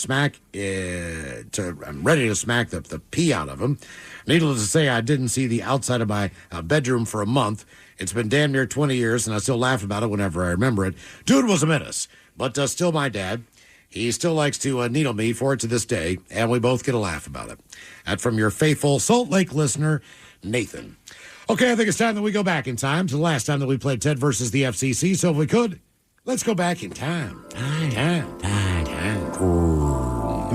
ready to smack the pee out of him. Needless to say, I didn't see the outside of my bedroom for a month. It's been damn near 20 years, and I still laugh about it whenever I remember it. Dude was a menace, but still my dad. He still likes to needle me for it to this day, and we both get a laugh about it. That from your faithful Salt Lake listener, Nathan. Okay, I think it's time that we go back in time to the last time that we played Ted versus the FCC, so if we could, let's go back in time.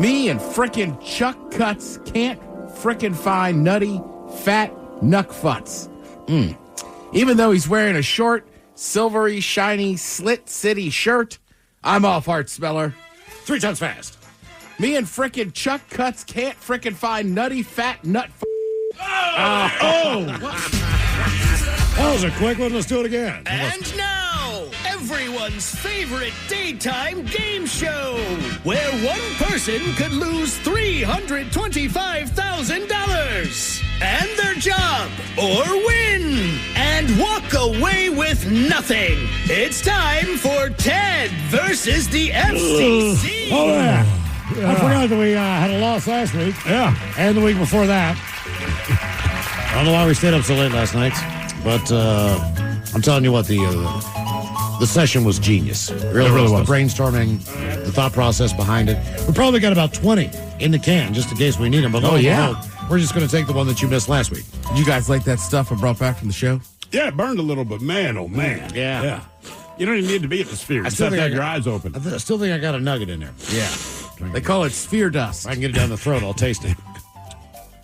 Me and frickin' Chuck Cuts can't frickin' find nutty, fat nuck futz. Even though he's wearing a short, silvery, shiny, Slit City shirt, I'm off, Heart Smeller. 3 times fast. Me and frickin' Chuck Cuts can't frickin' find nutty, fat nut. That was a quick one. Let's do it again. And now, everyone's favorite daytime game show, where one person could lose $325,000 and their job, or win and walk away with nothing. It's time for Ted versus the FCC. Oh, yeah. I forgot that we had a loss last week. Yeah. And the week before that. I don't know why we stayed up so late last night, but I'm telling you what, the session was genius. It really was. The brainstorming, the thought process behind it. We probably got about 20 in the can just in case we need them. But we're just going to take the one that you missed last week. Did you guys like that stuff I brought back from the show? Yeah, it burned a little, but man, oh man. Yeah. You don't even need to be at the Sphere. You just have to have your eyes open. I still think I got a nugget in there. Yeah. They call it sphere dust. I can get it down the throat. I'll taste it.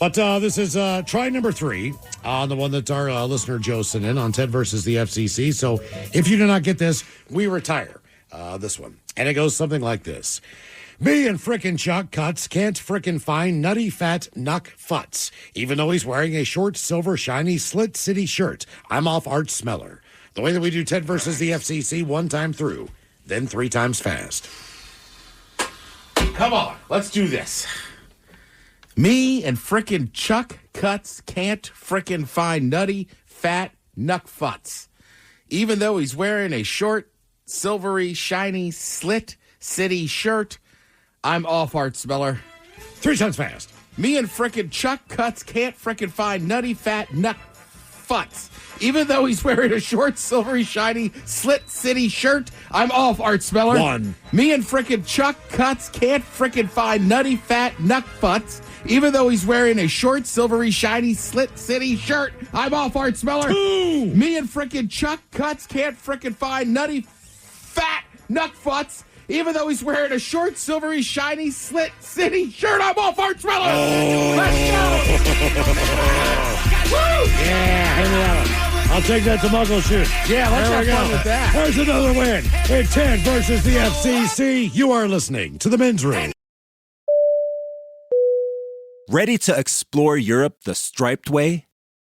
But this is try number 3 on the one that our listener Joe sent in on Ted versus the FCC. So if you do not get this, we retire this one. And it goes something like this. Me and frickin' Chuck Cuts can't frickin' find nutty fat Nuck Futz, even though he's wearing a short, silver, shiny Slit City shirt. I'm off Art Smeller. The way that we do Ted versus the FCC, 1 time through, then 3 times fast. Come on, let's do this. Me and frickin' Chuck Cuts can't frickin' find nutty fat Nuck Futz, even though he's wearing a short, silvery, shiny Slit City shirt. I'm off Art Smeller. 3 times fast. Me and frickin' Chuck Cuts can't frickin' find nutty fat Nuck Futz, even though he's wearing a short, silvery, shiny Slit City shirt. I'm off Art Smeller. 1. Me and frickin' Chuck Cuts can't frickin' find nutty fat Nuck Futz, even though he's wearing a short, silvery, shiny Slit City shirt. I'm off Art Smeller. 2. Me and frickin' Chuck Cuts can't frickin' find nutty fat Nuck Futz, even though he's wearing a short, silvery, shiny Slit City shirt. I'm off Art Smeller. Let's go. Woo! Yeah, Henrietta. I'll take that to Muggle Shoot. Yeah, let's have fun with that. There's another win. It's Ted versus the FCC. You are listening to the Men's Room. Ready to explore Europe the striped way?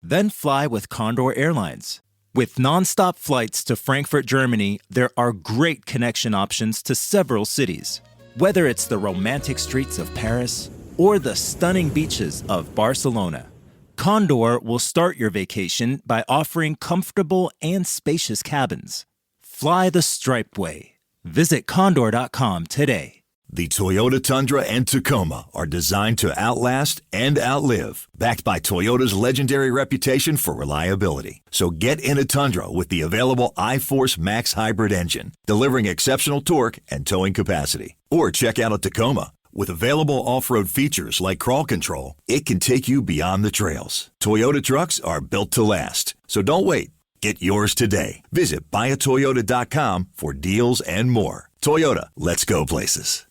Then fly with Condor Airlines. With nonstop flights to Frankfurt, Germany, there are great connection options to several cities. Whether it's the romantic streets of Paris or the stunning beaches of Barcelona, Condor will start your vacation by offering comfortable and spacious cabins. Fly the striped way. Visit condor.com today. The Toyota Tundra and Tacoma are designed to outlast and outlive, backed by Toyota's legendary reputation for reliability. So get in a Tundra with the available iForce Max hybrid engine, delivering exceptional torque and towing capacity. Or check out a Tacoma. With available off-road features like crawl control, it can take you beyond the trails. Toyota trucks are built to last. So don't wait. Get yours today. Visit buyatoyota.com for deals and more. Toyota, let's go places.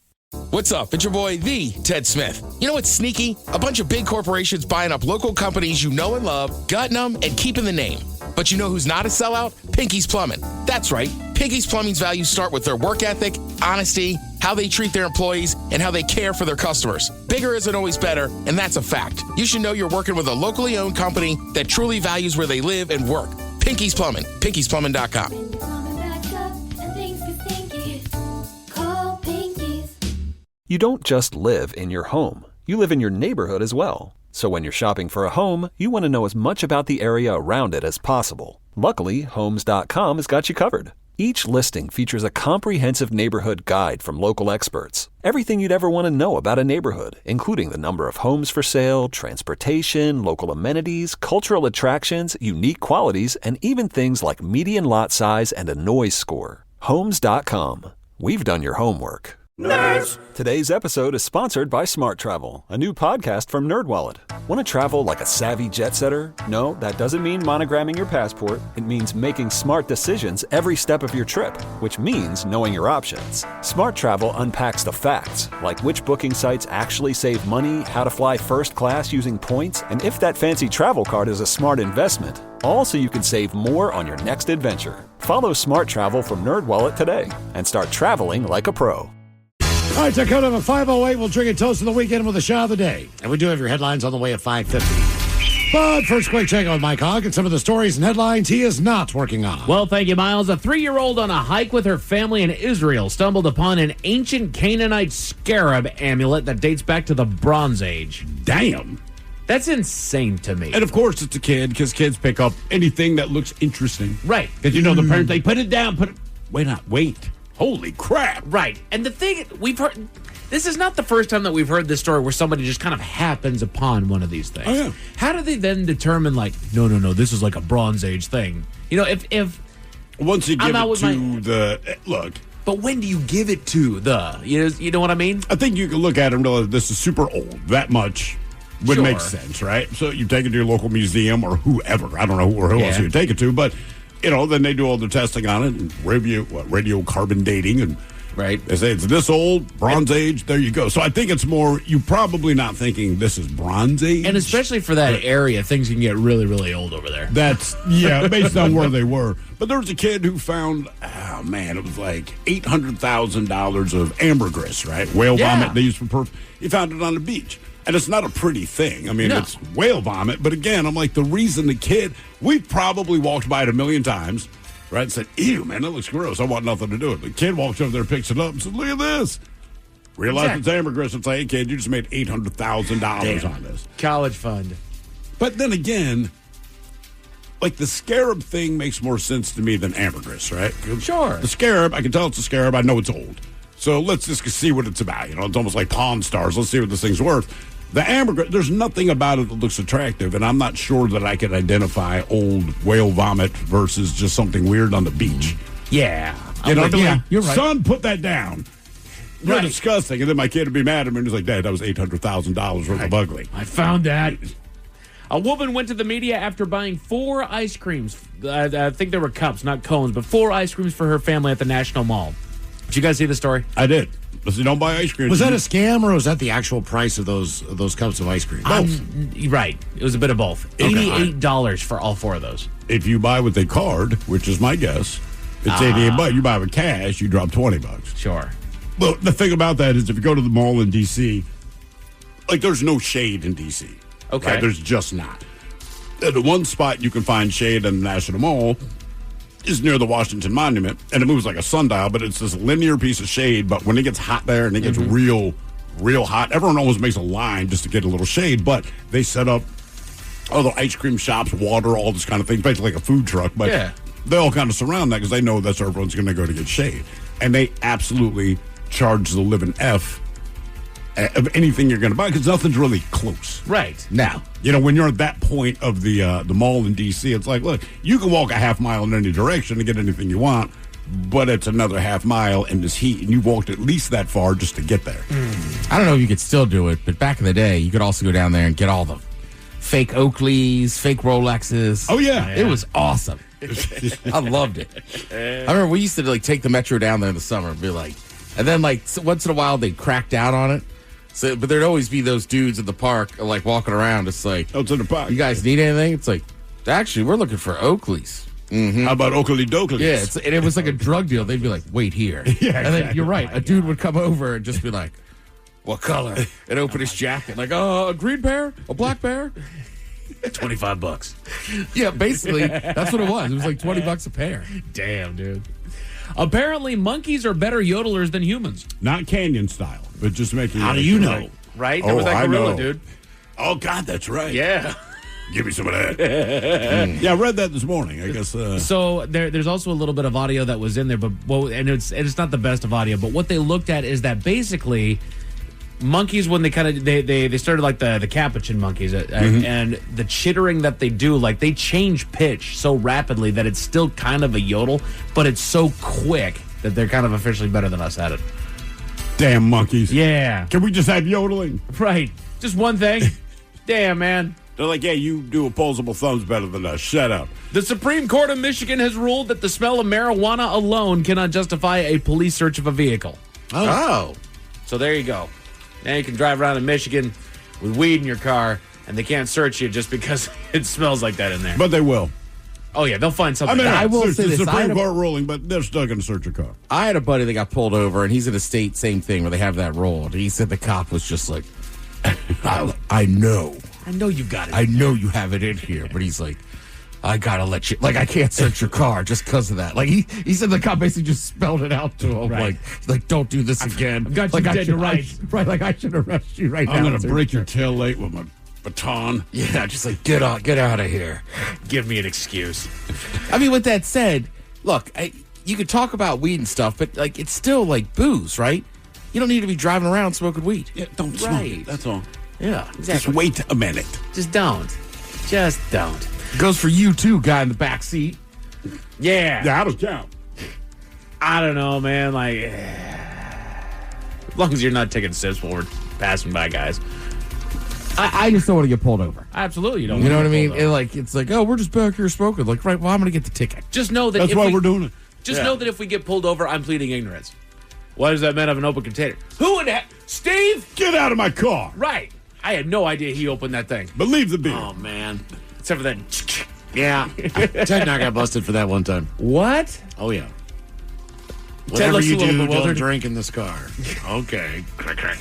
What's up? It's your boy, the Ted Smith. You know what's sneaky? A bunch of big corporations buying up local companies you know and love, gutting them, and keeping the name. But you know who's not a sellout? Pinky's Plumbing. That's right. Pinky's Plumbing's values start with their work ethic, honesty, how they treat their employees, and how they care for their customers. Bigger isn't always better, and that's a fact. You should know you're working with a locally owned company that truly values where they live and work. Pinky's Plumbing. Pinky'sPlumbing.com. You don't just live in your home. You live in your neighborhood as well. So when you're shopping for a home, you want to know as much about the area around it as possible. Luckily, Homes.com has got you covered. Each listing features a comprehensive neighborhood guide from local experts. Everything you'd ever want to know about a neighborhood, including the number of homes for sale, transportation, local amenities, cultural attractions, unique qualities, and even things like median lot size and a noise score. Homes.com. We've done your homework. Nerds! Today's episode is sponsored by Smart Travel, a new podcast from NerdWallet. Want to travel like a savvy jet setter? No, that doesn't mean monogramming your passport. It means making smart decisions every step of your trip, which means knowing your options. Smart Travel unpacks the facts, like which booking sites actually save money, how to fly first class using points, and if that fancy travel card is a smart investment. All so you can save more on your next adventure. Follow Smart Travel from NerdWallet today and start traveling like a pro. All right, to come to 5:08, we'll drink a toast of the weekend with a shot of the day. And we do have your headlines on the way at 5:50. But first, quick check on Mike Hogg and some of the stories and headlines he is not working on. Well, thank you, Miles. A 3-year-old on a hike with her family in Israel stumbled upon an ancient Canaanite scarab amulet that dates back to the Bronze Age. Damn. That's insane to me. And of course, it's a kid because kids pick up anything that looks interesting. Right. Because, you know, the parents, they put it down, wait. Holy crap. Right. And the thing we've heard, this is not the first time that we've heard this story where somebody just kind of happens upon one of these things. Oh, yeah. How do they then determine, like, no, this is like a Bronze Age thing? You know, if once you give it to look. But when do you give it to you know what I mean? I think you can look at it and realize this is super old. That much would make sense, right? So you take it to your local museum or whoever. I don't know who else you take it to, but then they do all their testing on it and radiocarbon dating and. Right. They say it's this old, Bronze Age, there you go. So I think it's more, you probably not thinking this is Bronze Age. And especially for that area, things can get really, really old over there. That's, based on where they were. But there was a kid who found, it was like $800,000 of ambergris, right? Whale vomit they used for perfume. He found it on the beach. And it's not a pretty thing. I mean, it's whale vomit. But again, I'm like, the reason the kid, we probably walked by it a million times. Right, and said, ew, man, that looks gross. I want nothing to do with it. The kid walks over there, picks it up, and says, look at this. Realize it's ambergris. It's like, hey, kid, you just made $800,000 on this. College fund. But then again, like the scarab thing makes more sense to me than ambergris, right? Sure. The scarab, I can tell it's a scarab. I know it's old. So let's just see what it's about. It's almost like Pawn Stars. Let's see what this thing's worth. The ambergris, there's nothing about it that looks attractive, and I'm not sure that I could identify old whale vomit versus just something weird on the beach. Yeah. You're right. Son, put that down. You're disgusting. And then my kid would be mad at me and he's like, Dad, that was $800,000 worth of ugly. I found that. A woman went to the media after buying 4 ice creams. I think they were cups, not cones, but 4 ice creams for her family at the National Mall. Did you guys see the story? I did. Listen, don't buy ice cream. Was that a scam or was that the actual price of those cups of ice cream? Both. Right. It was a bit of both. $88 for all 4 of those. If you buy with a card, which is my guess, it's $88. You buy with cash, you drop $20. Sure. Well, the thing about that is if you go to the mall in D.C., like there's no shade in D.C. Okay. Right? There's just not. The one spot you can find shade in the National Mall is near the Washington Monument, and it moves like a sundial, but it's this linear piece of shade. But when it gets hot there and it gets real hot, everyone always makes a line just to get a little shade, but they set up all the ice cream shops, water, all this kind of thing, basically like a food truck, but they all kind of surround that because they know that's where everyone's going to go to get shade. And they absolutely charge the living F of anything you're going to buy because nothing's really close. Right. Now, when you're at that point of the mall in D.C., it's like, look, you can walk a half mile in any direction to get anything you want, but it's another half mile in this heat, and you walked at least that far just to get there. I don't know if you could still do it, but back in the day, you could also go down there and get all the fake Oakleys, fake Rolexes. Oh, yeah. It was awesome. I loved it. I remember we used to take the metro down there in the summer and be like, and then once in a while they'd crack down on it. So, but there'd always be those dudes in the park, walking around. It's like, it's in the park. You guys need anything? It's like, actually, we're looking for Oakleys. How about Oakley Dokleys? Yeah, and it was like a drug deal. They'd be like, wait here. And then you're right. A dude would come over and just be like, what color? And open his jacket. Like, a green pair? A black pair? $25. Yeah, basically, that's what it was. It was like $20 a pair. Damn, dude. Apparently, monkeys are better yodelers than humans. Not canyon style, but just making. How do you know? Right? There was that gorilla, dude. Oh, God, that's right. Yeah. Give me some of that. Yeah, I read that this morning. I guess. So there's also a little bit of audio that was in there, but and it's not the best of audio. But what they looked at is that basically monkeys, when they started like the capuchin monkeys, and the chittering that they do, they change pitch so rapidly that it's still kind of a yodel, but it's so quick that they're kind of officially better than us at it. Damn monkeys. Yeah. Can we just have yodeling? Right. Just one thing. Damn, man. They're like, yeah, you do opposable thumbs better than us. Shut up. The Supreme Court of Michigan has ruled that the smell of marijuana alone cannot justify a police search of a vehicle. Oh. So there you go. Now you can drive around in Michigan with weed in your car, and they can't search you just because it smells like that in there. But they will. Oh, yeah, they'll find something. I will say this. Supreme Court ruling, but they're still going to search your car. I had a buddy that got pulled over, and he's in a state, same thing, where they have that rule. And he said the cop was just like, I know. I know you got it. I know you have it in here, but he's like, I gotta let you. I can't search your car just because of that. He said the cop basically just spelled it out to him. Right. Like, don't do this again. I've got you dead to rights. Right, I should arrest you right now. I'm gonna break your tail light with my baton. Yeah, just get out of here. Give me an excuse. I mean, with that said, look, you could talk about weed and stuff, but it's still booze, right? You don't need to be driving around smoking weed. Yeah, don't smoke it. That's all. Yeah, exactly. Just wait a minute. Just don't. Just don't. Goes for you too, guy in the back seat. Yeah. Yeah, how does count? I don't know, man. As long as you're not taking sips while we're passing by guys. I just don't want to get pulled over. Absolutely, you don't. You know what want I to mean? get pulled And it's like, oh, we're just back here smoking. Like, right, well, I'm going to get the ticket. Just know that That's why we're doing it. Just know that if we get pulled over, I'm pleading ignorance. Why does that man have an open container? Who would have... Steve? Get out of my car. Right. I had no idea he opened that thing. But leave the beer. Oh, man. Except for that... Yeah. Ted and I got busted for that one time. What? Oh, yeah. Ted Whatever looks you a little do, don't bewildered. drink in this car. Okay.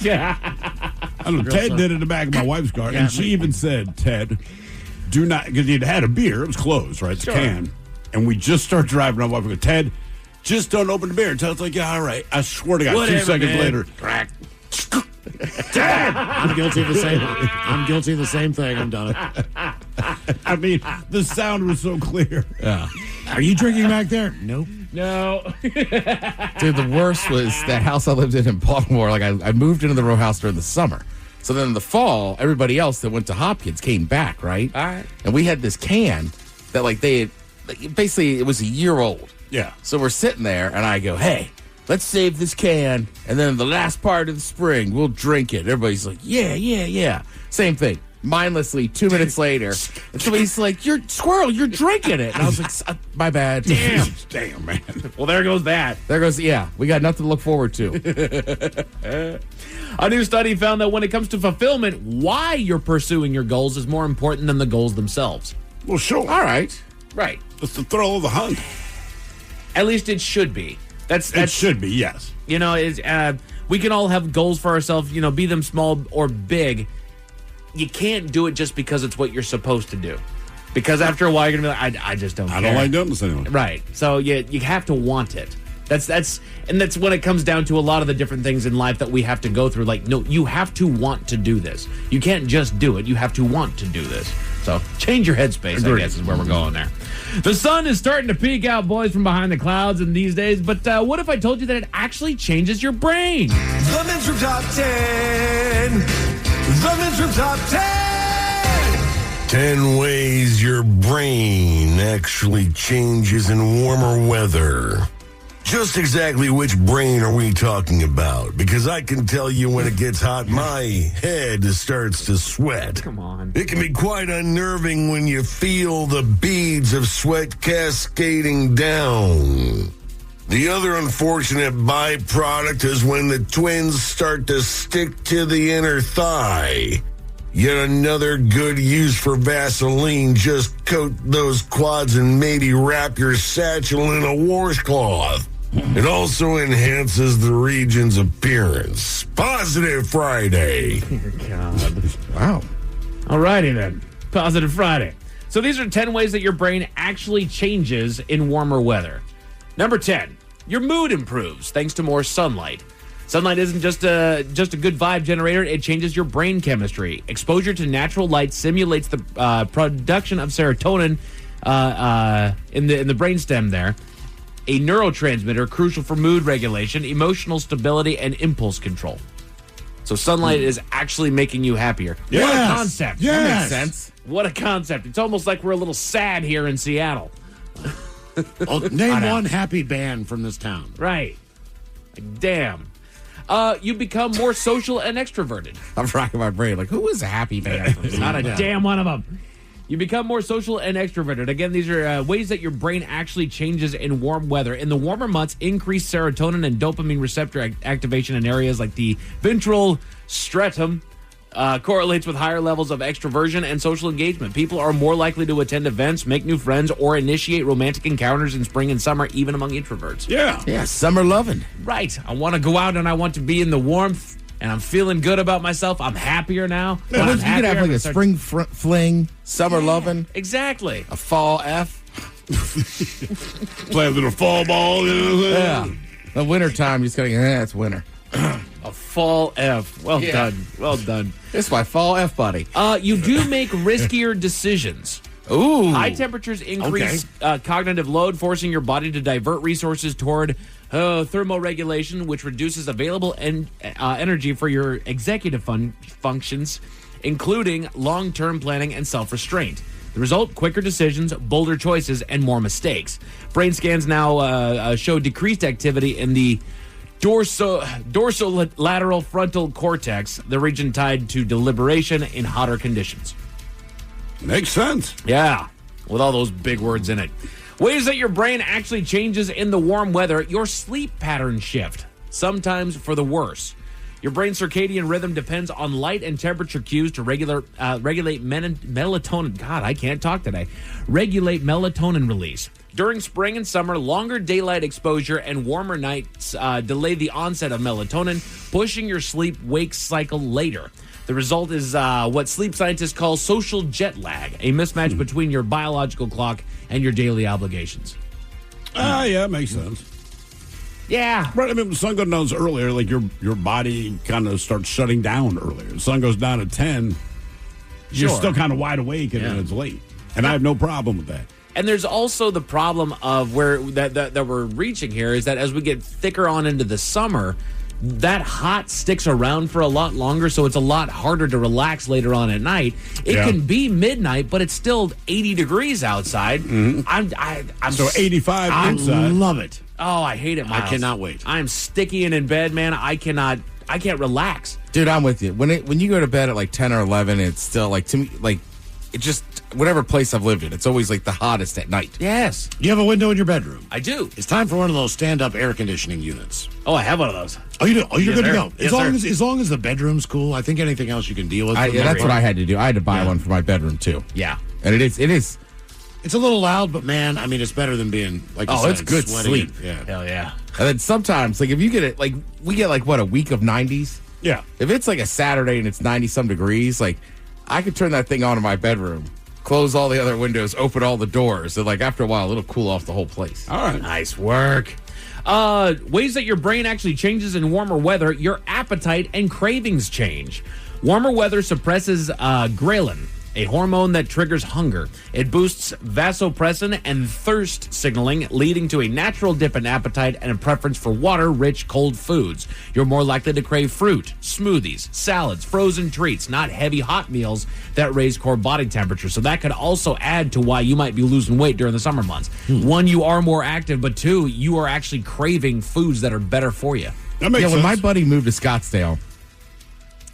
Yeah. I don't know. Ted did it in the back of my wife's car, and she even said, Ted, do not, because he'd had a beer. It was closed, right? The can. And we just start driving. My wife would go, Ted, just don't open the beer. And Ted's like, yeah, all right. I swear to God, Whatever, 2 seconds man. later, Crack. Ted! I'm guilty of the same. I'm guilty of the same thing. I've done it. I mean, the sound was so clear. Yeah. Are you drinking back there? Nope. No. Dude, the worst was that house I lived in Baltimore. Like, I moved into the row house during the summer. So then in the fall, everybody else that went to Hopkins came back, right? All right. And we had this can that, like, they had, basically, it was a year old. Yeah. So we're sitting there, and I go, hey, let's save this can, and then the last part of the spring, we'll drink it. Everybody's like, yeah. Same thing. Mindlessly, 2 minutes later, and somebody's like, you're drinking it. And I was like, my bad. Damn, man. Well, there goes that. There goes, yeah, we got nothing to look forward to. A new study found that when it comes to fulfillment, why you're pursuing your goals is more important than the goals themselves. Well, sure. All right. Right. It's the thrill of the hunt. At least it should be. It should be, yes. You know, we can all have goals for ourselves, you know, be them small or big. You can't do it just because it's what you're supposed to do. Because after a while, you're going to be like, I just don't care. I don't like doing this anymore. Right. So you have to want it. That's when it comes down to a lot of the different things in life that we have to go through. Like, no, you have to want to do this. You can't just do it. You have to want to do this. So change your headspace, I guess, is where we're going there. The sun is starting to peek out, boys, from behind the clouds in these days. But what if I told you that it actually changes your brain? The Men's Room Top 10. The Men's Room Top 10. 10 ways your brain actually changes in warmer weather. Just exactly which brain are we talking about? Because I can tell you when it gets hot, my head starts to sweat. Come on. It can be quite unnerving when you feel the beads of sweat cascading down. The other unfortunate byproduct is when the twins start to stick to the inner thigh. Yet another good use for Vaseline. Just coat those quads and maybe wrap your satchel in a washcloth. It also enhances the region's appearance. Positive Friday. Dear God. Wow. All righty then. Positive Friday. So these are 10 ways that your brain actually changes in warmer weather. Number 10, your mood improves thanks to more sunlight. Sunlight isn't just a good vibe generator. It changes your brain chemistry. Exposure to natural light simulates the production of serotonin in the brainstem there, a neurotransmitter crucial for mood regulation, emotional stability, and impulse control. So sunlight is actually making you happier. Yes. What a concept. Yes. That makes sense. What a concept. It's almost like we're a little sad here in Seattle. Name one happy band from this town. Right. Like, damn. You become more social and extroverted. I'm racking my brain. Like, who is a happy man? Not a damn one of them. You become more social and extroverted. Again, these are ways that your brain actually changes in warm weather. In the warmer months, increased serotonin and dopamine receptor activation in areas like the ventral stratum correlates with higher levels of extroversion and social engagement. People are more likely to attend events, make new friends, or initiate romantic encounters in spring and summer, even among introverts. Yeah. Summer loving. Right. I want to go out and I want to be in the warmth, and I'm feeling good about myself. I'm happier now. You could have like a spring fling, summer loving. Exactly. A fall F. Play a little fall ball. You know what I'm saying? Yeah. The winter time, you just gotta it's winter. A fall F. Well done. Well done. It's my fall F, buddy. You do make riskier decisions. Ooh. High temperatures increase cognitive load, forcing your body to divert resources toward thermoregulation, which reduces available energy for your executive functions, including long-term planning and self-restraint. The result, quicker decisions, bolder choices, and more mistakes. Brain scans now show decreased activity in the dorsolateral frontal cortex, the region tied to deliberation in hotter conditions. Makes sense. Yeah, with all those big words in it. Ways that your brain actually changes in the warm weather: your sleep patterns shift, sometimes for the worse. Your brain's circadian rhythm depends on light and temperature cues to regulate melatonin. God, I can't talk today. Regulate melatonin release. During spring and summer, longer daylight exposure and warmer nights delay the onset of melatonin, pushing your sleep-wake cycle later. The result is what sleep scientists call social jet lag, a mismatch between your biological clock and your daily obligations. Yeah, makes sense. Yeah. Right, I mean, the sun goes down earlier, like your body kind of starts shutting down earlier. The sun goes down at 10, you're still kind of wide awake, and then it's late. And I have no problem with that. And there's also the problem of where that we're reaching here is that as we get thicker on into the summer, that hot sticks around for a lot longer, so it's a lot harder to relax later on at night. It can be midnight, but it's still 80 degrees outside. Mm-hmm. I'm so 85 inside. I love it. Oh, I hate it, Miles. I cannot wait. I'm sticky and in bed, man. I can't relax. Dude, I'm with you. When you go to bed at like 10 or 11, it's still like, to me, like, it just, whatever place I've lived in, it's always like the hottest at night. Yes. You have a window in your bedroom? I do. It's time for one of those stand-up air conditioning units. Oh, I have one of those. Oh, you do? Oh, you're Yes, good sir. to go. Yes, As long as the bedroom's cool, I think anything else you can deal with. That's what I had to do. I had to buy one for my bedroom, too. Yeah. And it is. It's a little loud, but man, I mean, it's better than being, like you said, it's good sweaty. sleep. Yeah. Hell yeah. And then sometimes, like, if you get it, like, we get, like, what, a week of 90s? Yeah. If it's, like, a Saturday and it's 90-some degrees, like, I could turn that thing on in my bedroom, close all the other windows, open all the doors, and, like, after a while, it'll cool off the whole place. All right. Nice work. Ways that your brain actually changes in warmer weather: your appetite and cravings change. Warmer weather suppresses ghrelin, a hormone that triggers hunger. It boosts vasopressin and thirst signaling, leading to a natural dip in appetite and a preference for water-rich cold foods. You're more likely to crave fruit, smoothies, salads, frozen treats, not heavy hot meals that raise core body temperature. So that could also add to why you might be losing weight during the summer months. One, you are more active, but two, you are actually craving foods that are better for you. That makes sense. When my buddy moved to Scottsdale,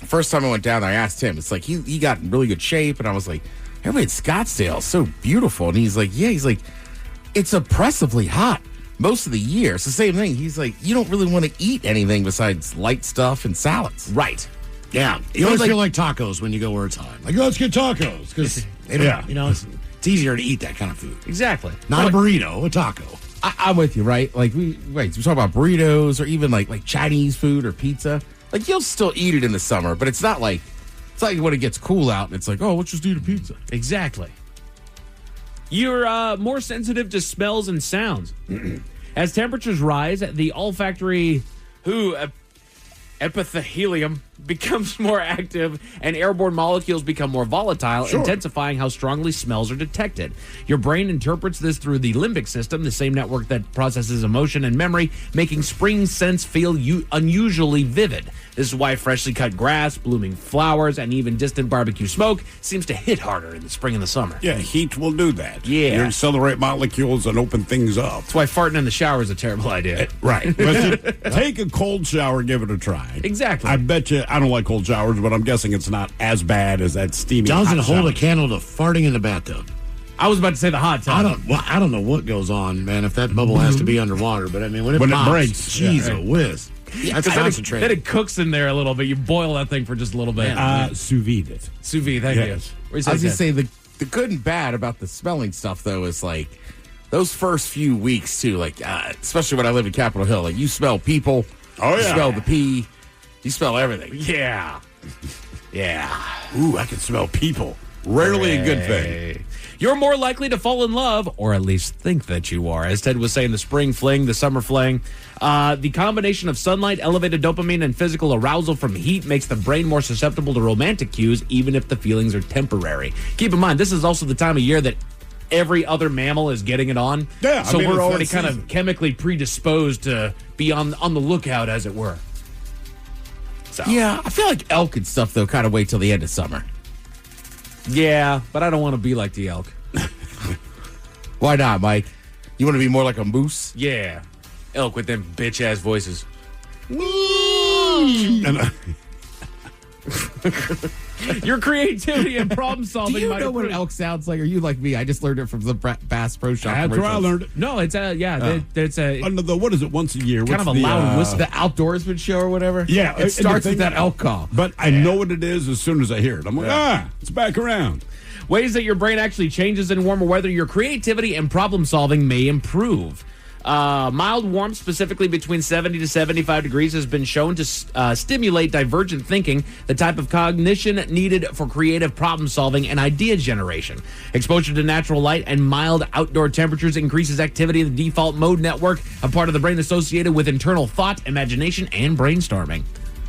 first time I went down there, I asked him. It's like he got in really good shape, and I was like, "Everybody at Scottsdale is so beautiful." And he's like, "Yeah." He's like, "It's oppressively hot most of the year." It's the same thing. He's like, "You don't really want to eat anything besides light stuff and salads." Right. Yeah. You always feel like tacos when you go where it's hot. Like, let's get tacos. Because, it's easier to eat that kind of food. Exactly. Not a burrito, a taco. I'm with you, right? Like, we talk about burritos or even like Chinese food or pizza. Like, you'll still eat it in the summer, but it's not like when it gets cool out and it's like, oh, let's just eat a pizza. Exactly. You're more sensitive to smells and sounds. As temperatures rise, the olfactory epithelium becomes more active and airborne molecules become more volatile, intensifying how strongly smells are detected. Your brain interprets this through the limbic system, the same network that processes emotion and memory, making spring scents feel unusually vivid. This is why freshly cut grass, blooming flowers, and even distant barbecue smoke seems to hit harder in the spring and the summer. Yeah, heat will do that. Yeah. You accelerate molecules and open things up. That's why farting in the shower is a terrible idea. Right. But take a cold shower, give it a try. Exactly. I bet you, I don't like cold showers, but I'm guessing it's not as bad as that steamy Doesn't hot hold shower. a candle to farting in the bathtub. I was about to say the hot tub. I don't know what goes on, man, if that bubble has to be underwater. But, I mean, when it pops, breaks. jeez, Yeah. a whiz. That's concentrated. Then it cooks in there a little bit. You boil that thing for just a little bit. Sous vide it. Sous vide, thank you. Yes. What do you I was say, going to say, the good and bad about the smelling stuff, though, is like those first few weeks, too, like, especially when I live in Capitol Hill, like, you smell people. Oh, You yeah. smell the pee. You smell everything. Yeah. Yeah. Ooh, I can smell people. Rarely a good thing. You're more likely to fall in love, or at least think that you are. As Ted was saying, the spring fling, the summer fling. The combination of sunlight, elevated dopamine, and physical arousal from heat makes the brain more susceptible to romantic cues, even if the feelings are temporary. Keep in mind, this is also the time of year that every other mammal is getting it on. Yeah, so I mean, we're it's already that kind season. of chemically predisposed to be on the lookout, as it were. So. Yeah, I feel like elk and stuff, though, kind of wait till the end of summer. Yeah, but I don't want to be like the elk. Why not, Mike? You want to be more like a moose? Yeah. Elk with them bitch-ass voices. And, Your creativity and problem solving. Do you know what an elk sounds like? Are you like me? I just learned it from the Bass Pro Shop. that's where I learned it. No, it's it's a Under the, what is it, once a year? kind What's of a loud whistle. The outdoorsman show or whatever. Yeah, it starts with that elk call. But I know what it is as soon as I hear it. I'm like, it's back around. Ways that your brain actually changes in warmer weather. Your creativity and problem solving may improve. Mild warmth, specifically between 70 to 75 degrees, has been shown to stimulate divergent thinking, the type of cognition needed for creative problem solving and idea generation. Exposure to natural light and mild outdoor temperatures increases activity of the default mode network, a part of the brain associated with internal thought, imagination, and brainstorming.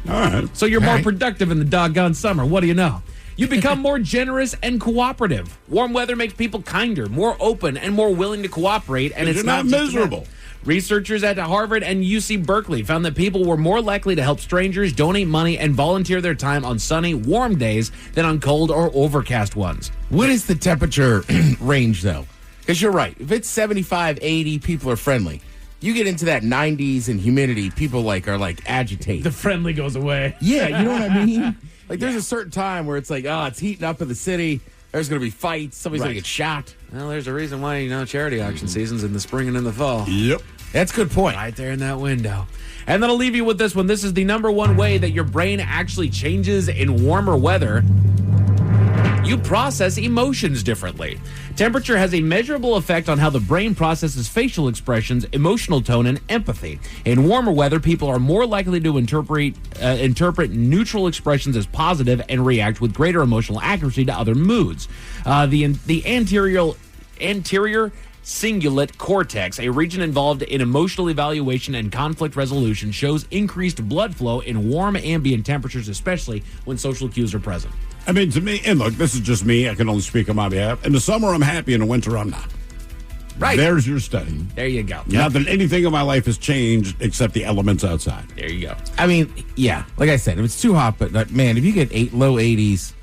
All right. So you're more productive in the doggone summer. What do you know? You become more generous and cooperative. Warm weather makes people kinder, more open, and more willing to cooperate. And it's not miserable. Researchers at Harvard and UC Berkeley found that people were more likely to help strangers, donate money, and volunteer their time on sunny, warm days than on cold or overcast ones. What is the temperature range, though? Because you're right. If it's 75, 80, people are friendly. You get into that 90s and humidity, people are agitated. The friendly goes away. Yeah, you know what I mean? There's a certain time where it's it's heating up in the city. There's going to be fights. Somebody's going to get shot. Well, there's a reason why, charity auction season's in the spring and in the fall. Yep. That's a good point. Right there in that window. And then I'll leave you with this one. This is the number one way that your brain actually changes in warmer weather. You process emotions differently. Temperature has a measurable effect on how the brain processes facial expressions, emotional tone, and empathy. In warmer weather, people are more likely to interpret neutral expressions as positive and react with greater emotional accuracy to other moods. The anterior cingulate cortex, a region involved in emotional evaluation and conflict resolution, shows increased blood flow in warm ambient temperatures, especially when social cues are present. I mean, to me, and look, this is just me. I can only speak on my behalf. In the summer, I'm happy. In the winter, I'm not. Right. There's your study. There you go. Not that anything in my life has changed except the elements outside. There you go. I mean, yeah, like I said, if it's too hot, but man, if you get low 80s,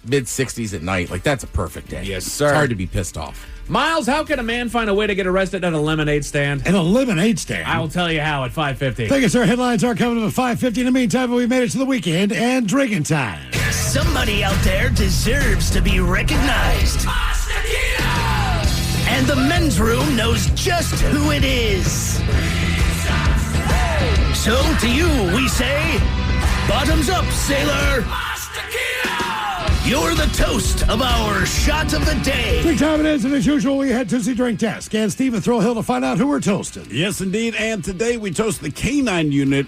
mid 60s at night, that's a perfect day. Yes, sir. It's hard to be pissed off. Miles, how can a man find a way to get arrested at a lemonade stand? An lemonade stand? I will tell you how at 5:50. Thank you, sir. Headlines are coming up at 5:50. In the meantime, we made it to the weekend and drinking time. Somebody out there deserves to be recognized. And the men's room knows just who it is. So to you, we say, bottoms up, sailor. You're the toast of our shot of the day. Drink time it is, and as usual, we head to the drink desk. And Stephen Throwhill to find out who we're toasting. Yes, indeed. And today we toast the K9 unit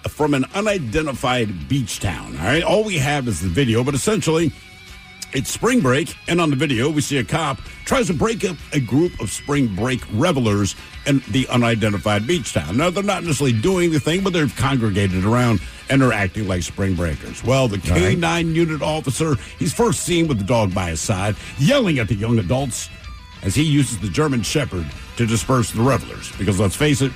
from an unidentified beach town. All right. All we have is the video, but essentially it's spring break. And on the video, we see a cop tries to break up a group of spring break revelers in the unidentified beach town. Now, they're not necessarily doing the thing, but they're congregated around and are acting like spring breakers. Well, the K9 unit officer, he's first seen with the dog by his side, yelling at the young adults as he uses the German Shepherd to disperse the revelers. Because let's face it,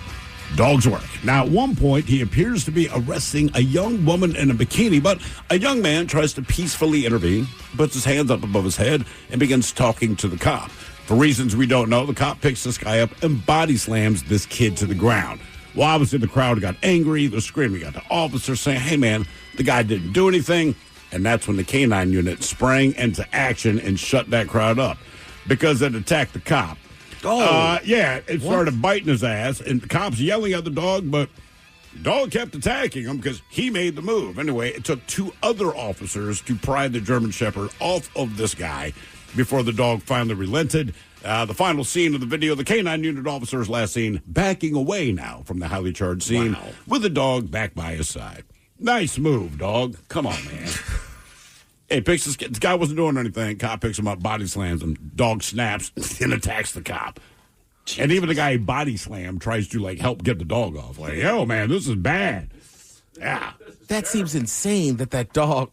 dogs work. Now, at one point, he appears to be arresting a young woman in a bikini, but a young man tries to peacefully intervene, puts his hands up above his head, and begins talking to the cop. For reasons we don't know, the cop picks this guy up and body slams this kid to the ground. Well, obviously, the crowd got angry. They're screaming at the officer, saying, hey, man, the guy didn't do anything. And that's when the K9 unit sprang into action and shut that crowd up because it attacked the cop. It started biting his ass, and the cops yelling at the dog, but the dog kept attacking him because he made the move. Anyway, it took two other officers to pry the German Shepherd off of this guy before the dog finally relented. The final scene of the video, the K9 unit officer is last seen backing away now from the highly charged scene with the dog back by his side. Nice move, dog. Come on, man. Hey, picks this guy wasn't doing anything. Cop picks him up, body slams him. Dog snaps and attacks the cop. And even the guy he body slammed tries to help get the dog off. Yo, man, this is bad. Yeah. That seems insane that dog,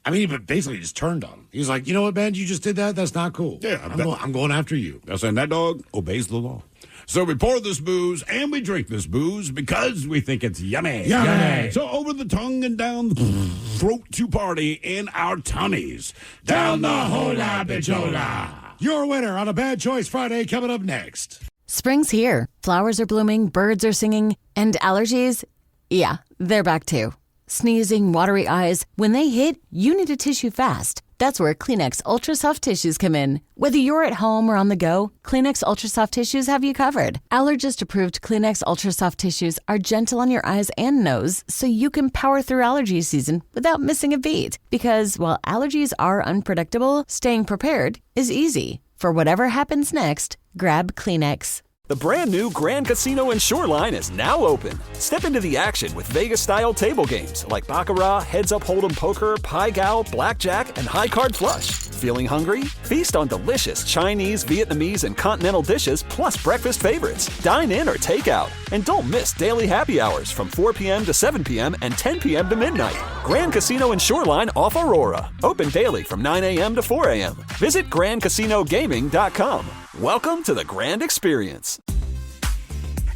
he basically just turned on him. He was like, you know what, man? You just did that? That's not cool. Yeah. I'm going after you. That's saying that dog obeys the law. So we pour this booze and we drink this booze because we think it's yummy. Yummy. So over the tongue and down the throat to party in our tummies. Down the hola bichola. Your winner on a Bad Choice Friday coming up next. Spring's here. Flowers are blooming, birds are singing, and allergies, Yeah, they're back too. Sneezing, watery eyes. When they hit, you need a tissue fast. That's where Kleenex Ultra Soft Tissues come in. Whether you're at home or on the go, Kleenex Ultra Soft Tissues have you covered. Allergist-approved Kleenex Ultra Soft Tissues are gentle on your eyes and nose, so you can power through allergy season without missing a beat. Because while allergies are unpredictable, staying prepared is easy. For whatever happens next, grab Kleenex. The brand new Grand Casino in Shoreline is now open. Step into the action with Vegas-style table games like Baccarat, Heads Up Hold'em Poker, Pai Gow, Blackjack, and High Card Flush. Feeling hungry? Feast on delicious Chinese, Vietnamese, and continental dishes plus breakfast favorites. Dine in or take out. And don't miss daily happy hours from 4 p.m. to 7 p.m. and 10 p.m. to midnight. Grand Casino in Shoreline off Aurora. Open daily from 9 a.m. to 4 a.m. Visit GrandCasinoGaming.com. Welcome to the Grand Experience.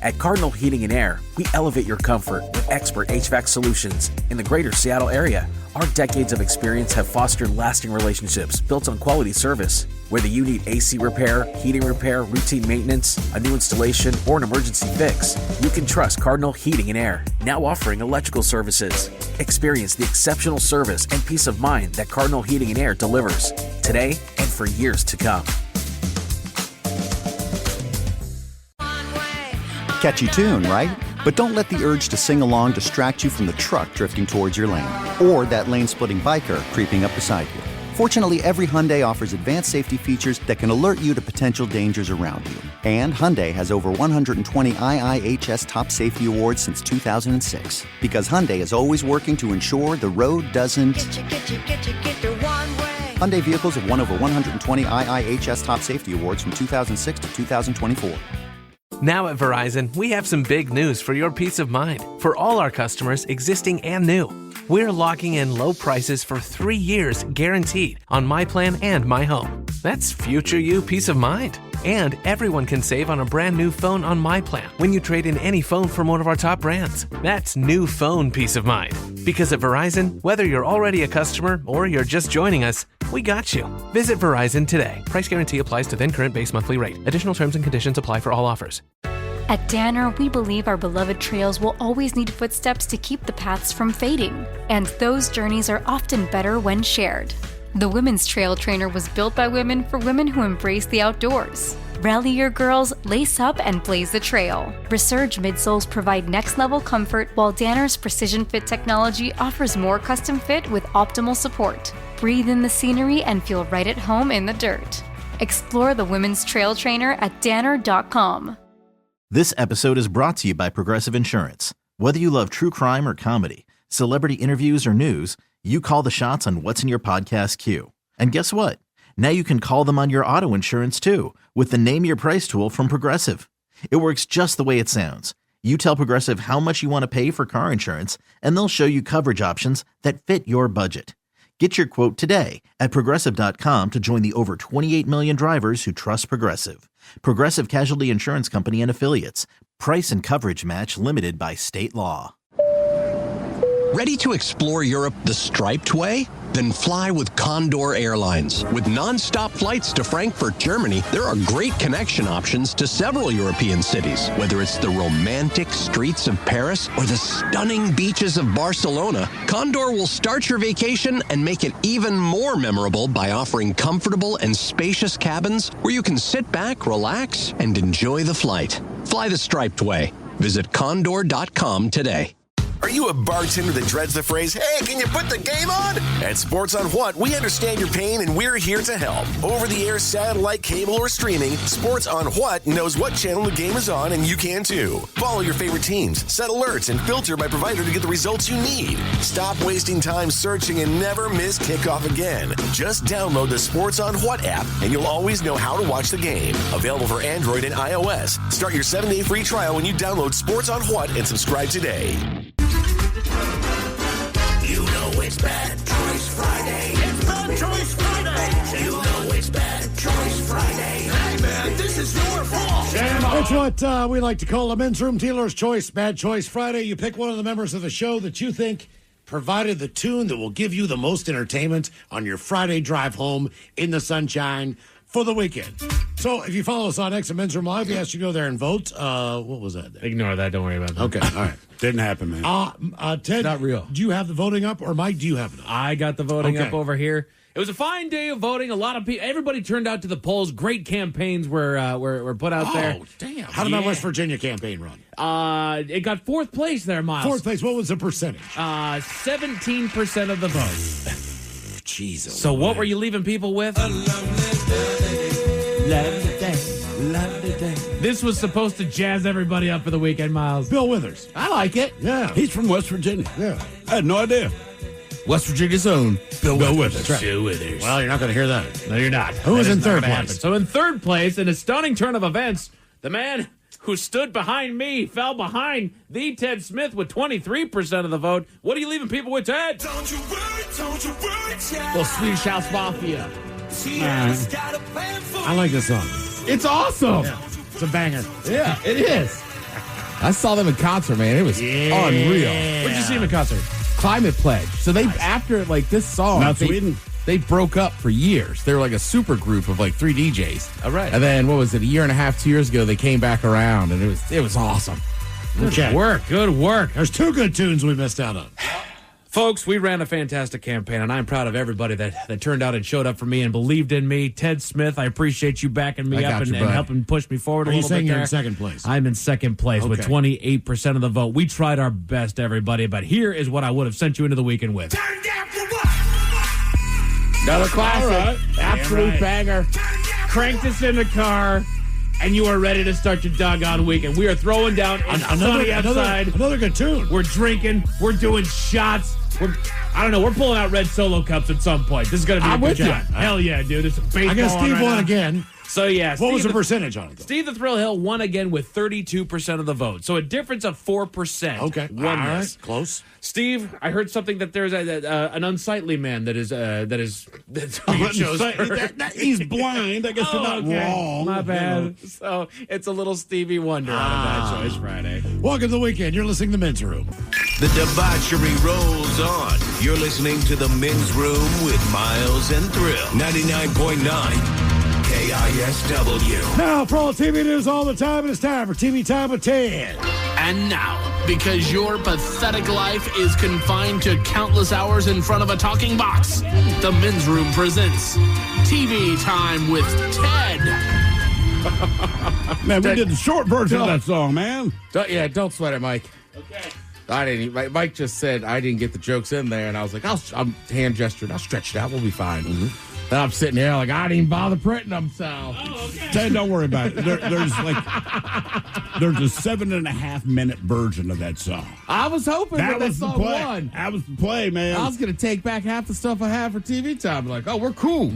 At Cardinal Heating and Air, we elevate your comfort with expert HVAC solutions in the greater Seattle area. Our decades of experience have fostered lasting relationships built on quality service. Whether you need AC repair, heating repair, routine maintenance, a new installation, or an emergency fix, you can trust Cardinal Heating and Air, now offering electrical services. Experience the exceptional service and peace of mind that Cardinal Heating and Air delivers today and for years to come. Catchy tune, right? But don't let the urge to sing along distract you from the truck drifting towards your lane or that lane-splitting biker creeping up beside you. Fortunately, every Hyundai offers advanced safety features that can alert you to potential dangers around you. And Hyundai has over 120 IIHS Top Safety Awards since 2006. Because Hyundai is always working to ensure the road doesn't... Hyundai vehicles have won over 120 IIHS Top Safety Awards from 2006 to 2024. Now at Verizon, we have some big news for your peace of mind. For all our customers, existing and new, we're locking in low prices for 3 years guaranteed on My Plan and My Home. That's future you peace of mind. And everyone can save on a brand new phone on My Plan when you trade in any phone from one of our top brands. That's new phone peace of mind. Because at Verizon, whether you're already a customer or you're just joining us, we got you. Visit Verizon today. Price guarantee applies to then current base monthly rate. Additional terms and conditions apply for all offers. At Danner, we believe our beloved trails will always need footsteps to keep the paths from fading. And those journeys are often better when shared. The Women's Trail Trainer was built by women for women who embrace the outdoors. Rally your girls, lace up, and blaze the trail. Resurge midsoles provide next-level comfort, while Danner's Precision Fit technology offers more custom fit with optimal support. Breathe in the scenery and feel right at home in the dirt. Explore the Women's Trail Trainer at danner.com. This episode is brought to you by Progressive Insurance. Whether you love true crime or comedy, celebrity interviews or news, you call the shots on what's in your podcast queue. And guess what? Now you can call them on your auto insurance too with the Name Your Price tool from Progressive. It works just the way it sounds. You tell Progressive how much you want to pay for car insurance, and they'll show you coverage options that fit your budget. Get your quote today at Progressive.com to join the over 28 million drivers who trust Progressive. Progressive Casualty Insurance Company and Affiliates. Price and coverage match limited by state law. Ready to explore Europe the striped way? Then fly with Condor Airlines. With non-stop flights to Frankfurt, Germany, there are great connection options to several European cities. Whether it's the romantic streets of Paris or the stunning beaches of Barcelona, Condor will start your vacation and make it even more memorable by offering comfortable and spacious cabins where you can sit back, relax, and enjoy the flight. Fly the striped way. Visit condor.com today. Are you a bartender that dreads the phrase, "Hey, can you put the game on?" At Sports on What, we understand your pain and we're here to help. Over-the-air, satellite, cable, or streaming, Sports on What knows what channel the game is on, and you can too. Follow your favorite teams, set alerts, and filter by provider to get the results you need. Stop wasting time searching and never miss kickoff again. Just download the Sports on What app, and you'll always know how to watch the game. Available for Android and iOS. Start your 7-day free trial when you download Sports on What and subscribe today. You know it's Bad Choice Friday. It's Bad Choice Friday. You know it's Bad Choice Friday. Hey, man, this is your fault. That's what we like to call the Men's Room Dealer's Choice, Bad Choice Friday. You pick one of the members of the show that you think provided the tune that will give you the most entertainment on your Friday drive home in the sunshine for the weekend. So if you follow us on X and Men's Room Live, we asked you to go there and vote. What was that? Ignore that. Don't worry about that. Okay, all right. Didn't happen, man. Ted, Not real. Do you have the voting up, or Mike, do you have it up? I got the voting Okay. up over here. It was a fine day of voting. A lot of people, everybody turned out to the polls. Great campaigns were put out there. Oh, damn. How did my West Virginia campaign run? It got fourth place there, Miles. Fourth place. What was the percentage? 17% of the vote. Jesus. So what were you leaving people with? This was supposed to jazz everybody up for the weekend, Miles. Bill Withers. I like it. Yeah. He's from West Virginia. Yeah. I had no idea. West Virginia's own Bill Withers. That's right. Bill Withers. Well, you're not going to hear that. No, you're not. Who was That in is not third gonna place? happen. So in third place, in a stunning turn of events, the man who stood behind me fell behind the Ted Smith with 23% of the vote. What are you leaving people with, Ted? Don't you worry, child. Little Swedish House Mafia. I like this song. It's awesome. Yeah. It's a banger. Yeah, it is. I saw them in concert, man. It was unreal. Where'd you see him in concert? Climate Pledge. So they, after like this song, Not Sweden. they broke up for years. They were like a super group of like 3 DJs. All right. And then what was it? A year and a half, 2 years ago, they came back around, and it was awesome. Okay. Good work. There's 2 good tunes we missed out on. Folks, we ran a fantastic campaign, and I'm proud of everybody that turned out and showed up for me and believed in me. Ted Smith, I appreciate you backing me up and helping push me forward a Are you little bit saying you're there. in second place? I'm in second place with Okay. 28% of the vote. We tried our best, everybody, but here is what I would have sent you into the weekend with. Turn down for what? Another classic. All right. Absolute Damn right. banger. Cranked us in the car, and you are ready to start your doggone weekend. We are throwing down. It's sunny outside. Another good tune. We're drinking. We're doing shots. We're pulling out red Solo cups at some point. This is going to be I'm a with good you. time. Hell yeah, dude. It's a baseball I guess Steve on right won now. again. So, yeah. What was the Steve percentage on it, though? Steve the Thrill Hill won again with 32% of the vote. So a difference of 4%. Okay. Won All right. this. Close. Steve, I heard something that there's an unsightly man that's who you chose first. He's blind. I guess you're not wrong. My bad. You know. So it's a little Stevie Wonder on a Bad Choice Friday. Welcome to the weekend. You're listening to The Men's Room. The debauchery rolls on. You're listening to The Men's Room with Miles and Thrill. 99.9 KISW. Now, for all TV news all the time, it's time for TV Time with Ted. And now, because your pathetic life is confined to countless hours in front of a talking box, the Men's Room presents TV Time with Ted. Man, we did the short version of that song, man. Don't sweat it, Mike. Okay. I didn't. Mike just said I didn't get the jokes in there, and I was like, I'm hand gestured. I'll stretch it out. We'll be fine. Then I'm sitting there like I didn't even bother printing them. So, Ted, don't worry about it. There's a 7.5 minute version of that song. I was hoping That that was the song play. won. That was the play, man. I was gonna take back half the stuff I have for TV time. Like, oh, we're cool.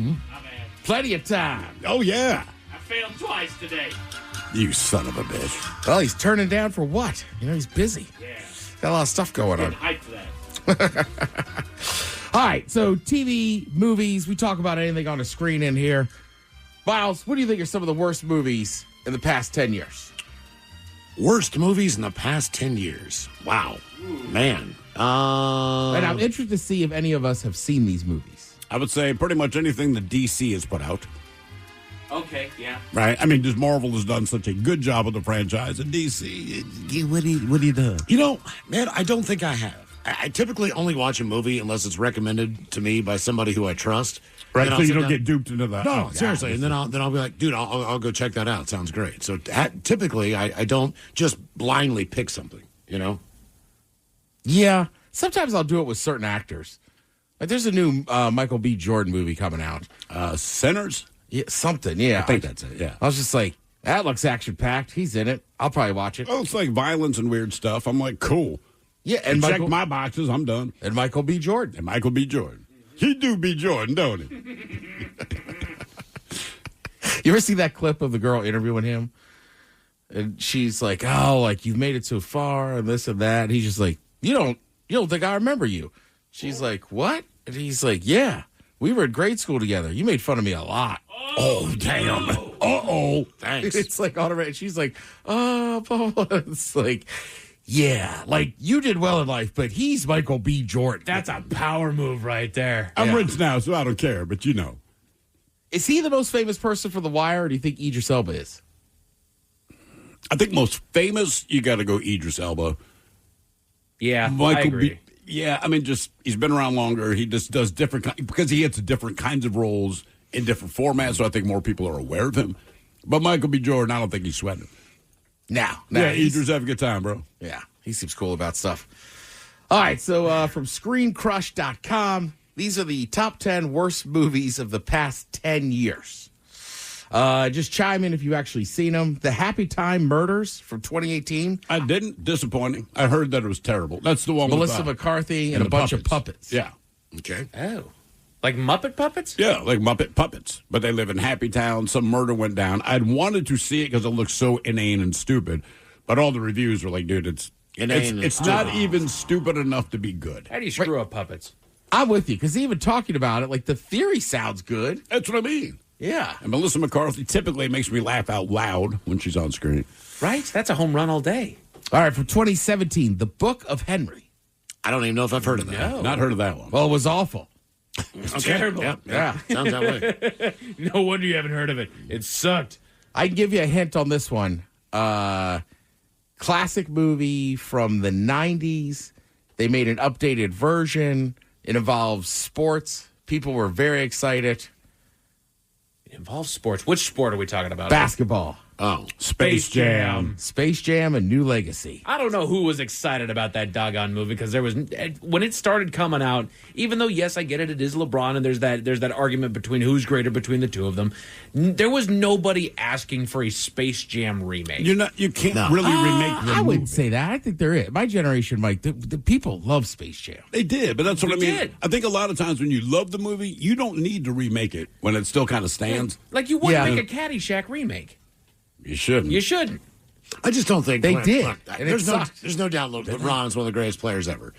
Plenty of time. Oh yeah. I failed twice today. You son of a bitch. Well, he's turning down for what? He's busy. Yeah. Got a lot of stuff going on. Hype for that. All right, so TV, movies, we talk about anything on the screen in here. Miles, what do you think are some of the worst movies in the past 10 years? Worst movies in the past 10 years. Wow. Man. And I'm interested to see if any of us have seen these movies. I would say pretty much anything that DC has put out. Okay, yeah. Right? I mean, just Marvel has done such a good job with the franchise, and DC, what do you do? You know, man, I don't think I have. I typically only watch a movie unless it's recommended to me by somebody who I trust. Right, And so I'll you sit don't down- get duped into that. No, Oh, seriously. yeah. And then I'll be like, dude, I'll go check that out. Sounds great. So typically, I don't just blindly pick something, you know? Yeah, sometimes I'll do it with certain actors. Like there's a new Michael B. Jordan movie coming out. Sinners? Yeah, something, yeah. I think that's it, yeah. I was just like, that looks action-packed. He's in it. I'll probably watch it. Oh, it's like violence and weird stuff. I'm like, cool. Yeah, and check Michael, my boxes. I'm done. and Michael B. Jordan. And Michael B. Jordan. He do be Jordan, don't he? You ever see that clip of the girl interviewing him? And she's like, oh, like you've made it so far and this and that. And he's just like, you don't think I remember you. She's like, what? And he's like, yeah, we were in grade school together. You made fun of me a lot. Oh, damn. Uh-oh. Thanks. It's like automatic. She's like, oh, blah, blah, blah. It's like, yeah, like you did well in life, but he's Michael B. Jordan. That's a power move right there. I'm rich now, so I don't care, but you know. Is he the most famous person for The Wire, or do you think Idris Elba is? I think most famous, you got to go Idris Elba. Yeah, Michael I agree. just he's been around longer. He just does because he hits different kinds of roles in different formats, so I think more people are aware of him. But Michael B. Jordan, I don't think he's sweating. Now, Idris, have a good time, bro. Yeah, he seems cool about stuff. All right, so from ScreenCrush.com, these are the top 10 worst movies of the past 10 years. Just chime in if you've actually seen them. The Happy Time Murders from 2018. I didn't. Disappointing. I heard that it was terrible. That's the one Melissa with McCarthy and a bunch of puppets. Yeah. Okay. Oh. Like Muppet puppets? Yeah, like Muppet puppets. But they live in Happy Town. Some murder went down. I'd wanted to see it because it looks so inane and stupid. But all the reviews were like, dude, it's not even stupid enough to be good. How do you screw up puppets? I'm with you, because even talking about it, like, the theory sounds good. That's what I mean. Yeah. And Melissa McCarthy typically makes me laugh out loud when she's on screen. Right? That's a home run all day. All right, from 2017, The Book of Henry. I don't even know if I've heard of that. No. Not heard of that one. Well, it was awful. It's terrible. Yeah. Sounds that way. No wonder you haven't heard of it. It sucked. I can give you a hint on this one. Classic movie from the 90s. They made an updated version. It involves sports. People were very excited. It involves sports. Which sport are we talking about? Basketball. Oh, Space Jam. Space Jam, A New Legacy. I don't know who was excited about that doggone movie because there was when it started coming out. Even though yes, I get it, it is LeBron, and there's that argument between who's greater between the two of them. There was nobody asking for a Space Jam remake. You can't really remake the I movie. wouldn't say that. I think there is. My generation, Mike, the people love Space Jam. They did, but that's what I mean. did. I think a lot of times when you love the movie, you don't need to remake it when it still kind of stands. Like you wouldn't make a Caddyshack remake. You shouldn't. You shouldn't. I just don't think They did. Look, And there's it no doubt LeBron is one of the greatest players ever.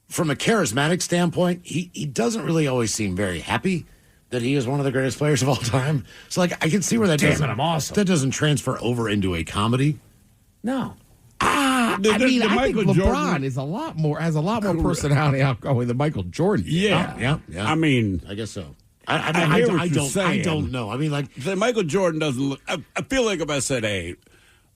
From a charismatic standpoint, he doesn't really always seem very happy that he is one of the greatest players of all time. So, like, I can see where that I'm awesome. that doesn't transfer over into a comedy. No. I think Michael LeBron Jordan- has a lot more personality outgoing than Michael Jordan. Yeah. Yeah. I mean, I guess so. I hear what you're I saying. don't know. I mean, like, Michael Jordan doesn't look. I feel like if I said, hey,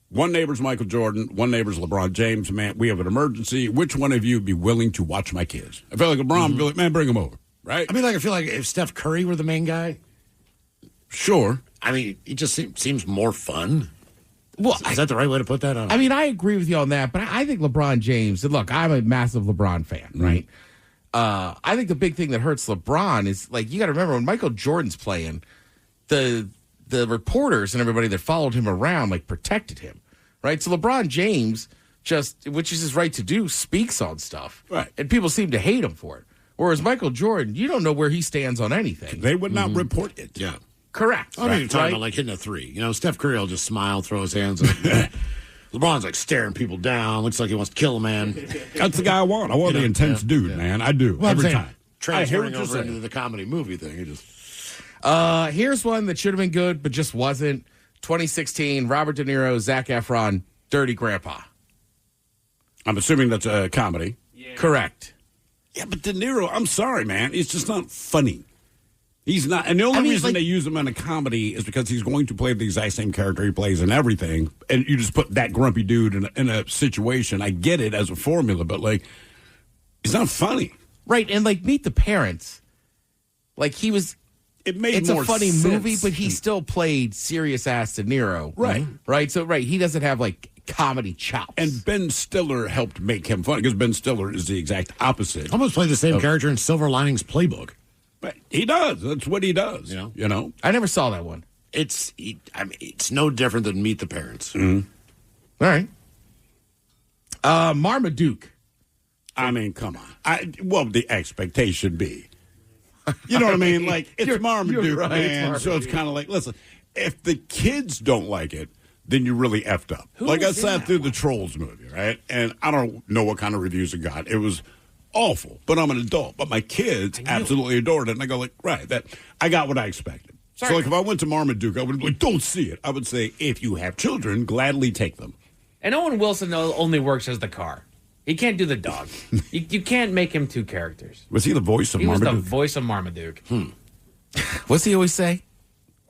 one neighbor's Michael Jordan, one neighbor's LeBron James, man, we have an emergency. Which one of you would be willing to watch my kids? I feel like LeBron would be like, man, bring them over, right? I mean, like, I feel like if Steph Curry were the main guy, sure. I mean, he just seems more fun. Well, Is that the right way to put that? I mean, I agree with you on that, but I think LeBron James, and look, I'm a massive LeBron fan, right? I think the big thing that hurts LeBron is, like, you got to remember when Michael Jordan's playing, the reporters and everybody that followed him around, like, protected him, right? So LeBron James just, which is his right to do, speaks on stuff. Right. And people seem to hate him for it. Whereas Michael Jordan, you don't know where he stands on anything. They would not report it. Yeah. Correct. I mean, you're talking about, like, hitting a three. You know, Steph Curry will just smile, throw his hands up. LeBron's, like, staring people down. Looks like he wants to kill a man. That's the guy I want. I want the intense dude, man. I do. Well, every I'm saying, time. Transferring I hear what over you're into saying. the comedy movie thing. He just... Here's one that should have been good, but just wasn't. 2016, Robert De Niro, Zac Efron, Dirty Grandpa. I'm assuming that's a comedy. Correct. Yeah, but De Niro, I'm sorry, man. He's just not funny. He's not. And the only reason they use him in a comedy is because he's going to play the exact same character he plays in everything. And you just put that grumpy dude in a situation. I get it as a formula, but, like, he's not funny. Right, and, like, Meet the Parents. Like, he was... It's a funny movie, but he still played serious-ass De Niro. Right. Right, so, he doesn't have, like, comedy chops. And Ben Stiller helped make him funny because Ben Stiller is the exact opposite. Almost played the same character in Silver Linings Playbook. But he does. That's what he does. You know? I never saw that one. It's no different than Meet the Parents. All right. Marmaduke. I mean, come on. What would the expectation be? You know what I mean? Like, it's Marmaduke, you're right, man. it's So it's kind of like, listen, if the kids don't like it, then you're really effed up. Like, I sat through the Trolls movie, right? And I don't know what kind of reviews it got. It was awful, but I'm an adult. But my kids absolutely adored it. And I go, like, right, that I got what I expected. So, like, if I went to Marmaduke, I would be like, don't see it. I would say, if you have children, gladly take them. And Owen Wilson only works as the car. He can't do the dog. you can't make him two characters. Was he the voice of Marmaduke? He was the voice of Marmaduke. What's he always say?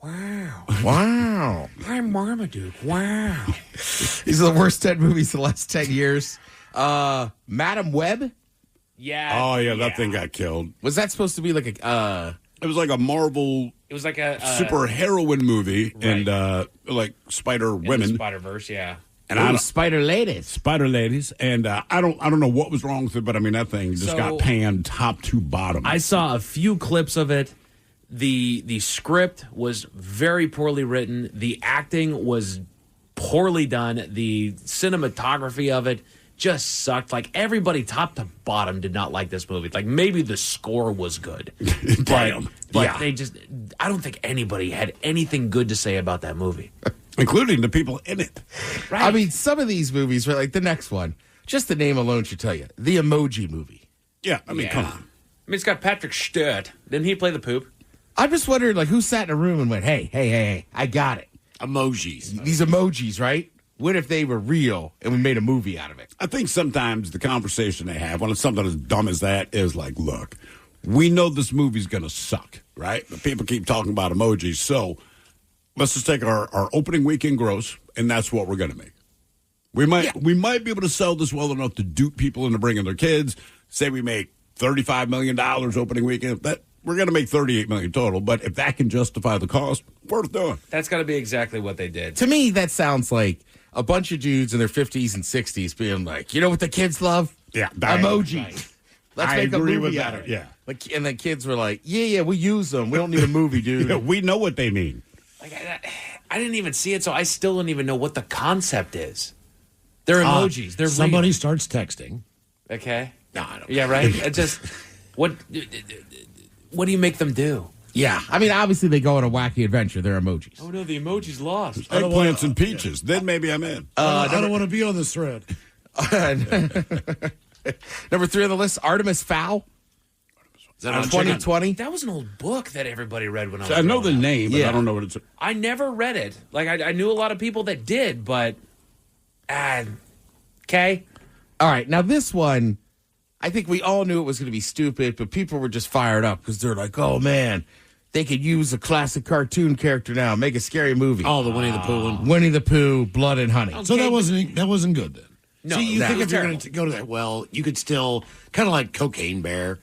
Wow. Wow. I'm Marmaduke. Wow. These are the worst 10 movies of the last 10 years. Madam Web? Yeah. Oh, yeah, that thing got killed. Was that supposed to be like a... It was like a Marvel... It was like a... super heroine movie, right. and like Spider Women. Spider-Verse, yeah. And I Spider Ladies. Spider Ladies. And I don't know what was wrong with it, but I mean, that thing just got panned top to bottom. I saw a few clips of it. The script was very poorly written. The acting was poorly done. The cinematography of it just sucked. Like, everybody top to bottom did not like this movie. Like, maybe the score was good. Damn. But Yeah. they just... I don't think anybody had anything good to say about that movie. Including the people in it. Right. I mean, some of these movies, right, like the next one, just the name alone should tell you. The Emoji Movie. Yeah, I mean, come on. I mean, it's got Patrick Stewart. Didn't he play the poop? I'm just wondering, like, who sat in a room and went, hey, I got it. Emojis. These emojis, right? What if they were real and we made a movie out of it? I think sometimes the conversation they have when it's something as dumb as that is like, look, we know this movie's going to suck, right? But people keep talking about emojis, so let's just take our opening weekend gross, and that's what we're going to make. We might be able to sell this well enough to dupe people into bringing their kids. Say we make $35 million opening weekend. That we're going to make $38 million total, but if that can justify the cost, worth doing. That's got to be exactly what they did. To me, that sounds like a bunch of dudes in their 50s and 60s being like, you know what the kids love? Yeah. Emojis. Right. Let's I make a agree movie with out that, of it. yeah. Like, and the kids were like, yeah, we use them. We don't need a movie, dude. Yeah, we know what they mean. Like, I didn't even see it, so I still don't even know what the concept is. They're emojis. They're somebody real. starts texting. Okay. No, I don't. Yeah, right. It just what do you make them do? Yeah. I mean, obviously they go on a wacky adventure. They're emojis. Oh no, the emoji's lost. Eggplants and peaches. Then maybe I'm in. I don't want to be on this thread. Number 3 on the list, Artemis Fowl. Is that on on 2020? That was an old book that everybody read when I was I know the growing up. name, but I don't know what it's. I never read it. Like, I knew a lot of people that did, but... okay. All right. Now, this one, I think we all knew it was going to be stupid, but people were just fired up because they're like, oh, man, they could use a classic cartoon character now, make a scary movie. Oh, the Winnie the Pooh one. Winnie the Pooh, Blood and Honey. So that wasn't good then. No, See, you that think was if you're terrible. going to go to that well, you could still kind of like Cocaine Bear.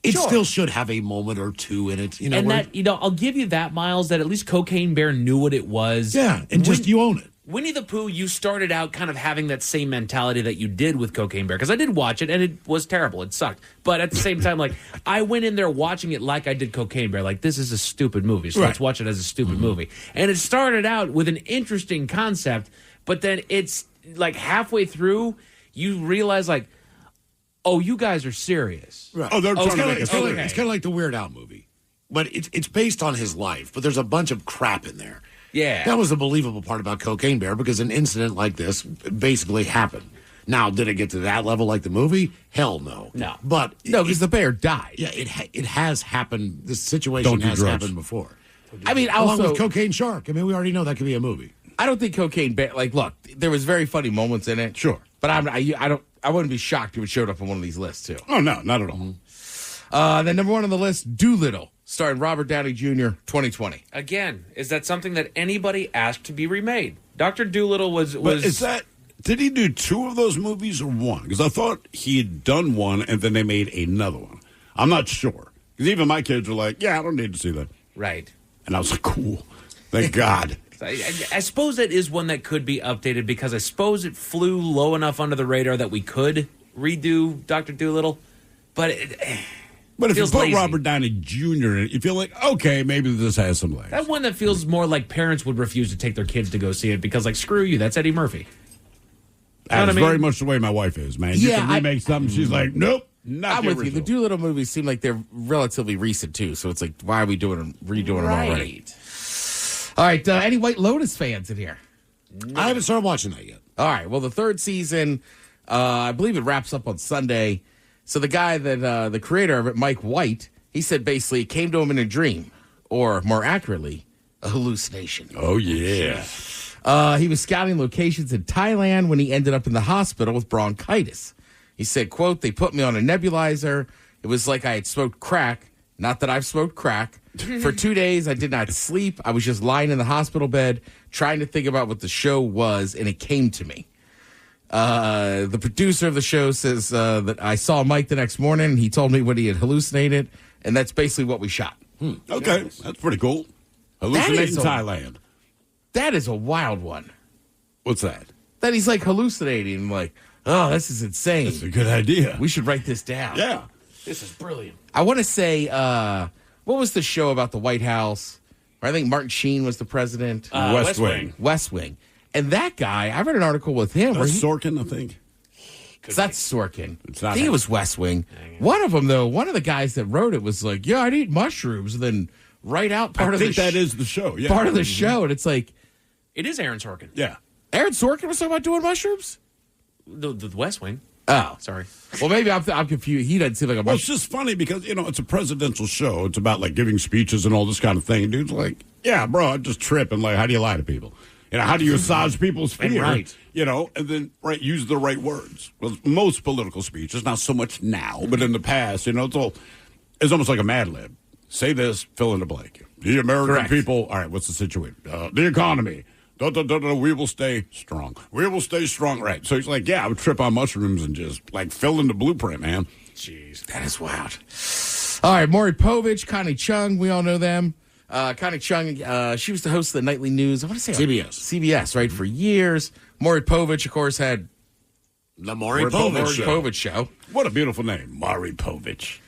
It Sure. still should have a moment or two in it, you know. And where- that, I'll give you that, Miles, that at least Cocaine Bear knew what it was. yeah, and just you own it. Winnie the Pooh, you started out kind of having that same mentality that you did with Cocaine Bear, because I did watch it, and it was terrible. It sucked. But at the same time, like, I went in there watching it like I did Cocaine Bear. Like, this is a stupid movie, so let's watch it as a stupid movie. And it started out with an interesting concept, but then it's, like, halfway through, you realize, like, oh, you guys are serious. Right. Oh, they're trying to make it's a kind of like the Weird Al movie, but it's based on his life. But there's a bunch of crap in there. Yeah. That was the believable part about Cocaine Bear because an incident like this basically happened. Now, did it get to that level like the movie? Hell no. No. But No, because the bear died. yeah, it has happened. This situation Don't do has drugs. happened before. I mean, Along also, with Cocaine Shark. I mean, we already know that could be a movie. I don't think Cocaine Bear, like, look, there was very funny moments in it. Sure. But I wouldn't be shocked if it showed up on one of these lists, too. Oh, no, not at all. Then number 1 on the list, Doolittle, starring Robert Downey Jr., 2020. Again, is that something that anybody asked to be remade? Dr. Dolittle was But is that? Did he do 2 of those movies or 1? Because I thought he had done one and then they made another one. I'm not sure. Because even my kids were like, yeah, I don't need to see that. right. And I was like, cool. Thank God. I suppose that is one that could be updated because I suppose it flew low enough under the radar that we could redo Dr. Dolittle. But But if you feels put lazy. Robert Downey Jr. in it, you feel like, okay, maybe this has some legs. that one that feels more like parents would refuse to take their kids to go see it because, like, screw you, that's Eddie Murphy. That's what I mean? very much the way my wife is, man. You Yeah, can remake something, she's like, nope, not I'm the with you. The original. Doolittle movies seem like they're relatively recent, too. So it's like, why are we redoing them already? All right. Any White Lotus fans in here? I haven't started watching that yet. All right. Well, the 3rd season, I believe it wraps up on Sunday. So the guy that the creator of it, Mike White, he said basically it came to him in a dream, or more accurately, a hallucination. Oh, yeah. He was scouting locations in Thailand when he ended up in the hospital with bronchitis. He said, quote, they put me on a nebulizer. It was like I had smoked crack. Not that I've smoked crack. For 2 days, I did not sleep. I was just lying in the hospital bed trying to think about what the show was, and it came to me. The producer of the show says that I saw Mike the next morning, and he told me what he had hallucinated, and that's basically what we shot. Okay, that's pretty cool. Hallucinating Thailand. That is a wild one. What's that? That he's like hallucinating. I'm like, oh, this is insane. That's a good idea. We should write this down. Yeah. This is brilliant. I want to say, what was the show about the White House? Where I think Martin Sheen was the president. West Wing. West Wing. And that guy, I read an article with him. That's Sorkin, I think. That's Sorkin. It's not I think it was West Wing. One of them, though, one of the guys that wrote it was like, yeah, I'd eat mushrooms, and then write out part of the I think that is the show. Yeah. Part of the show. And it's like, it is Aaron Sorkin. Yeah. Aaron Sorkin was talking about doing mushrooms? The West Wing. Oh. Sorry. Well, maybe I'm confused. He doesn't seem like a Well, it's just funny because, it's a presidential show. It's about, like, giving speeches and all this kind of thing. Dude's like, yeah, bro, I just trip. And, like, how do you lie to people? How do you massage people's fear? Right. And then, use the right words. Well, most political speeches, not so much now, but in the past, it's almost like a Mad Lib. Say this, fill in the blank. The American people, all right, what's the situation? The economy. We will stay strong. We will stay strong. Right. So he's like, yeah, I would trip on mushrooms and just, fill in the blueprint, man. Jeez, that is wild. All right, Maury Povich, Connie Chung, we all know them. Connie Chung, she was the host of the nightly news. I want to say CBS, right, for years. Maury Povich, of course, had the Maury Povich show. What a beautiful name, Maury Povich.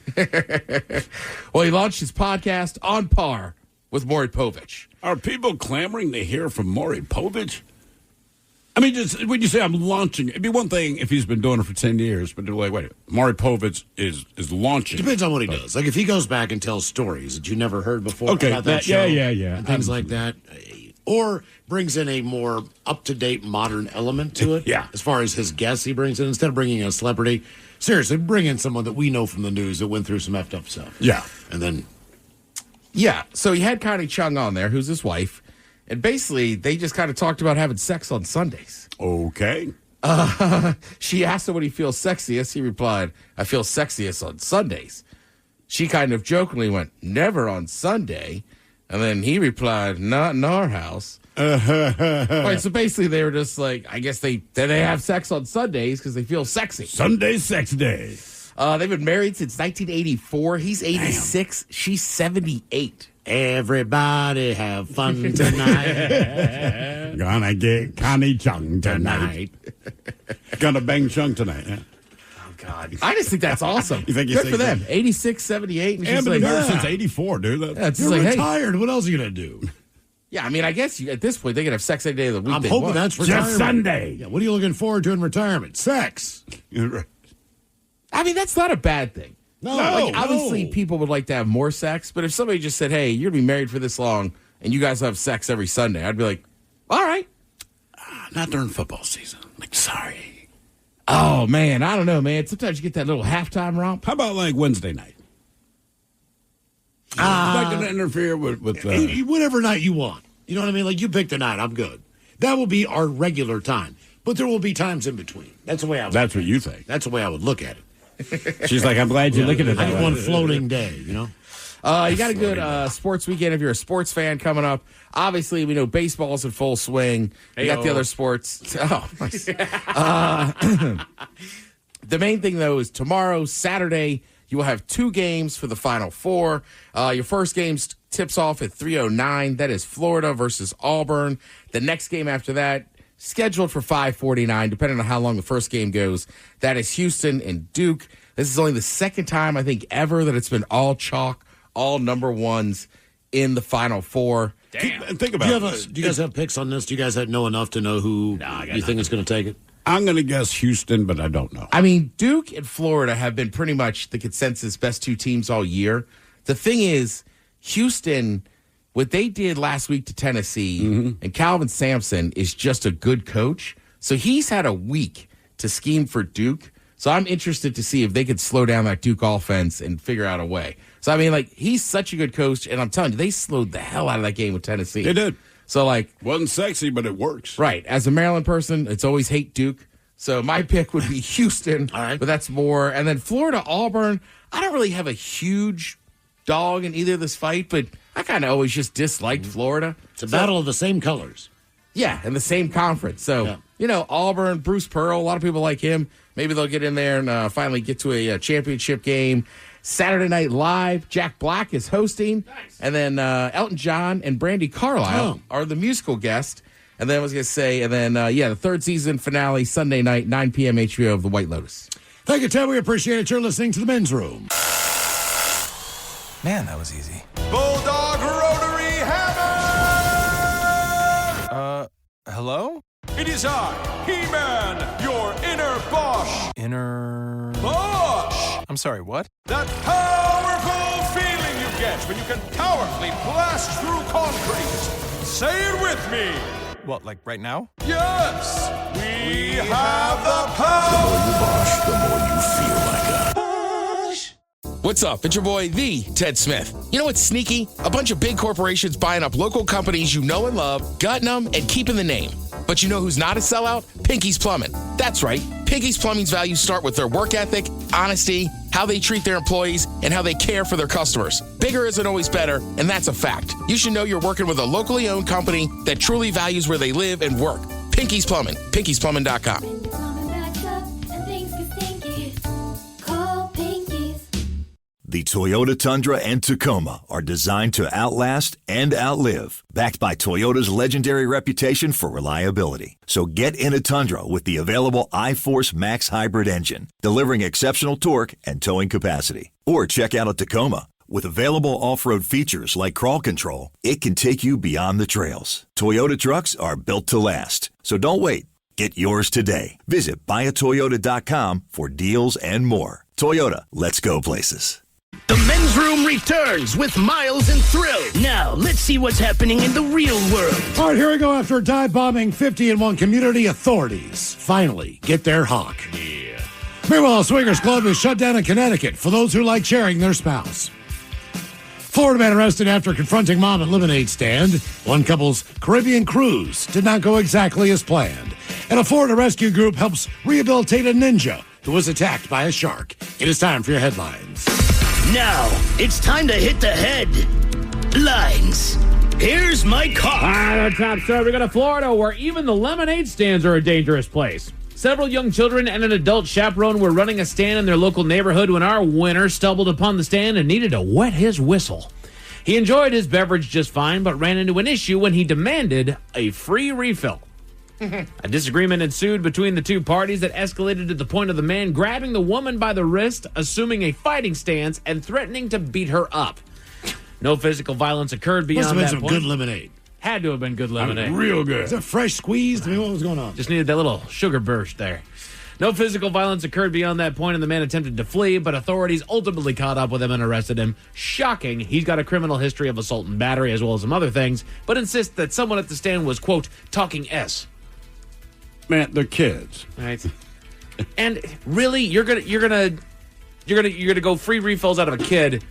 Well, he launched his podcast On Par with Maury Povich. Are people clamoring to hear from Maury Povich? I mean, just when you say I'm launching, it'd be one thing if he's been doing it for 10 years, but wait, Maury Povich is launching. Depends on what he does. Like if he goes back and tells stories that you never heard before about that show, and things like that, or brings in a more up-to-date modern element to it. Yeah. As far as his guests he brings in, instead of bringing in a celebrity, seriously, bring in someone that we know from the news that went through some effed up stuff. Yeah. And then... Yeah, so he had Connie Chung on there, who's his wife, and basically they just kind of talked about having sex on Sundays. Okay. She asked him when he feels sexiest. He replied, I feel sexiest on Sundays. She kind of jokingly went, never on Sunday. And then he replied, not in our house. Right, so basically they were just like, I guess they have sex on Sundays because they feel sexy. Sunday sex day. They've been married since 1984. He's 86. Damn. She's 78. Everybody have fun tonight. Gonna get Connie Chung tonight. Gonna bang Chung tonight. Yeah. Oh, God. I just think that's awesome. You think good for them. 86, 78. And she's been married since 84, dude. You're retired. Hey. What else are you going to do? Yeah, I mean, I guess at this point, they can have sex any day of the week. I'm hoping that's retirement. Just Sunday. Yeah, what are you looking forward to in retirement? Sex. I mean, that's not a bad thing. No, obviously, people would like to have more sex, but if somebody just said, hey, you're going to be married for this long, and you guys have sex every Sunday, I'd be like, all right. Not during football season. Sorry. Oh, man, I don't know, man. Sometimes you get that little halftime romp. How about, Wednesday night? Not going to interfere with whatever night you want. You know what I mean? Like, you pick the night. I'm good. That will be our regular time. But there will be times in between. That's the way I would That's what you think. That's the way I would look at it. She's like, I'm glad you're looking at that. One floating day, you know? You got a good sports weekend if you're a sports fan coming up. Obviously, we know baseball's in full swing. You got the other sports. Oh, nice. The main thing, though, is tomorrow, Saturday, you will have 2 games for the Final Four. Your first game tips off at 3:09. That is Florida versus Auburn. The next game after that, scheduled for 5:49, depending on how long the first game goes. That is Houston and Duke. This is only the second time, I think, ever that it's been all chalk, all number ones in the Final Four. Damn. Think about this. Do you guys have picks on this? Do you guys know enough to know who you think is going to take it? I'm going to guess Houston, but I don't know. I mean, Duke and Florida have been pretty much the consensus best 2 teams all year. The thing is, Houston, what they did last week to Tennessee, and Calvin Sampson is just a good coach. So he's had a week to scheme for Duke. So I'm interested to see if they could slow down that Duke offense and figure out a way. So, I mean, he's such a good coach, and I'm telling you, they slowed the hell out of that game with Tennessee. They did. So, wasn't sexy, but it works. Right. As a Maryland person, it's always hate Duke. So my pick would be Houston. All right. But that's more. And then Florida, Auburn, I don't really have a huge dog in either of this fight, but I kind of always just disliked Florida. It's a battle of the same colors. Yeah, in the same conference. So, Auburn, Bruce Pearl, a lot of people like him. Maybe they'll get in there and finally get to a championship game. Saturday Night Live, Jack Black is hosting. Nice. And then Elton John and Brandy Carlisle are the musical guest. And then the third season finale, Sunday night, 9 p.m. HBO of The White Lotus. Thank you, Ted. We appreciate it. You're listening to The Men's Room. Man, that was easy. Bulldog Rotary Hammer! Hello? It is I, He-Man, your inner Bosch. Inner... Bosch! I'm sorry, what? That powerful feeling you get when you can powerfully blast through concrete. Say it with me. What, like right now? Yes! We have the power! The more you Bosch, the more you feel like a... What's up? It's your boy, the Ted Smith. You know what's sneaky? A bunch of big corporations buying up local companies you know and love, gutting them, and keeping the name. But you know who's not a sellout? Pinky's Plumbing. That's right. Pinky's Plumbing's values start with their work ethic, honesty, how they treat their employees, and how they care for their customers. Bigger isn't always better, and that's a fact. You should know you're working with a locally owned company that truly values where they live and work. Pinky's Plumbing. Pinky'sPlumbing.com. The Toyota Tundra and Tacoma are designed to outlast and outlive, backed by Toyota's legendary reputation for reliability. So get in a Tundra with the available iForce Max hybrid engine, delivering exceptional torque and towing capacity. Or check out a Tacoma. With available off-road features like crawl control, it can take you beyond the trails. Toyota trucks are built to last. So don't wait. Get yours today. Visit buyatoyota.com for deals and more. Toyota, let's go places. The Men's Room returns with Miles and Thrill. Now, let's see what's happening in the real world. All right, here we go. After dive bombing 50 in one community, authorities finally get their hawk. Yeah. Meanwhile, a swingers club is shut down in Connecticut for those who like sharing their spouse. Florida man arrested after confronting mom at lemonade stand. One couple's Caribbean cruise did not go exactly as planned. And a Florida rescue group helps rehabilitate a ninja who was attacked by a shark. It is time for your headlines. Now, it's time to hit the headlines. Here's my call. Our top story, we go to Florida, where even the lemonade stands are a dangerous place. Several young children and an adult chaperone were running a stand in their local neighborhood when our winner stumbled upon the stand and needed to wet his whistle. He enjoyed his beverage just fine, but ran into an issue when he demanded a free refill. A disagreement ensued between the two parties that escalated to the point of the man grabbing the woman by the wrist, assuming a fighting stance, and threatening to beat her up. No physical violence occurred beyond that point. Must have been some good lemonade. Had to have been good lemonade. Real good. Is it fresh squeezed? I mean, what was going on? Just needed that little sugar burst there. No physical violence occurred beyond that point, and the man attempted to flee, but authorities ultimately caught up with him and arrested him. Shocking. He's got a criminal history of assault and battery, as well as some other things, but insists that someone at the stand was, quote, talking S. Man, they're kids. Right. And really, you're gonna go free refills out of a kid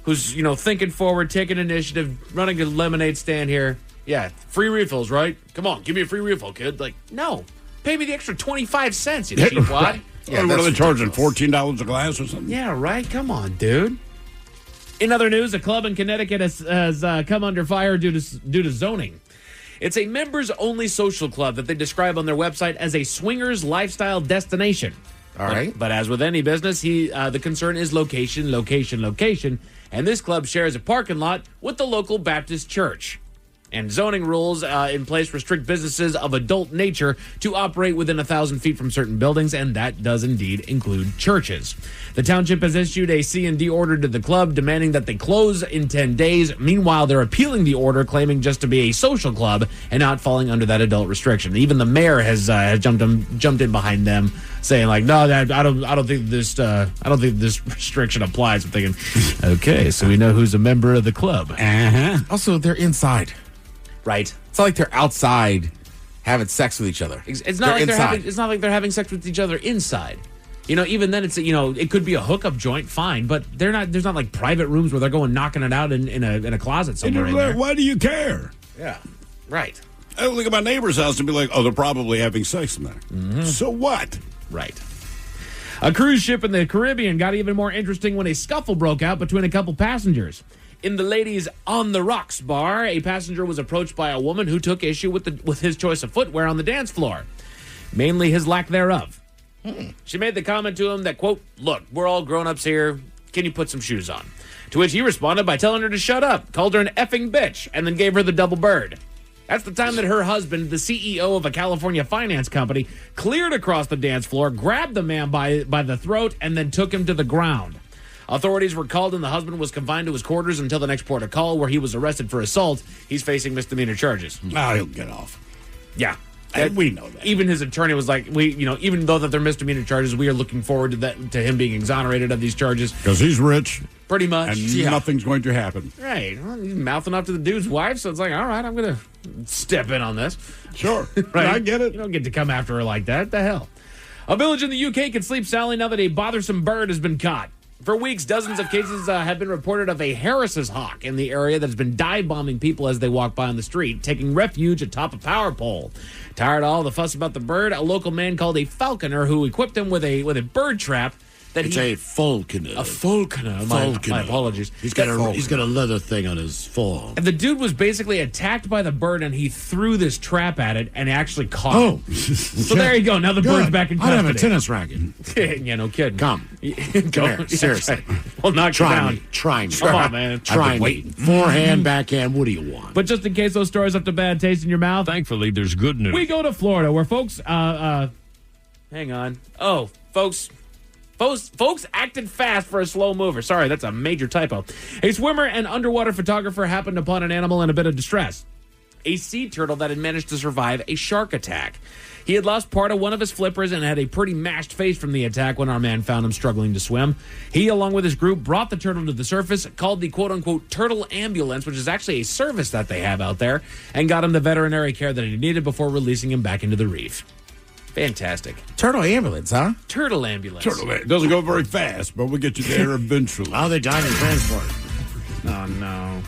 who's, thinking forward, taking initiative, running a lemonade stand here. Yeah, free refills, right? Come on, give me a free refill, kid. Like, no. Pay me the extra 25 cents, you cheap wad. Yeah, what are they charging, $14 a glass or something? Yeah, right? Come on, dude. In other news, a club in Connecticut has come under fire due to zoning. It's a members-only social club that they describe on their website as a swingers lifestyle destination. All right. But as with any business, the concern is location, and this club shares a parking lot with the local Baptist church. And zoning rules in place restrict businesses of adult nature to operate within 1,000 feet from certain buildings, and that does indeed include churches. The township has issued a C&D order to the club demanding that they close in 10 days. Meanwhile, they're appealing the order, claiming just to be a social club and not falling under that adult restriction. Even the mayor has jumped in behind them, saying like, "No, I don't think this restriction applies." I'm thinking, okay, so we know who's a member of the club. Also, they're inside. Right. It's not like they're outside having sex with each other. It's not like they're having sex with each other inside. Even then it could be a hookup joint, fine, but there's not like private rooms where they're going knocking it out in a closet somewhere in there. Why do you care? Yeah. Right. I look at my neighbor's house and be like, oh, they're probably having sex in there. Mm-hmm. So what? Right. A cruise ship in the Caribbean got even more interesting when a scuffle broke out between a couple passengers. In the ladies' On the Rocks bar, a passenger was approached by a woman who took issue with his choice of footwear on the dance floor, mainly his lack thereof. She made the comment to him that, quote, "Look, we're all grown-ups here. Can you put some shoes on?" To which he responded by telling her to shut up, called her an effing bitch, and then gave her the double bird. That's the time that her husband, the CEO of a California finance company, cleared across the dance floor, grabbed the man by the throat, and then took him to the ground. Authorities were called, and the husband was confined to his quarters until the next port of call, where he was arrested for assault. He's facing misdemeanor charges. Now he'll get off. Yeah. We know that. Even his attorney was like, even though that they're misdemeanor charges, we are looking forward to him being exonerated of these charges. Because he's rich. Pretty much. And nothing's going to happen. Right. Well, he's mouthing off to the dude's wife, so it's like, all right, I'm going to step in on this. Sure. Right? I get it. You don't get to come after her like that. What the hell? A village in the UK can sleep soundly now that a bothersome bird has been caught. For weeks, dozens of cases have been reported of a Harris's hawk in the area that has been dive-bombing people as they walk by on the street, taking refuge atop a power pole. Tired of all the fuss about the bird, a local man called a falconer who equipped him with a bird trap. It's a falconer. A falconer. My apologies. He's got a leather thing on his forearm. And the dude was basically attacked by the bird, and he threw this trap at it and actually caught it. So there you go. Now the bird's back in custody. I'd have a tennis racket. Yeah, no kidding. Come. Go. Here, seriously. Well, knock you down. Try me. Come on, man. Try me. Forehand, backhand, what do you want? But just in case those stories left a bad taste in your mouth, Thankfully, there's good news. we go to Florida, where folks, hang on. Oh, folks acted fast for a slow mover. Sorry, that's a major typo. A swimmer and underwater photographer happened upon an animal in a bit of distress. A sea turtle that had managed to survive a shark attack. He had lost part of one of his flippers and had a pretty mashed face from the attack when our man found him struggling to swim. He, along with his group, brought the turtle to the surface, called the quote-unquote turtle ambulance, which is actually a service that they have out there, and got him the veterinary care that he needed before releasing him back into the reef. Fantastic. Turtle ambulance, huh? Turtle ambulance. It doesn't go very fast, but we'll get you there eventually. Oh, they died in transport. Oh, no.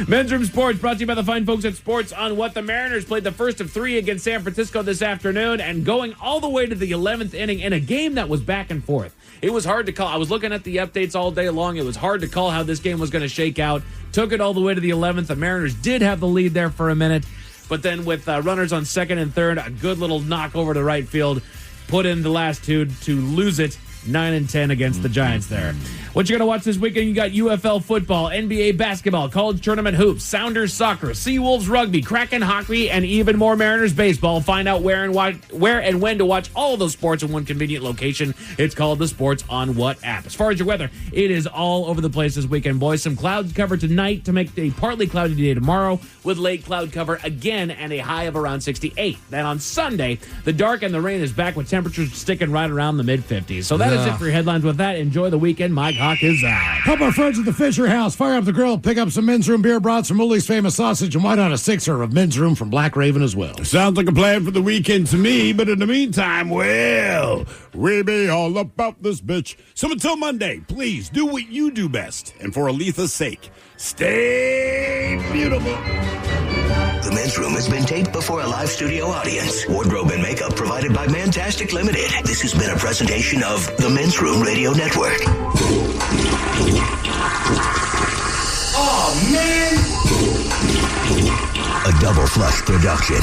Men's Room Sports brought to you by the fine folks at Sports on What. The Mariners played the first of three against San Francisco this afternoon and going all the way to the 11th inning in a game that was back and forth. It was hard to call. I was looking at the updates all day long. It was hard to call how this game was going to shake out. Took it all the way to the 11th. The Mariners did have the lead there for a minute. But then with runners on second and third, a good little knock over to right field, put in the last two to lose it 9-10 against the Giants there. What you going to watch this weekend? You got UFL football, NBA basketball, college tournament hoops, Sounders soccer, Seawolves rugby, Kraken hockey, and even more Mariners baseball. Find out where and when to watch all of those sports in one convenient location. It's called the Sports on What app. As far as your weather, it is all over the place this weekend, boys. Some clouds cover tonight to make a partly cloudy day tomorrow with late cloud cover again and a high of around 68. Then on Sunday, the dark and the rain is back with temperatures sticking right around the mid-50s. So that is it for your headlines. With that, enjoy the weekend. Mike Hawk is out. Help our friends at the Fisher House. Fire up the grill. Pick up some Men's Room beer brats from Mooley's Famous Sausage, and why not a sixer of Men's Room from Black Raven as well. Sounds like a plan for the weekend to me, but in the meantime, well, we be all about this bitch. So until Monday, please do what you do best. And for Aletha's sake, stay beautiful. The Men's Room has been taped before a live studio audience. Wardrobe and makeup provided by Mantastic Limited. This has been a presentation of the Men's Room Radio Network. Oh, man! A Double Flush production.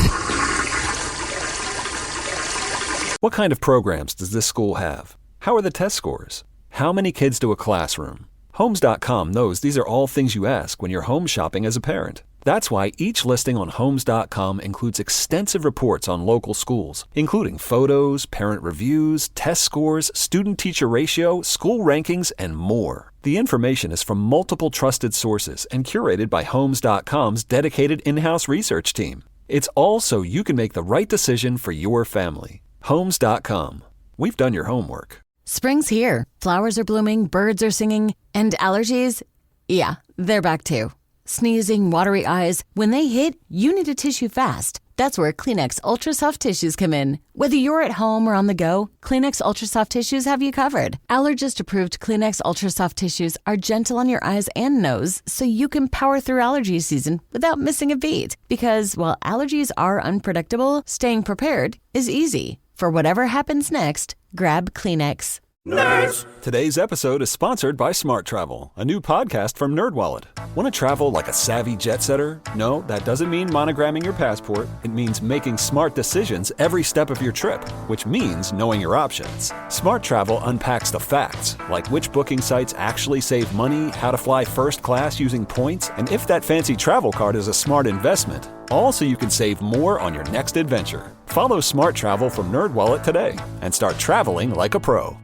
What kind of programs does this school have? How are the test scores? How many kids do a classroom? Homes.com knows these are all things you ask when you're home shopping as a parent. That's why each listing on Homes.com includes extensive reports on local schools, including photos, parent reviews, test scores, student-teacher ratio, school rankings, and more. The information is from multiple trusted sources and curated by Homes.com's dedicated in-house research team. It's all so you can make the right decision for your family. Homes.com. We've done your homework. Spring's here. Flowers are blooming, birds are singing, and allergies? Yeah, they're back too. Sneezing, watery eyes. When they hit, you need a tissue fast. That's where Kleenex Ultra Soft Tissues come in. Whether you're at home or on the go, Kleenex Ultra Soft Tissues have you covered. Allergist-approved Kleenex Ultra Soft Tissues are gentle on your eyes and nose, so you can power through allergy season without missing a beat. Because while allergies are unpredictable, staying prepared is easy. For whatever happens next, grab Kleenex. Nerds! Today's episode is sponsored by Smart Travel, a new podcast from NerdWallet. Want to travel like a savvy jet setter? No, that doesn't mean monogramming your passport. It means making smart decisions every step of your trip, which means knowing your options. Smart Travel unpacks the facts, like which booking sites actually save money, how to fly first class using points, and if that fancy travel card is a smart investment. All so you can save more on your next adventure. Follow Smart Travel from NerdWallet today and start traveling like a pro.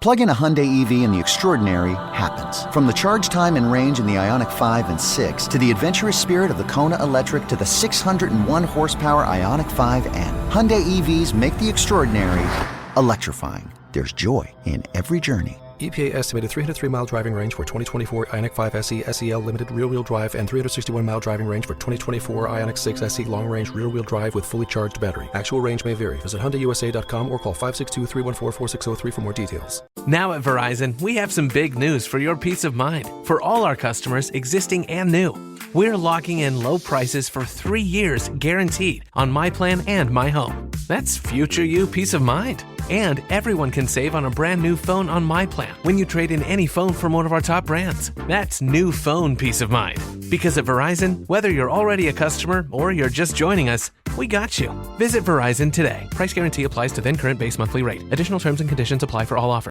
Plug in a Hyundai EV and the extraordinary happens. From the charge time and range in the Ioniq 5 and 6 to the adventurous spirit of the Kona Electric to the 601 horsepower Ioniq 5N. Hyundai EVs make the extraordinary electrifying. There's joy in every journey. EPA estimated 303-mile driving range for 2024 Ioniq 5 SE SEL Limited rear-wheel drive and 361-mile driving range for 2024 Ioniq 6 SE long-range rear-wheel drive with fully charged battery. Actual range may vary. Visit HyundaiUSA.com or call 562-314-4603 for more details. Now at Verizon, we have some big news for your peace of mind. For all our customers, existing and new, we're locking in low prices for 3 years guaranteed on My Plan and My Home. That's future you peace of mind. And everyone can save on a brand new phone on My Plan when you trade in any phone from one of our top brands. That's new phone peace of mind. Because at Verizon, whether you're already a customer or you're just joining us, we got you. Visit Verizon today. Price guarantee applies to then current base monthly rate. Additional terms and conditions apply for all offers.